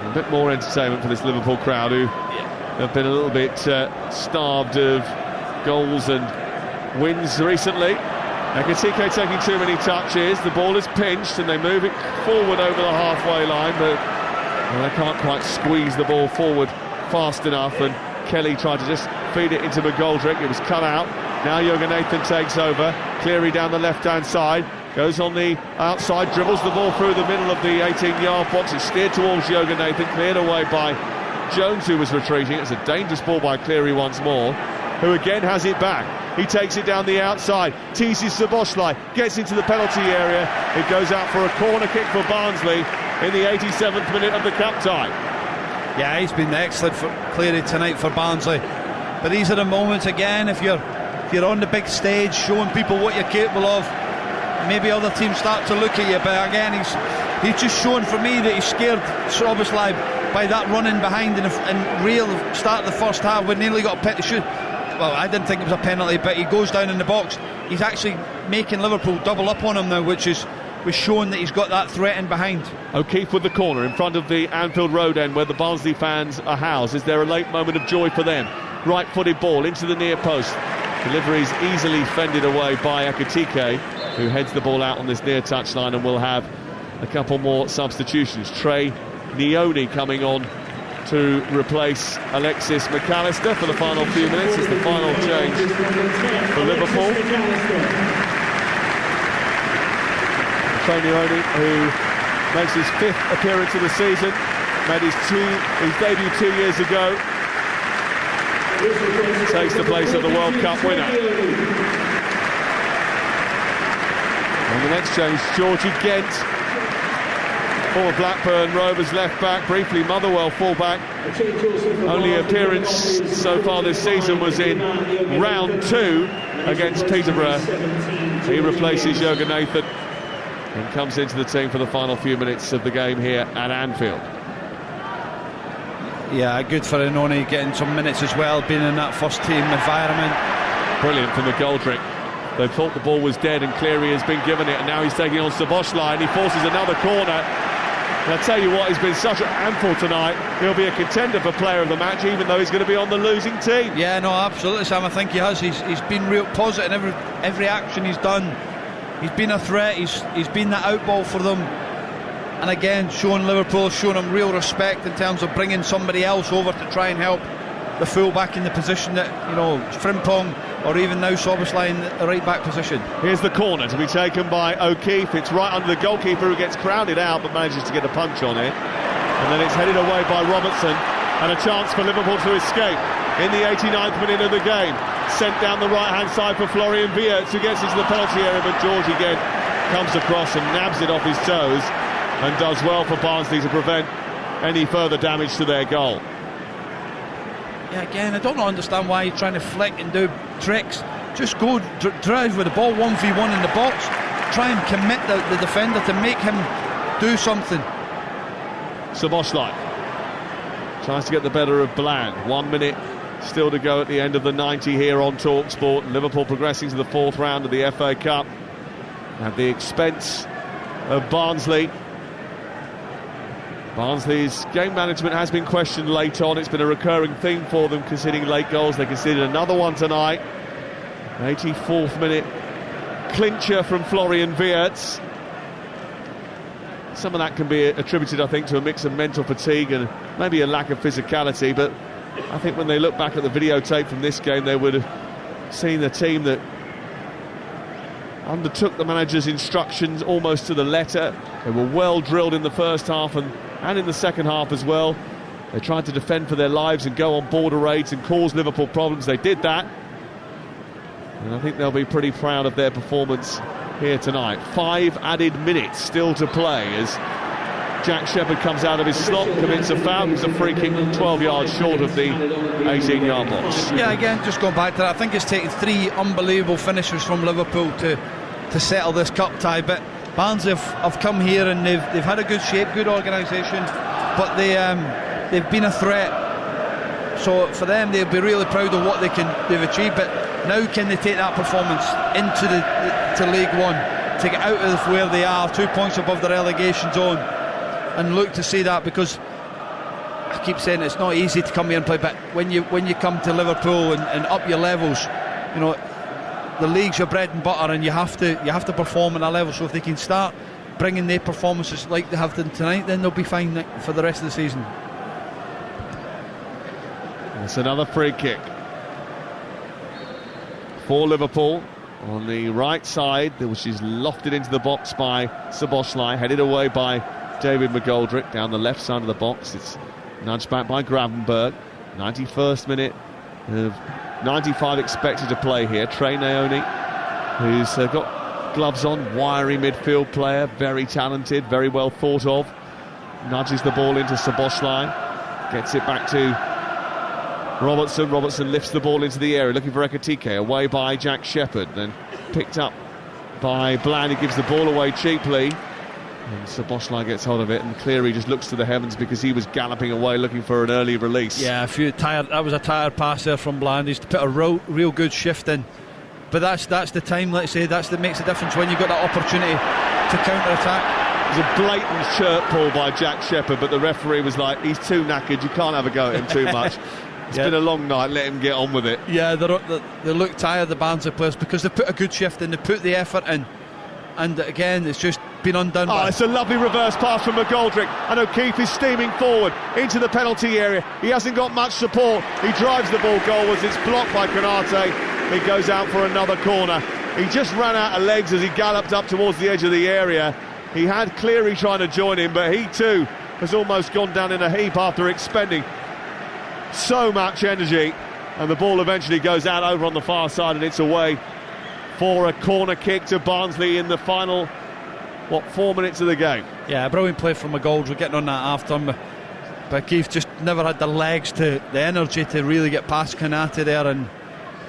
A bit more entertainment for this Liverpool crowd, who have been a little bit starved of goals and wins recently. Ekitike taking too many touches, the ball is pinched and they move it forward over the halfway line, but they can't quite squeeze the ball forward fast enough, and Kelly tried to just feed it into McGoldrick. It was cut out. Now Jürgen Nathan takes over. Cleary down the left-hand side, goes on the outside, dribbles the ball through the middle of the 18-yard box. It's steered towards Jürgen Nathan, cleared away by Jones, who was retreating. It's a dangerous ball by Cleary once more, who again has it back. He takes it down the outside, teases Szoboszlai, gets into the penalty area. It goes out for a corner kick for Barnsley in the 87th minute of the cup tie. Yeah, he's been excellent for Cleary tonight for Barnsley. But these are the moments, again, if you're on the big stage showing people what you're capable of, maybe other teams start to look at you. But again, he's just shown for me that he scared Szoboszlai by that run in behind and real start of the first half when nearly got a penalty. Well, I didn't think it was a penalty, but he goes down in the box. He's actually making Liverpool double up on him now, which was showing that he's got that threat in behind. O'Keefe with the corner in front of the Anfield Road end where the Barnsley fans are housed. Is there a late moment of joy for them? Right-footed ball into the near post. Delivery's easily fended away by Ekitike, who heads the ball out on this near touchline, and will have a couple more substitutions. Trey Nioni coming on to replace Alexis McAllister for the final few minutes. It's the final change for Liverpool. Trey Nioni, who makes his 5th appearance of the season, made his debut 2 years ago, takes the place of the World Cup winner. And the next change, Georgie Gent, former Blackburn Rovers left back, briefly Motherwell full-back. Only appearance so far this season was in round 2 against Peterborough. He replaces Jürgen Nathan and comes into the team for the final few minutes of the game here at Anfield. Yeah, good for Inoni getting some minutes as well, being in that first team environment. Brilliant from McGoldrick. They thought the ball was dead and Cleary has been given it, and now he's taking on Szoboszlai and he forces another corner. And I tell you what, he's been such an handful tonight. He'll be a contender for player of the match, even though he's going to be on the losing team. Yeah, no, absolutely, Sam. I think he has. He's been real positive in every action he's done. He's been a threat. He's been that outball for them. And again, showing Liverpool, showing them real respect in terms of bringing somebody else over to try and help the full-back in the position that, Frimpong or even now Szoboszlai in the right-back position. Here's the corner to be taken by O'Keefe. It's right under the goalkeeper, who gets crowded out but manages to get a punch on it. And then it's headed away by Robertson, and a chance for Liverpool to escape in the 89th minute of the game. Sent down the right-hand side for Florian Wirtz, who gets into the penalty area, but George again comes across and nabs it off his toes, and does well for Barnsley to prevent any further damage to their goal. Yeah, again, I don't understand why he's trying to flick and do tricks. Just go drive with the ball 1v1 in the box. Try and commit the defender to make him do something. Szoboszlai tries to get the better of Bland. 1 minute still to go at the end of the 90 here on TalkSport. Liverpool progressing to the 4th round of the FA Cup at the expense of Barnsley. Barnsley's game management has been questioned late on. It's been a recurring theme for them, conceding late goals. They conceded another one tonight. 84th minute clincher from Florian Wirtz. Some of that can be attributed, I think, to a mix of mental fatigue and maybe a lack of physicality, but I think when they look back at the videotape from this game, they would have seen the team that undertook the manager's instructions almost to the letter. They were well drilled in the first half and in the second half as well. They tried to defend for their lives and go on border raids and cause Liverpool problems. They did that, and I think they'll be pretty proud of their performance here tonight. 5 added minutes still to play as Jack Shepherd comes out of his slot, commits a foul, gives a free kick 12 yards short of the 18-yard box. Yeah, again, just going back to that, I think it's taken 3 unbelievable finishes from Liverpool to settle this cup tie, but Barnsley have come here and they've had a good shape, good organisation, but they've been a threat. So for them, they'll be really proud of what they've achieved, but now can they take that performance into to League One, to get out of where they are, 2 points above the relegation zone, and look to see that, because I keep saying it's not easy to come here and play, but when you come to Liverpool and up your levels, you know, the league's your bread and butter, and you have to perform at a level. So if they can start bringing their performances like they have done tonight, then they'll be fine for the rest of the season. It's another free kick for Liverpool on the right side, which is lofted into the box by Szoboszlai, headed away by David McGoldrick down the left side of the box. It's nudged back by Gravenberg. 91st minute of 95 expected to play here. Trey Naoni, who's got gloves on, wiry midfield player, very talented, very well thought of, nudges the ball into Szoboszlai, gets it back to Robertson lifts the ball into the area, looking for Ekitike, away by Jack Shepherd, then picked up by Bland, who gives the ball away cheaply, and Szoboszlai gets hold of it, and Cleary just looks to the heavens because he was galloping away looking for an early release. Yeah, that was a tired pass there from Bland. He's put a real good shift in, but that's the time, let's say, that makes a difference when you've got that opportunity to counter-attack. It was a blatant shirt pull by Jack Shepherd, but the referee was like, he's too knackered, you can't have a go at him too much. It's been a long night, let him get on with it. Yeah, they look tired, the Barnsley players, because they put a good shift in, they put the effort in, and again, it's just been undone. It's a lovely reverse pass from McGoldrick, and O'Keefe is steaming forward into the penalty area. He hasn't got much support. He drives the ball goalwards. It's blocked by Konate. It goes out for another corner. He just ran out of legs as he galloped up towards the edge of the area. He had Cleary trying to join him, but he too has almost gone down in a heap after expending so much energy, and the ball eventually goes out over on the far side, and it's away for a corner kick to Barnsley in the final 4 minutes of the game. Yeah, brilliant play from McGoldrick getting on that after, but Keith just never had the legs, the energy to really get past Konate there, and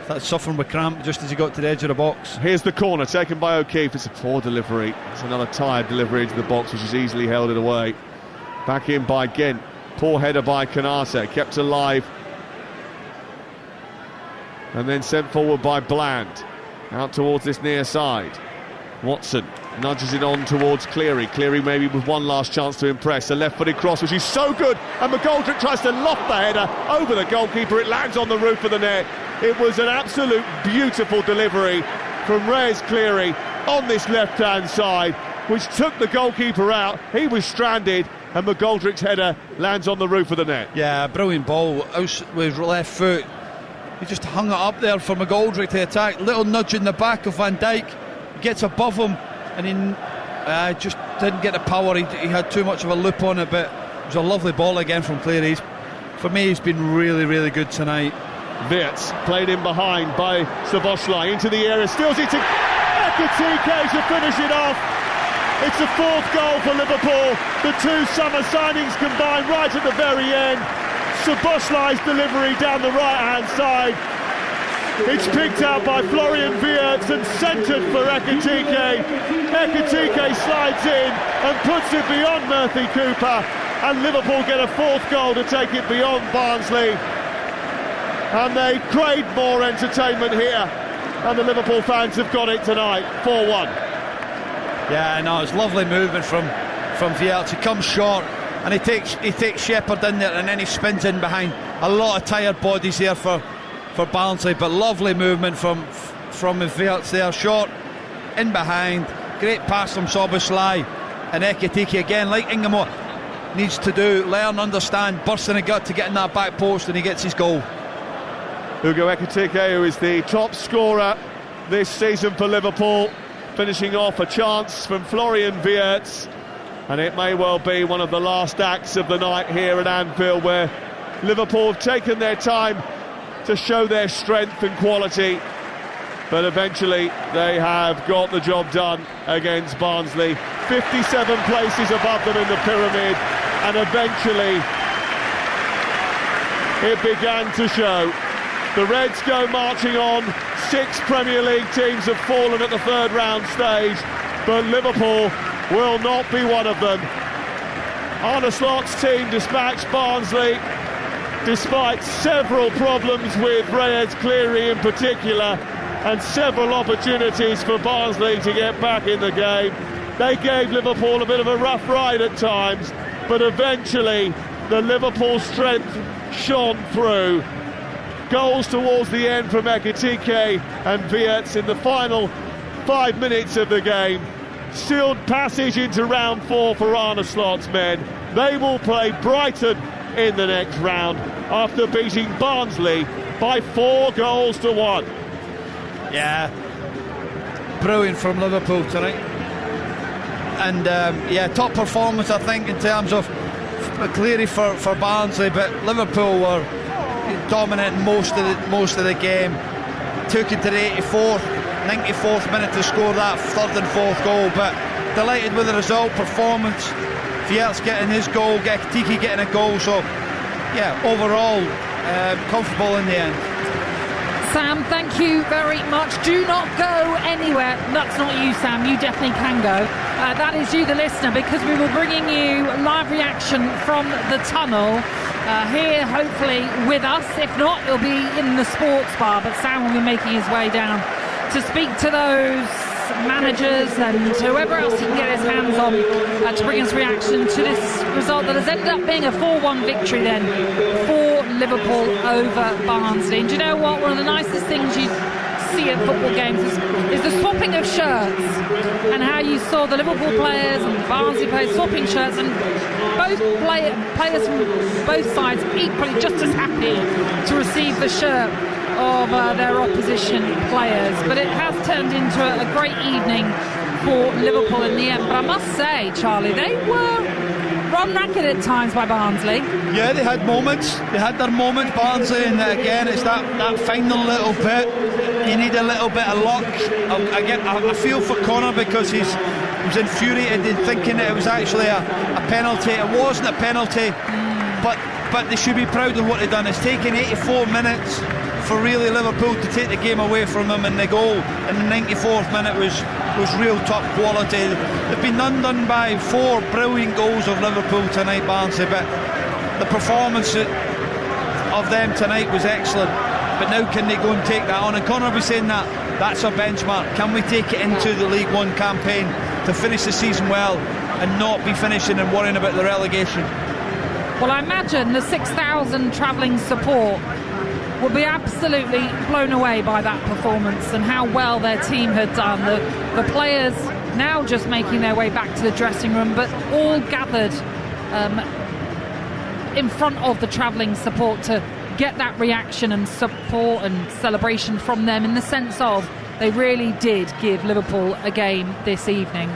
that's suffering with cramp just as he got to the edge of the box. Here's the corner taken by O'Keefe. It's a poor delivery. It's another tired delivery into the box, which has easily held it away. Back in by Gent. Poor header by Konate, kept alive and then sent forward by Bland. Out towards this near side. Watson nudges it on towards Cleary. Cleary maybe with one last chance to impress. A left-footed cross, which is so good, and McGoldrick tries to loft the header over the goalkeeper. It lands on the roof of the net. It was an absolute beautiful delivery from Reyes Cleary on this left-hand side, which took the goalkeeper out. He was stranded, and McGoldrick's header lands on the roof of the net. Yeah, brilliant ball out with left foot. He just hung it up there for McGoldrick to attack. Little nudge in the back of Van Dijk. He gets above him, and he just didn't get the power. He had too much of a loop on it, but it was a lovely ball again from Cleary. For me, he's been really, really good tonight. Wirtz played in behind by Szoboszlai into the area, steals it to Ekitike to finish it off. It's the 4th goal for Liverpool. The 2 summer signings combined right at the very end. Szoboszlai's delivery down the right-hand side. It's picked out by Florian Wirtz and centred for Ekitike. Ekitike slides in and puts it beyond Murphy Cooper, and Liverpool get a 4th goal to take it beyond Barnsley. And they crave more entertainment here, and the Liverpool fans have got it tonight. 4-1. Yeah, no, it's lovely movement from Wirtz. He comes short and he takes Shepherd in there, and then he spins in behind. A lot of tired bodies here for Barnsley, but lovely movement from Wirtz there. Short, in behind. Great pass from Szoboszlai, and Ekitike again, like Ingamo needs to do, learn, understand, burst in the gut to get in that back post, and he gets his goal. Hugo Ekitike, who is the top scorer this season for Liverpool, finishing off a chance from Florian Wirtz, and it may well be one of the last acts of the night here at Anfield, where Liverpool have taken their time to show their strength and quality, but eventually they have got the job done against Barnsley. 57 places above them in the pyramid, and eventually it began to show. The Reds go marching on. 6 Premier League teams have fallen at the third round stage, but Liverpool will not be one of them. Arne Slot's team dispatched Barnsley despite several problems with Reyes Cleary in particular, and several opportunities for Barnsley to get back in the game. They gave Liverpool a bit of a rough ride at times, but eventually the Liverpool strength shone through. Goals towards the end from Ekitike and Wirtz in the final 5 minutes of the game. Sealed passage into round 4 for Arne Slot's men. They will play Brighton in the next round after beating Barnsley by 4-1. Yeah, brilliant from Liverpool tonight. And top performance, I think, in terms of Cleary for Barnsley, but Liverpool were dominant most of the game. Took it to the 94th minute to score that third and fourth goal, but delighted with the result. Performance, Wirtz getting his goal, Ekitike getting a goal, so yeah, overall comfortable in the end. Sam, thank you very much. Do not go anywhere. That's not you, Sam. You definitely can go. That is you, the listener, because we will bringing you live reaction from the tunnel here, hopefully with us. If not, it'll be in the sports bar, but Sam will be making his way down to speak to those managers and whoever else he can get his hands on to bring us reaction to this result that has ended up being a 4-1 victory then for Liverpool over Barnsley. And do you know what? One of the nicest things you see at football games is the swapping of shirts, and how you saw the Liverpool players and the Barnsley players swapping shirts, and both players from both sides equally just as happy to receive the shirt of their opposition players. But it has turned into a great evening for Liverpool in the end. But I must say, Charlie, they were run ragged at times by Barnsley. Yeah, they had moments. They had their moments, Barnsley, and again, it's that final little bit. You need a little bit of luck. I feel for Connor because he was infuriated in thinking that it was actually a penalty. It wasn't a penalty, but they should be proud of what they've done. It's taken 84 minutes for really Liverpool to take the game away from them, and the goal in the 94th minute was real top quality. They've been undone by 4 brilliant goals of Liverpool tonight, Barnsley, but the performance of them tonight was excellent. But now can they go and take that on? And Connor was saying that's our benchmark. Can we take it into the League One campaign to finish the season well and not be finishing and worrying about the relegation? Well, I imagine the 6,000 travelling support will be absolutely blown away by that performance and how well their team had done. The players now just making their way back to the dressing room, but all gathered in front of the travelling support to get that reaction and support and celebration from them, in the sense of they really did give Liverpool a game this evening.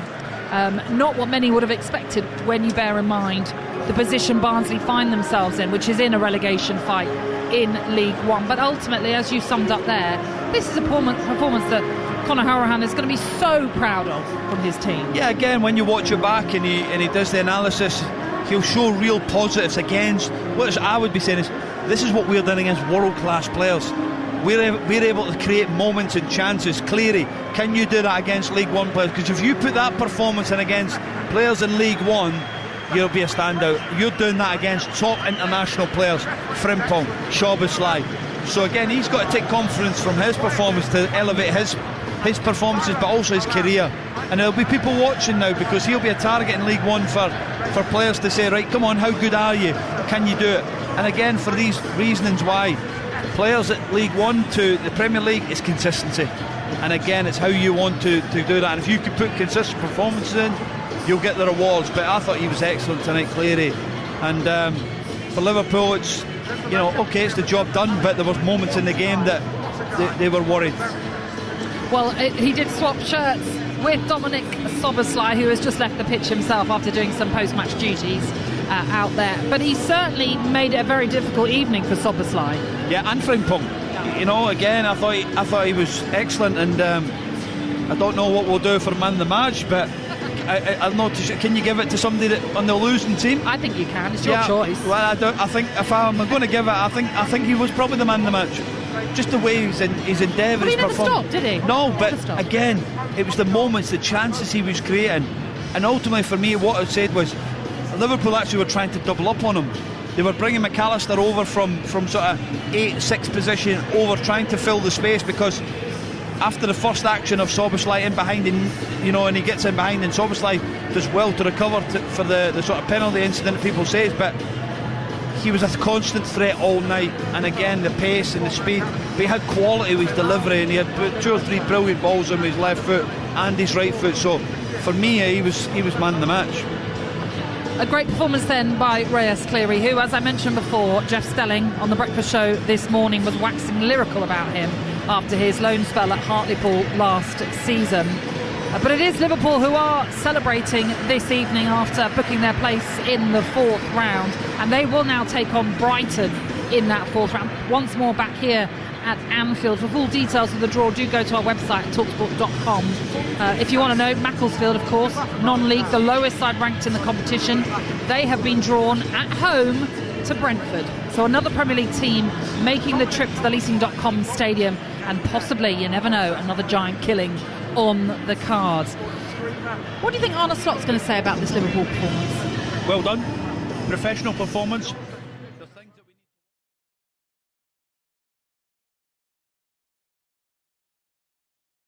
Not what many would have expected when you bear in mind the position Barnsley find themselves in, which is in a relegation fight in League One. But ultimately, as you summed up there, this is a performance that Conor Hourihane is going to be so proud of from his team. Yeah, again, when you watch it back and he does the analysis, he'll show real positives against what I would be saying is, this is what we're doing against world-class players. We're able to create moments and chances. Cleary, can you do that against League One players? Because if you put that performance in against players in League One, you'll be a standout. You're doing that against top international players, Frimpong, Szoboszlai. So again, he's got to take confidence from his performance to elevate his performances, but also his career. And there'll be people watching now, because he'll be a target in League One for players to say, right, come on, how good are you? Can you do it? And again, for these reasonings why players at League One to the Premier League is consistency, and again it's how you want to do that, and if you can put consistent performances in, you'll get the rewards. But I thought he was excellent tonight, Cleary, and for Liverpool it's, you know, okay, it's the job done, but there was moments in the game that they were worried. Well, he did swap shirts with Dominic Szoboszlai, who has just left the pitch himself after doing some post-match duties out there. But he certainly made it a very difficult evening for Szoboszlai. Yeah, and Frimpong. You know, again, I thought he was excellent, and I don't know what we'll do for man of the match, but I'll not. Can you give it to somebody that on the losing team? I think you can. It's your choice. Well, I think if I'm going to give it, I think he was probably the man of the match. Just the way his endeavour. But he never stopped, did he? No, but again, it was the moments, the chances he was creating, and ultimately for me, what I said was Liverpool actually were trying to double up on him. They were bringing McAllister over from sort of 8-6 position over, trying to fill the space, because after the first action of Szoboszlai in behind, and he gets in behind, and Szoboszlai does well to recover for the sort of penalty incident that people say, but he was a constant threat all night, and again the pace and the speed, but he had quality with his delivery, and he had 2 or 3 brilliant balls on his left foot and his right foot. So for me, he was man of the match. A great performance then by Reyes Cleary, who, as I mentioned before, Jeff Stelling on the Breakfast Show this morning was waxing lyrical about him after his loan spell at Hartlepool last season. But it is Liverpool who are celebrating this evening after booking their place in the 4th round, and they will now take on Brighton in that 4th round. Once more back here at Anfield. For full details of the draw, do go to our website, talksport.com. If you want to know, Macclesfield, of course, non-league, the lowest side ranked in the competition. They have been drawn at home to Brentford. So another Premier League team making the trip to the Leasing.com stadium, and possibly, you never know, another giant killing on the cards. What do you think Arne Slot's going to say about this Liverpool performance? Well done. Professional performance.